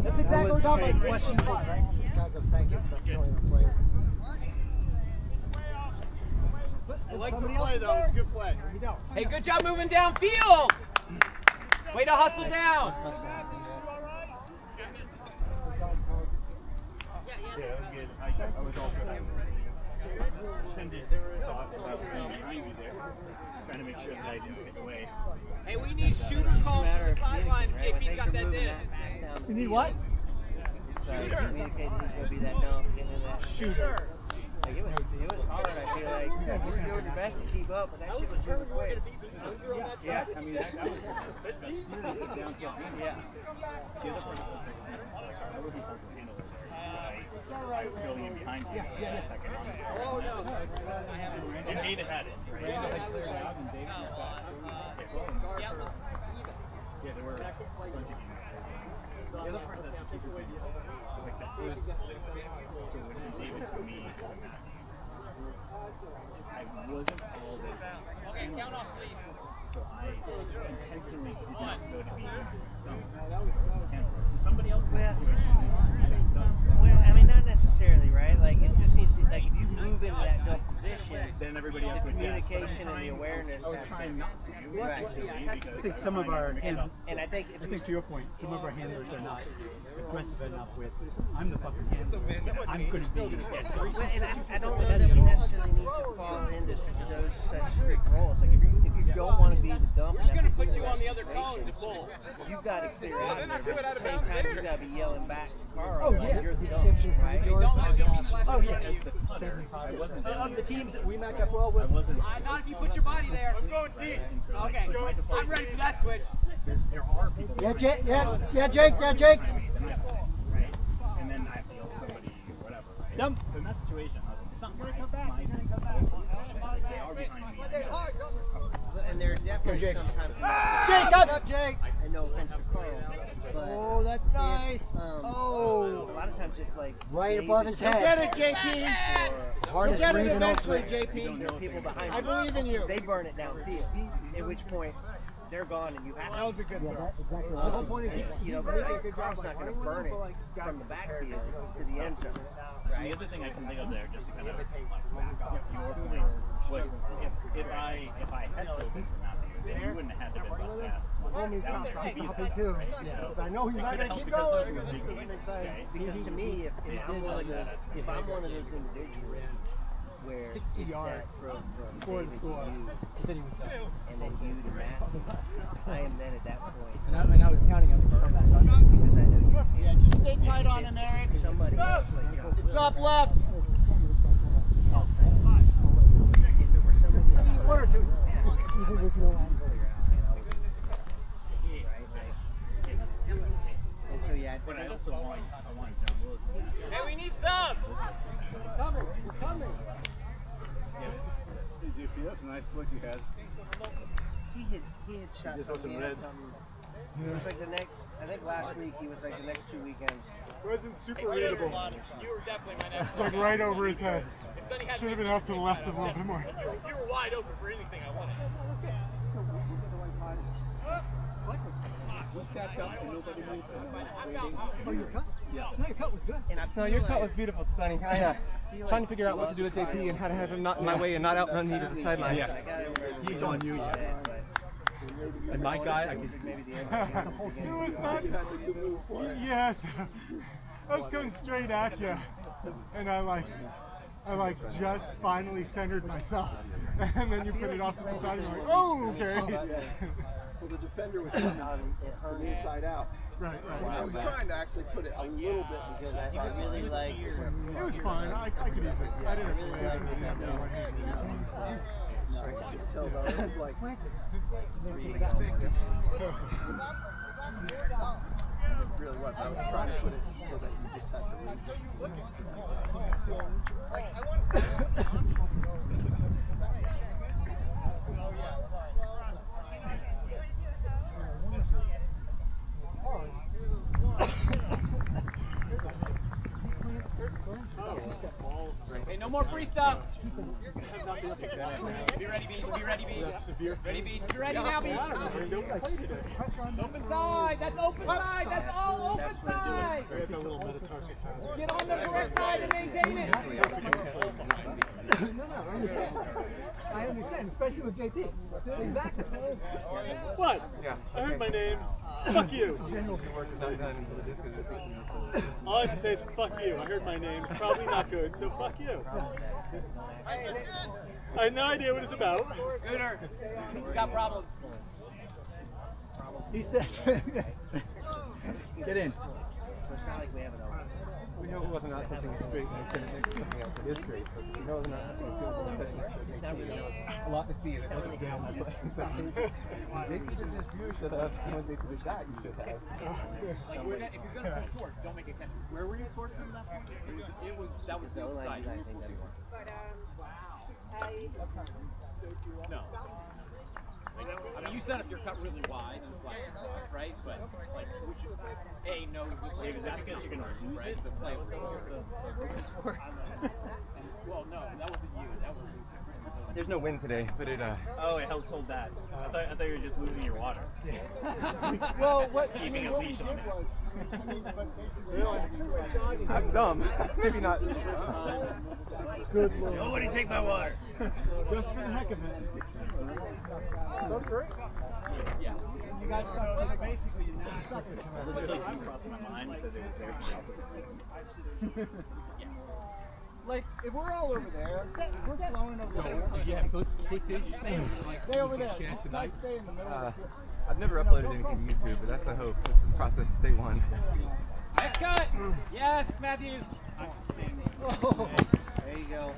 Speaker 11: That's exactly what we're talking about. Question spot, right? Gotta go thank you for killing the player.
Speaker 3: I like the play, though. It's a good play.
Speaker 9: Hey, good job moving downfield. Way to hustle down.
Speaker 12: Yeah, that was good. I was all good. Sending thoughts about behind me there, trying to make sure that I didn't get away.
Speaker 9: Hey, we need shooter calls from the sideline if JP's got that disc.
Speaker 11: You need what?
Speaker 2: Shooter. Communicating who's going to be that dump into that.
Speaker 9: Shooter.
Speaker 2: Like, it was hard, I feel like. You were doing your best to keep up, but that shit was moving quick.
Speaker 12: Yeah, I mean, that was downfield.
Speaker 2: Yeah.
Speaker 12: The other person, I would be able to handle it. I was filling in behind you.
Speaker 9: Oh, no.
Speaker 12: And Data had it. Right?
Speaker 9: Yeah,
Speaker 12: Yeah, there were a bunch of you. The other part that's super weird, like the first, so when David for me to the match, I wasn't all this.
Speaker 9: Okay, count off, please.
Speaker 12: So I intentionally did not go to be somebody else in that situation.
Speaker 2: Well, I mean, not necessarily, right? Like, it just needs to, like, if you move into that dump position,
Speaker 12: then everybody else
Speaker 2: the
Speaker 12: would guess.
Speaker 2: communication and the awareness.
Speaker 12: I was trying not to.
Speaker 2: Right.
Speaker 13: I think some of our handlers,
Speaker 2: And I think
Speaker 13: to your point, some of our handlers are not aggressive enough with, I'm the fucking handler. I'm going to be.
Speaker 2: Well, and I don't know that you necessarily need to fall into those such strict roles. Like, if you don't want to be the dump,
Speaker 9: We're just going to put you on the other cone to pull.
Speaker 2: You've got to clear out. At the same time, you've got to be yelling back to Carl.
Speaker 11: Oh, yeah.
Speaker 2: You're the
Speaker 11: Exception,
Speaker 2: dump, right?
Speaker 9: Don't let JP flash
Speaker 11: Oh,
Speaker 9: in
Speaker 11: yeah.
Speaker 9: front of you.
Speaker 11: 75%. Of the teams that we match up well with.
Speaker 9: Not if you put your body there.
Speaker 12: I'm going deep.
Speaker 9: Okay, I'm ready for that switch.
Speaker 12: There are people.
Speaker 11: Yeah, Jake. Yeah,
Speaker 12: And
Speaker 11: Jake.
Speaker 12: then I have to yell at somebody or whatever. Right?
Speaker 13: Dump.
Speaker 12: So in that situation, I was like, it's not going to come back. They are behind me.
Speaker 2: And there are definitely play
Speaker 1: Jake.
Speaker 2: sometimes.
Speaker 7: Jake, up, Jake.
Speaker 2: And no offense to Carl, but
Speaker 7: Oh, that's nice.
Speaker 2: a lot of times it's like
Speaker 11: Right
Speaker 2: Dave
Speaker 11: above
Speaker 2: is
Speaker 11: his head.
Speaker 2: there,
Speaker 11: Get it, JP.
Speaker 2: or
Speaker 11: Hardest
Speaker 2: You'll get
Speaker 11: read
Speaker 2: it
Speaker 11: in all
Speaker 2: eventually,
Speaker 11: three.
Speaker 2: JP. There are people behind
Speaker 11: I
Speaker 2: you.
Speaker 11: believe in you.
Speaker 2: They burn it downfield. At which point they're gone and you have.
Speaker 11: That was a good throw. Exactly. The whole point is
Speaker 2: You know, Carl's not going to burn it from the backfield to the end zone.
Speaker 5: The other thing I can think of there, just to kind of your point, was if I had focused on that, then you wouldn't have had to been bust pass.
Speaker 11: Homie stops. I'm stopping too. Because I know he's not going to keep
Speaker 2: Because
Speaker 11: going.
Speaker 2: Because to me, if I'm one of those individuals where
Speaker 7: 60 yards
Speaker 2: from
Speaker 7: for the
Speaker 2: David
Speaker 7: score.
Speaker 2: to you,
Speaker 7: Then he was done.
Speaker 2: and then you to Matt, I am then at that point.
Speaker 7: And I was counting on the comeback.
Speaker 2: Because I know you.
Speaker 11: Yeah, just stay tight on him, Eric.
Speaker 2: Somebody else, like, you know,
Speaker 11: Stop left.
Speaker 2: One or two. And so yeah,
Speaker 5: But I also want John Willis.
Speaker 14: Hey, we need subs.
Speaker 11: Coming. We're coming.
Speaker 8: Hey, JP, that's a nice flick you had.
Speaker 2: he had shots.
Speaker 8: just
Speaker 2: on
Speaker 8: wasn't
Speaker 2: the
Speaker 8: red.
Speaker 2: end. It was like the next. I think last week he was like the next 2 weekends.
Speaker 13: It wasn't super readable.
Speaker 14: You were definitely my next.
Speaker 13: It's like right over his head.
Speaker 14: If Sonny had
Speaker 13: Should have been up to the left a little bit more.
Speaker 14: You were wide open for anything I wanted.
Speaker 1: Oh, your cut? Yeah. No, your cut was good.
Speaker 2: And I
Speaker 7: No, your cut was beautiful, Sonny. Trying to figure out what to do with JP and how to have him not in my way and not outrun me to the sideline.
Speaker 2: Yes.
Speaker 7: He's on you. And my guy, I could
Speaker 13: It was not. Yes. I was coming straight at you, and I just finally centered myself, and then you put it off to the side, and you're like, oh, okay.
Speaker 7: Well, the defender was coming on the inside out.
Speaker 13: Right.
Speaker 7: I was trying to actually put it a little bit because
Speaker 2: He was really like.
Speaker 13: It was fine. I could easily. I didn't have to lay out and have no one hand.
Speaker 7: I could just tell though. It was like it really was. I was trying to put it so that you just had to
Speaker 9: Hey, no more free stuff. Be ready, B. Be ready, B. Ready, B. Be ready now, B. Open side. That's open side. That's all open side. Get on the correct side and maintain it.
Speaker 1: No, I understand. I understand, especially with JP. Exactly.
Speaker 13: What?
Speaker 7: Yeah.
Speaker 13: I heard my name. Fuck you.
Speaker 7: general work is not done until the disc is
Speaker 13: All I have to say is fuck you. I heard my name. It's probably not good, so fuck you. I have no idea what it's about.
Speaker 9: Scooter, we got problems.
Speaker 1: He said.
Speaker 7: Get in.
Speaker 2: So it's not like we have it all.
Speaker 7: We know whether or not something is straight and we said it next to something else that is straight. We know whether or not something is good and we said it next to it. Now we know a lot to see and it wasn't down. Jake said this, you should have. And when Jake said that, you should have.
Speaker 9: Like, if you're gonna pull short, don't make a catch. Where were you forcing that? That was the outside. No. I mean, you set up your cut really wide and slide across, right? But like, we should know that's because you're gonna lose it. The play well, no, that wasn't you. That was.
Speaker 7: There's no wind today, but it
Speaker 5: Oh, it helps hold that. I thought you were just losing your water.
Speaker 11: Well, what
Speaker 5: Keeping a leash on it.
Speaker 7: I'm dumb. Maybe not.
Speaker 11: Good Lord.
Speaker 5: Nobody take my water.
Speaker 13: Just for the heck of it.
Speaker 11: That's great.
Speaker 9: Yeah.
Speaker 11: You guys basically
Speaker 5: It was like crossing my mind because it was there for the opposite.
Speaker 11: like if we're all over there, we're flowing over there.
Speaker 7: Yeah, footage.
Speaker 11: Stay over there. Let's stay in the middle.
Speaker 7: I've never uploaded anything to YouTube, but that's the hope. This is the process day one.
Speaker 9: Next cut. Yes, Matthew.
Speaker 11: Oh.
Speaker 2: There you go.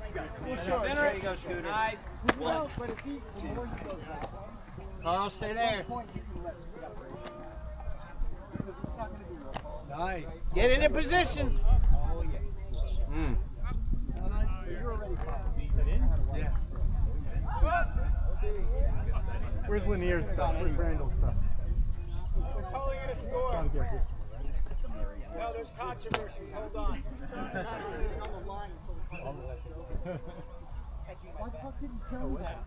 Speaker 9: Center.
Speaker 2: There you go, Scooter.
Speaker 9: Nice.
Speaker 11: Well, but if he, the more he goes back,
Speaker 9: Carl, stay there.
Speaker 11: point you can let it go. Because it's not going to be real.
Speaker 7: Nice.
Speaker 9: Get in position.
Speaker 11: Oh, yes. So nice. You're already popping.
Speaker 7: Yeah.
Speaker 13: Where's Lanier's stuff? Where's Randall's stuff?
Speaker 14: We're calling it a score.
Speaker 13: Gotta get here.
Speaker 14: No, there's controversy. Hold on.
Speaker 11: Why the fuck did you tell me that?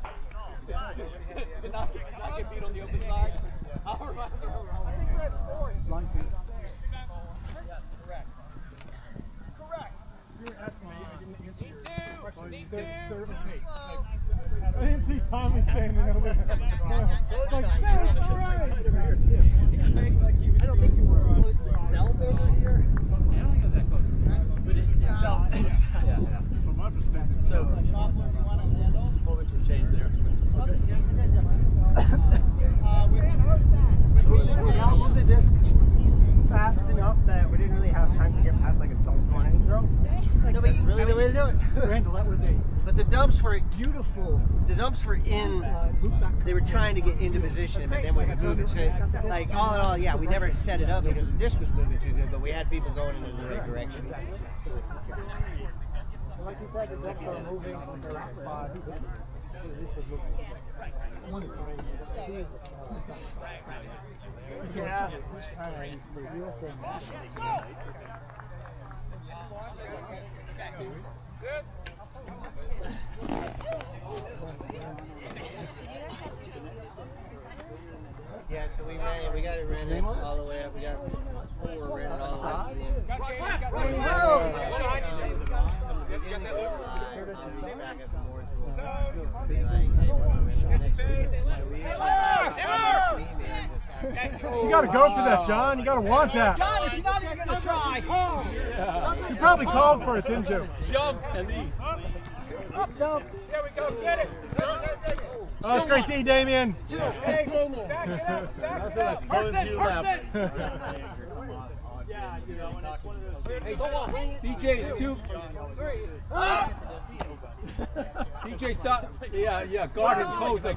Speaker 9: Did not get beat on the open side. I'll remind you.
Speaker 11: I think we're at 4.
Speaker 1: Yes, correct. Correct.
Speaker 13: You were asking me, I didn't answer your question.
Speaker 14: Me
Speaker 13: I didn't see Tommy standing over there. Like, that's all right.
Speaker 7: I don't think you were close to the elbows here.
Speaker 5: I don't think it was that close.
Speaker 7: But it felt. Yeah.
Speaker 12: From my perspective,
Speaker 7: So, whole bunch of change there.
Speaker 11: We all moved the disc fast enough that we didn't really have time to get past like a stone throwing throw.
Speaker 2: No, but
Speaker 11: That's really the way to do it.
Speaker 1: Randall, that was a
Speaker 2: But the dumps were
Speaker 1: beautiful.
Speaker 2: the dumps were in. They were trying to get into position, but then we could move it. So, like all in all, yeah, we never set it up because the disc was moving too good, but we had people going in the right direction.
Speaker 11: Like you said, the decks are moving from the right spot.
Speaker 13: Yeah. All right. You're saying that.
Speaker 2: Yeah, so we got it ran all the way up. We got 4 ran it all the way up to the end. Back up and more to be like,
Speaker 13: You gotta go for that, John. You gotta want that.
Speaker 11: John, if you're not even gonna try,
Speaker 13: You probably called for it, didn't you?
Speaker 5: Jump at least.
Speaker 11: Jump.
Speaker 14: There we go. Get it.
Speaker 13: Oh, that's great D, Damien.
Speaker 11: Hey, Damien.
Speaker 14: Stack it up. Stack it
Speaker 8: Nothing
Speaker 14: up.
Speaker 8: like pulling to your lap.
Speaker 14: Yeah, you know, and it's one of those.
Speaker 11: Hey, go on.
Speaker 5: BJ, 2. BJ, stop. Yeah, guard him closer.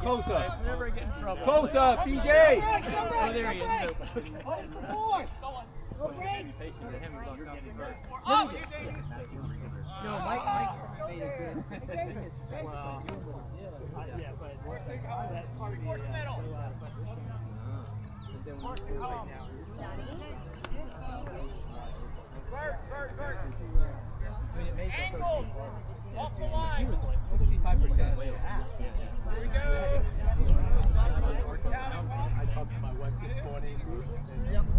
Speaker 7: Never get in trouble.
Speaker 5: Closer, BJ.
Speaker 7: Oh, there he is. No, Mike made a good.
Speaker 10: Well, yeah, but that part of the so out of position. But then when you right now,
Speaker 14: Angle. Off the line.
Speaker 7: he was like 55% way out.
Speaker 14: Here we go.
Speaker 7: I talked to my wife this morning.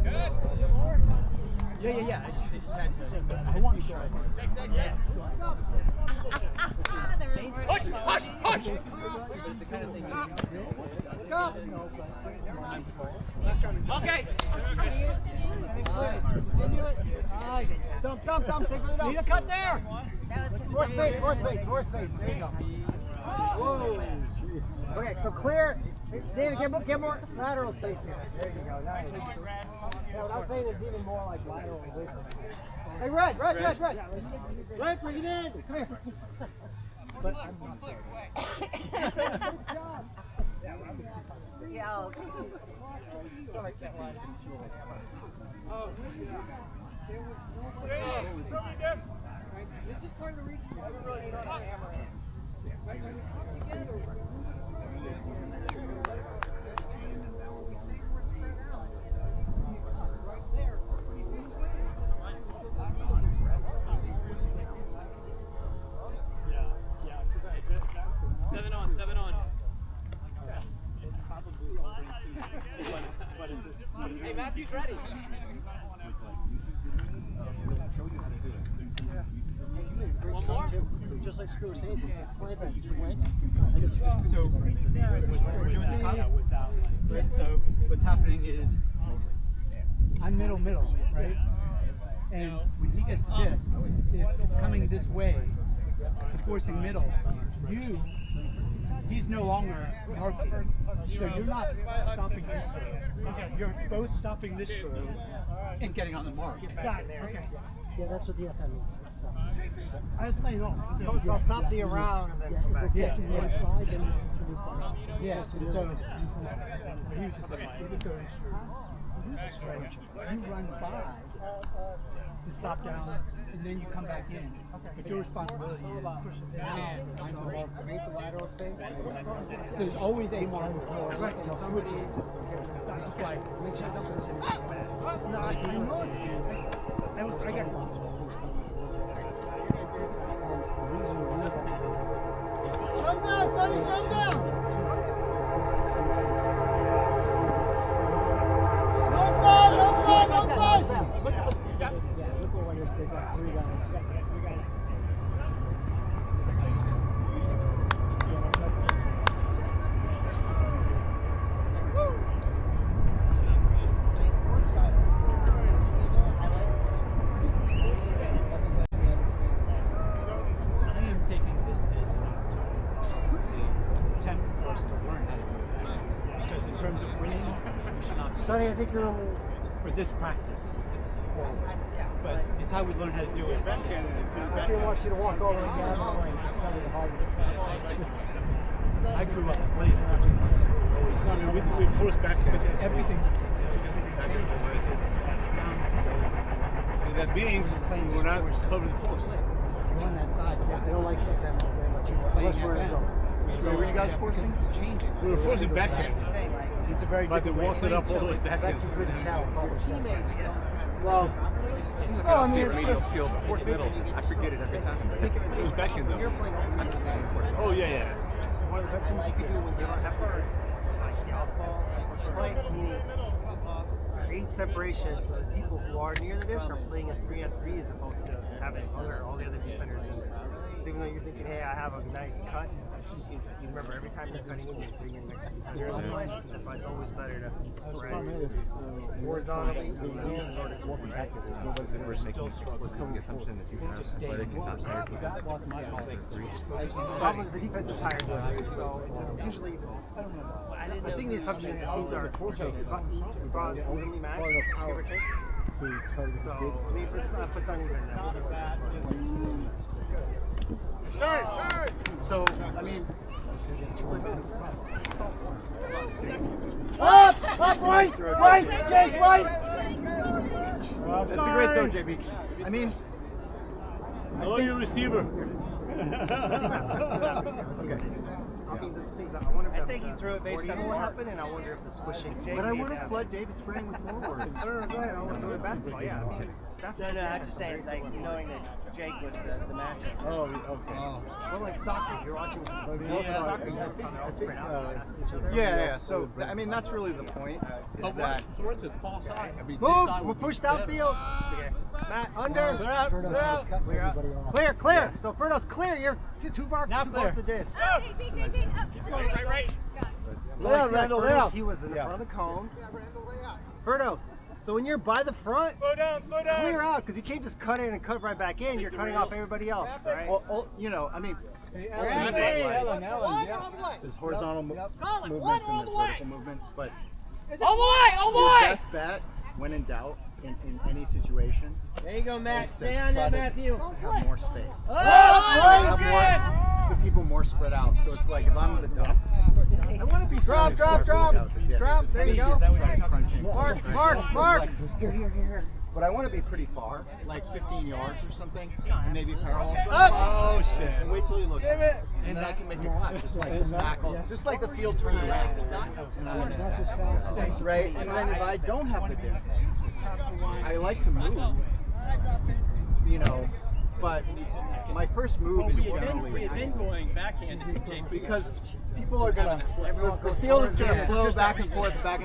Speaker 14: Good.
Speaker 7: Yeah. I just had to. I want to show. Yeah.
Speaker 14: Push.
Speaker 7: It's the kind of thing.
Speaker 14: Okay.
Speaker 11: Dump, stay for the dump. Need a cut there. More space. There you go. Whoa. Okay, so clear. David, get more lateral space here. There you go. Nice. Yeah, what I was saying is even more like lateral away from it. Hey, Red. Red, bring it in. Come here. But I'm Good job.
Speaker 15: Yeah.
Speaker 11: Sorry, I can't lie. This is part of the reason you haven't really done a hammer. Right when you come together, right there.
Speaker 5: 7 on. Hey, Matthew's ready.
Speaker 11: One more? Just like Screw was saying, you just went.
Speaker 7: So we're doing the cut right? So what's happening is I'm middle, right? And when he gets disc, if it's coming this way, it's forcing middle. He's no longer marking. So you're not stopping this throw. You're both stopping this throw and getting on the mark.
Speaker 11: Got it. Okay. Yeah, that's what the FM means. So. I was playing off. It's called stop the around and then come back.
Speaker 7: Yeah. Yeah, so he was just like, because you run by to stop down, and then you come back in. But your responsibility is now find the mark, create the lateral space. So there's always a mark. Right, and somebody just like make sure the position is bad. No, I know. I got shut down, Sonny, shut down. Outside, outside, outside. Look at the look what they got 3 guys. Sonny, I think you're for this practice. It's horrible. But it's how we learn how to do it. I didn't want you to walk all the way down the lane. Just kind of hard. I grew up playing.
Speaker 8: I mean, we forced backhand.
Speaker 7: Everything.
Speaker 8: And that means we're not covering the force.
Speaker 7: You're on that side. They don't like that very much. Unless we're in a zone.
Speaker 1: So were you guys forcing?
Speaker 8: We were forcing backhand.
Speaker 7: He's a very
Speaker 8: but they walked it up all the way back.
Speaker 1: Well,
Speaker 3: no, I mean, medial skill, but force middle, I forget it every time.
Speaker 8: It was backhand though. Oh yeah.
Speaker 3: One of the best things you can do when you're on that part is like golf ball, create separation so that people who are near the disc are playing a 3-on-3 as opposed to having all the other defenders in there. So even though you're thinking, hey, I have a nice cut, you remember every time you're cutting in, you're bringing an extra defender in the play. That's why it's always better to spread horizontally in order to work back.
Speaker 6: Nobody's ever making the assumption that you have athletic and not tired.
Speaker 3: The problem is the defense is tired, so usually I think the assumption is the teams are broad evenly matched, give or take. So I mean, puts on even
Speaker 1: so I mean,
Speaker 11: up, right, Jake, right.
Speaker 1: That's a great throw, JB. I mean,
Speaker 8: Hello, your receiver.
Speaker 3: Okay. I think he threw it based on what happened, and I wonder if the squishing.
Speaker 1: But I would have flood David Spring with more words.
Speaker 3: So basketball, yeah. I mean,
Speaker 2: No, I'm just saying, like, knowing that Jake was the matchup.
Speaker 1: Oh, okay.
Speaker 3: Well, like soccer, if you're watching soccer, that's how they're all spread out.
Speaker 1: Yeah. So, I mean, that's really the point. Is that
Speaker 3: move, push downfield. Matt, under. Clear. So Fernos, clear. You're too far. Now close the disc.
Speaker 14: Right.
Speaker 3: Randall. He was in the front of the cone. Fernos. So when you're by the front,
Speaker 14: Slow down.
Speaker 3: clear out, because you can't just cut in and cut right back in. You're cutting off everybody else, right?
Speaker 1: you know, I mean, there's horizontal movements and there's vertical movements, but
Speaker 14: All the way!
Speaker 1: your best bet, when in doubt, in any situation,
Speaker 2: There you go, Matt.
Speaker 1: is to
Speaker 2: Stay on
Speaker 1: try
Speaker 2: that,
Speaker 1: to
Speaker 2: Matthew.
Speaker 1: have more space.
Speaker 2: Oh,
Speaker 1: The people more spread out. So it's like if I'm the dump, I want to be
Speaker 3: Drop. There you go. Mark.
Speaker 1: Here. But I want to be pretty far, like 15 yards or something, and maybe parallel.
Speaker 14: Oh, shit.
Speaker 1: And wait till he looks at it. And then I can make a cut, just like the snackle, just like the field turning around. And I'm gonna snack. Right? And then if I don't have the disc, I like to move, you know, but my first move is generally
Speaker 7: We had been going backhand,
Speaker 1: because people are gonna, the field is gonna flow back and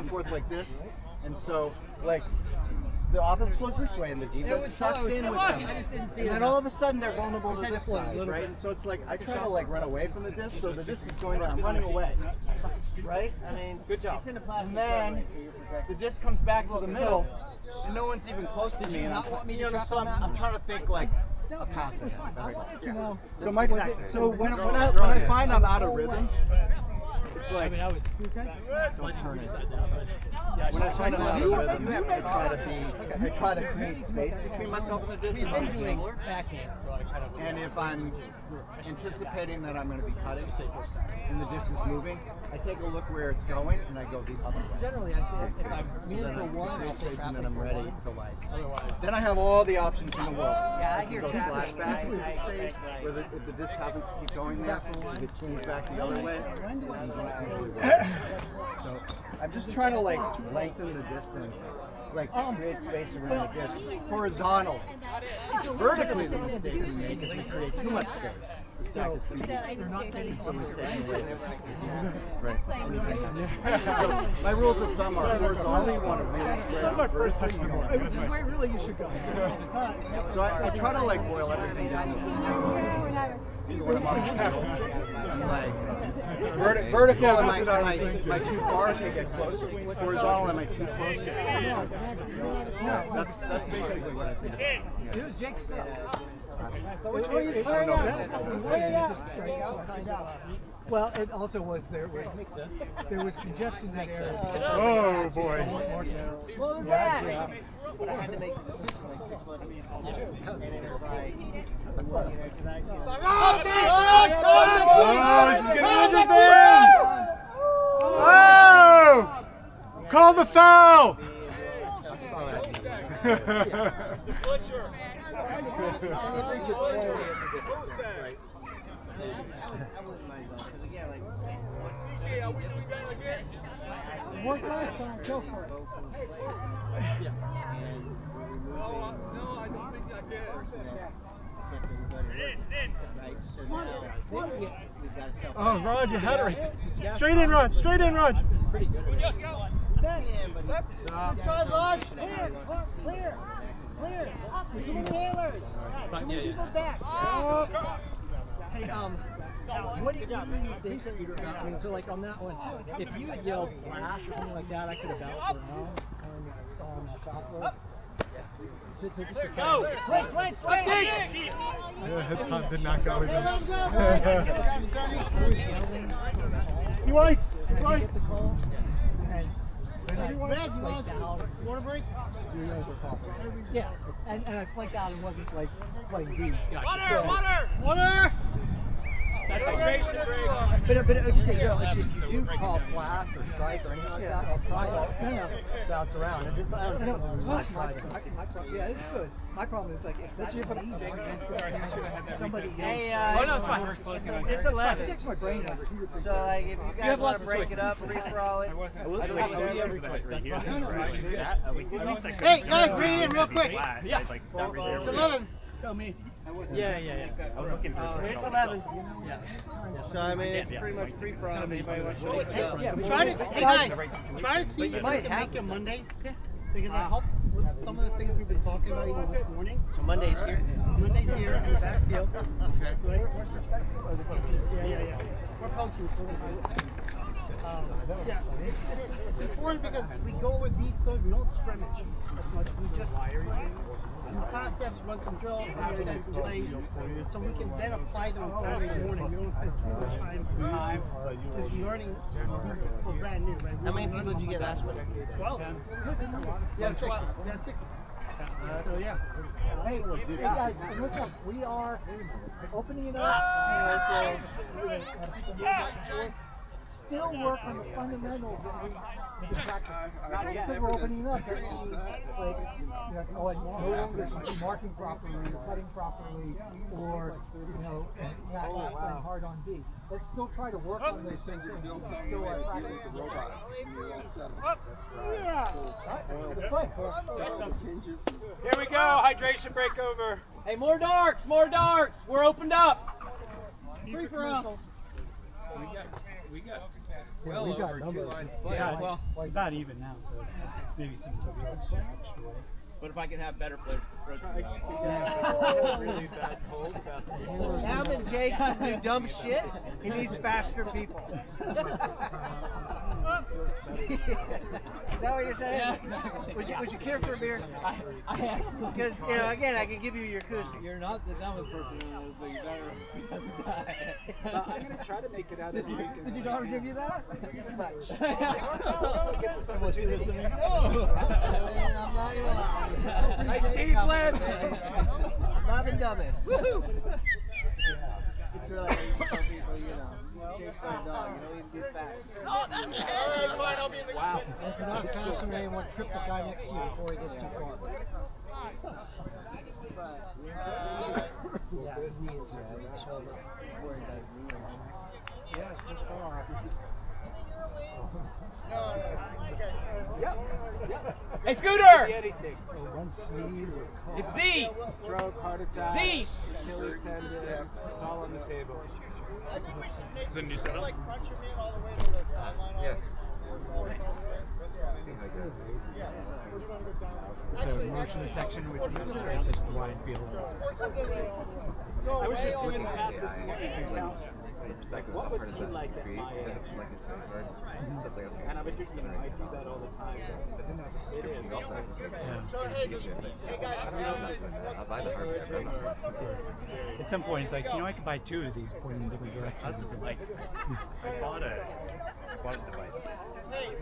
Speaker 1: forth like this, and so like the offense flows this way and the defense sucks in with them, and then all of a sudden they're vulnerable to this side, right? And so it's like I try to like run away from the disc, so the disc is going down, I'm running away, right?
Speaker 2: I mean, good job.
Speaker 1: And then the disc comes back to the middle, and no one's even close to me, and I'm trying to think like a pass it. So when I find I'm out of rhythm, it's like don't turn it. When I find I'm out of rhythm, I try to create space between myself and the disc. And if I'm
Speaker 3: anticipating that I'm going to be cutting and the disc is moving, I take a look where it's going and I go the other way.
Speaker 7: Generally, I say if I'm
Speaker 3: So
Speaker 7: meaning
Speaker 3: then
Speaker 7: for
Speaker 3: I
Speaker 7: one, I'll
Speaker 3: create
Speaker 7: say
Speaker 3: space and then
Speaker 7: traffic
Speaker 3: I'm ready
Speaker 7: one.
Speaker 3: to like.
Speaker 7: Otherwise,
Speaker 3: Then I have all the options in the world.
Speaker 2: Yeah, I
Speaker 3: can
Speaker 2: hear
Speaker 3: go
Speaker 2: tapping.
Speaker 3: slash back into
Speaker 2: Right,
Speaker 3: space,
Speaker 2: right.
Speaker 3: where if the disc happens to keep going there, it swings back the other way. And don't usually work. So I'm just trying to like lengthen the distance, like create space around the disc. Horizontal. Vertically, the mistake we make is we create too much space. The stack is too deep. So we've taken away. Right. So my rules of thumb are horizontally, you want to really square.
Speaker 13: That's my first touch of the morning.
Speaker 1: Which is where really you should go.
Speaker 3: So I try to like boil everything down to what I'm on. Like vertical, am I too far? Okay, get close. Horizontal, am I too close? Get close. That's basically what I think.
Speaker 1: Here's Jake's stuff.
Speaker 11: So which way he's playing out? He's playing out.
Speaker 1: Well, it also was there was congestion in that area.
Speaker 13: Oh boy.
Speaker 11: What was that?
Speaker 2: But I had to make the decision like 6 months before. And it was like,
Speaker 13: Oh, this is gonna be interesting. Oh! Call the foul.
Speaker 11: One last time, go for it.
Speaker 13: Oh, Rod, you had it right. Straight in, Rod. Straight in, Rod.
Speaker 11: Good Rod. Clear. Clear. Clear. Too many handlers. Too many people back.
Speaker 7: Hey, what do you think, Scooter, about, I mean, so like on that one, if you had yelled flash or something like that, I could have bounced around and stall on that top rope.
Speaker 11: Go! Swing!
Speaker 13: Tom did not go with him. You white! White!
Speaker 11: Red, you want a break?
Speaker 1: Yeah, and I flaked out and wasn't like playing deep.
Speaker 11: Water!
Speaker 7: That's a hydration break. But I just say, if you do call flash or strike or anything like that, I'll try to bounce around. If it's something we might try to.
Speaker 1: Yeah, it's good. My problem is like if that's me against somebody
Speaker 2: Hey,
Speaker 1: else.
Speaker 2: oh no, it's fine. It's 11.
Speaker 1: It takes my brain out.
Speaker 2: So like, if you guys want to break it up, free for all it.
Speaker 11: Hey, guys, bring it in real quick.
Speaker 5: Yeah.
Speaker 11: It's 11.
Speaker 5: Tell me.
Speaker 7: Yeah.
Speaker 5: I was looking for
Speaker 2: It's 11. So I mean, it's pretty much free for all. If anybody wants to do it.
Speaker 11: Hey guys, try to see if you can make it Mondays. Because it helps with some of the things we've been talking about even this morning.
Speaker 2: So Monday's here.
Speaker 11: Monday's here in the backfield.
Speaker 2: Okay.
Speaker 11: Yeah. We're coaching. Yeah. It's important because we go with these things, we don't scrimmage as much. We just do concepts, run some drills, run some plays, so we can then apply them on Saturday morning. We don't spend too much time just learning these so brand new, right?
Speaker 2: How many people did you get last winter?
Speaker 11: 12. Yeah, 6. So yeah. Hey guys, listen, we are opening it up. Still work on the fundamentals that we practice. Not just because we're opening up, that means like, no longer marking properly, or cutting properly, or not playing hard on D. Let's still try to work on those things. Still practice the robot. Yeah. Good play.
Speaker 14: Here we go. Hydration break over.
Speaker 9: Hey, more darks. We're opened up.
Speaker 14: Free for all. We got well over 2 lines of play.
Speaker 10: Yeah, well, not even now, so maybe some extra.
Speaker 9: But if I could have better players to throw to
Speaker 14: Really bad cold about the
Speaker 2: Now that Jake can do dumb shit, he needs faster people. Is that what you're saying?
Speaker 9: Yeah, exactly.
Speaker 2: Would you care for a beer?
Speaker 9: I actually.
Speaker 2: Because, again, I can give you your acoustic.
Speaker 9: You're not the dumbest person in this, but you better.
Speaker 1: I'm gonna try to make it out this weekend.
Speaker 9: Did your daughter give you that?
Speaker 1: Much.
Speaker 9: Get to someone who listening.
Speaker 2: I'm not gonna lie. Nice deep blast. Not the dumbest. Woohoo! It's really like you tell people, you know, chase my dog, you don't even do fast.
Speaker 4: Oh, that's okay. All right, fine, I'll be in the
Speaker 2: Wow.
Speaker 11: If you're not fast enough, you want to trip the guy next to you before he gets too far. Yeah, his knee is swollen.
Speaker 2: Worried about his knee.
Speaker 11: Yeah, so far.
Speaker 9: Hey, Scooter!
Speaker 11: One sneeze or cough.
Speaker 9: It's Z!
Speaker 6: Stroke, heart attack,
Speaker 9: Z!
Speaker 6: Achilles tendon, it's all on the table.
Speaker 5: This is a new setup.
Speaker 4: Like crunch your man all the way to the sideline.
Speaker 3: Yes. See how it goes.
Speaker 13: So motion detection with it's just wide field.
Speaker 6: I was just
Speaker 3: Looking
Speaker 6: looking
Speaker 3: at
Speaker 6: at
Speaker 3: the
Speaker 6: this
Speaker 3: AI, it seems like from the perspective
Speaker 6: What
Speaker 3: of
Speaker 6: was
Speaker 3: how hard is
Speaker 6: he
Speaker 3: that
Speaker 6: like
Speaker 3: to
Speaker 6: at
Speaker 3: create?
Speaker 6: my
Speaker 3: It
Speaker 6: age?
Speaker 3: doesn't seem like it's very hard. So it's like, okay,
Speaker 6: And I was
Speaker 3: this is
Speaker 6: thinking, I do
Speaker 3: $7
Speaker 6: that all the time.
Speaker 3: But then there's a subscription you also have to pay.
Speaker 4: So, hey, just, hey guys,
Speaker 3: I don't know, I'm not doing that. I'll buy the hardware, but I'm not.
Speaker 13: At some point, it's like, you know, I could buy two of these pointing in different directions.
Speaker 5: Like, I bought a device that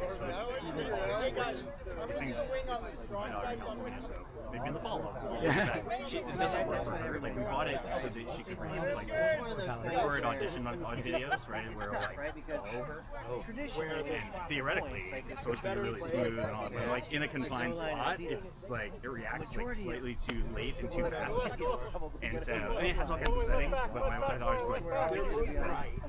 Speaker 5: is supposed to be for
Speaker 4: hey guys,
Speaker 5: sports.
Speaker 4: I'm
Speaker 5: It's
Speaker 4: in
Speaker 5: in
Speaker 4: the wing on the
Speaker 5: my
Speaker 4: strong
Speaker 5: dog
Speaker 4: side,
Speaker 5: in
Speaker 4: so I'm
Speaker 5: California, so maybe in the fall we'll get back. It doesn't work for her. Like, we bought it so that she could record audition on videos, right, where it'll like follow her. And theoretically, it's supposed to be really smooth and all, but like in a confined spot, it's like it reacts like slightly too late and too fast. And so I mean, it has all kinds of settings, but my dog's like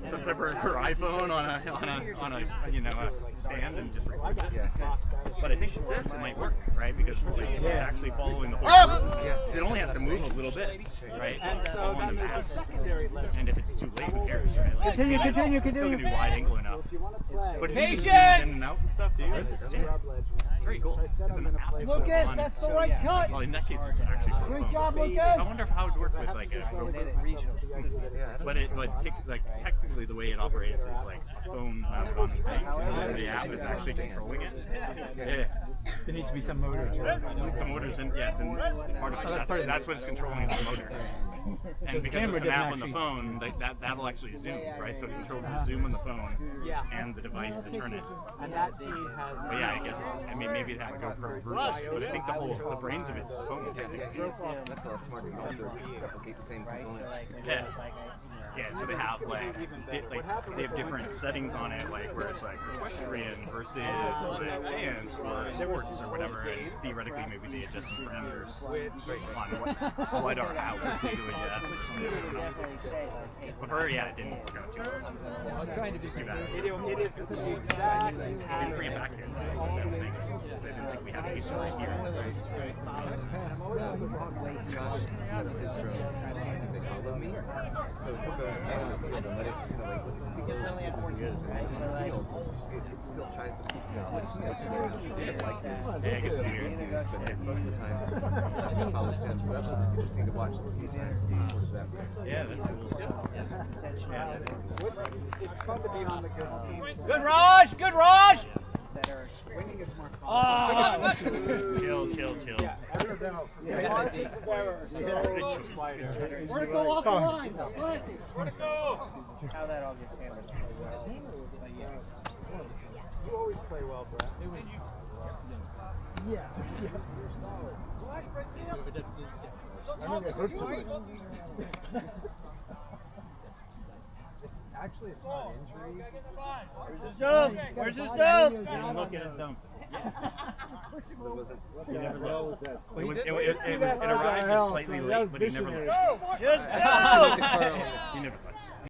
Speaker 5: sets up her iPhone on a you know a stand and just records it. But I think with this it might work, right? Because it's like it's actually following the whole group. It only has to move a little bit, right?
Speaker 6: And
Speaker 5: It's
Speaker 6: so
Speaker 5: following
Speaker 6: then
Speaker 5: the
Speaker 6: there's a
Speaker 5: mass.
Speaker 6: secondary level.
Speaker 5: And if it's too late, who cares, right? Like,
Speaker 11: Continue.
Speaker 5: It's still gonna be wide angle enough.
Speaker 6: If you want to play,
Speaker 5: But it
Speaker 9: Patience!
Speaker 5: zooms in and out and stuff too. It's
Speaker 6: rub ledges.
Speaker 5: very cool.
Speaker 6: I said
Speaker 5: It's
Speaker 6: I'm
Speaker 5: an
Speaker 6: gonna
Speaker 5: app
Speaker 6: play
Speaker 11: Lucas,
Speaker 5: on-
Speaker 11: that's the right cut.
Speaker 5: Well, in that case, it's actually for
Speaker 11: Great
Speaker 5: phone.
Speaker 11: job, Lucas.
Speaker 5: I wonder how it would work with like a
Speaker 2: Regional.
Speaker 5: but technically the way it operates is like a phone mounted on the thing, and the app is actually controlling it. Yeah.
Speaker 13: There needs to be some motor.
Speaker 5: The motor's in, yeah, it's in part of it. That's what it's controlling is the motor. And because
Speaker 13: camera
Speaker 5: it's an
Speaker 13: doesn't
Speaker 5: app on the
Speaker 13: actually-
Speaker 5: phone, that'll actually zoom, right? So it controls the zoom on the phone and the device to turn it.
Speaker 6: And that team has.
Speaker 5: But yeah, I guess I mean maybe they have a GoPro version, but I think the brains of it's the phone.
Speaker 3: That's a lot smarter. You don't have to replicate the same components.
Speaker 5: Yeah. Yeah, so they have they have different settings on it, like where it's like equestrian versus like dance or sports or whatever, and theoretically maybe they adjust some parameters on what or how quickly to adjust or something. I don't know. But for her, yeah, it didn't work out too well.
Speaker 6: I was trying to
Speaker 5: Just too bad.
Speaker 6: It is the exact
Speaker 5: They didn't bring it back here. I don't think. Because I didn't think we had a use for it here.
Speaker 3: Josh set up his drone and say, follow me. So he'll go and stand in the field and let it kind of like look at the goes, see where he is. And in the field, it still tries to keep knowledge. It's like this.
Speaker 5: Yeah, I can see it.
Speaker 3: But then most of the time, it follows him. So that was interesting to watch the few times he recorded that.
Speaker 5: Yeah, that's cool. Yeah, that is cool.
Speaker 6: It's fun to be on the good team.
Speaker 9: Good Raj! Good Raj!
Speaker 6: Winning is more fun.
Speaker 9: Oh!
Speaker 5: Chill.
Speaker 6: Yeah, I don't know. Margins of error.
Speaker 11: Where to go off the line?
Speaker 4: where to go?
Speaker 2: How that all gets handled. But yeah.
Speaker 6: You always play well, Brett.
Speaker 11: Yeah.
Speaker 13: I think it hurt too much.
Speaker 11: Actually, it's not injury.
Speaker 2: Where's his dump? Where's his dump?
Speaker 5: Didn't look at his dump.
Speaker 3: It wasn't.
Speaker 5: You never looked.
Speaker 13: Well, he
Speaker 5: It
Speaker 13: didn't-
Speaker 5: arrived just slightly late, but he never looked.
Speaker 2: Just
Speaker 5: He never looked.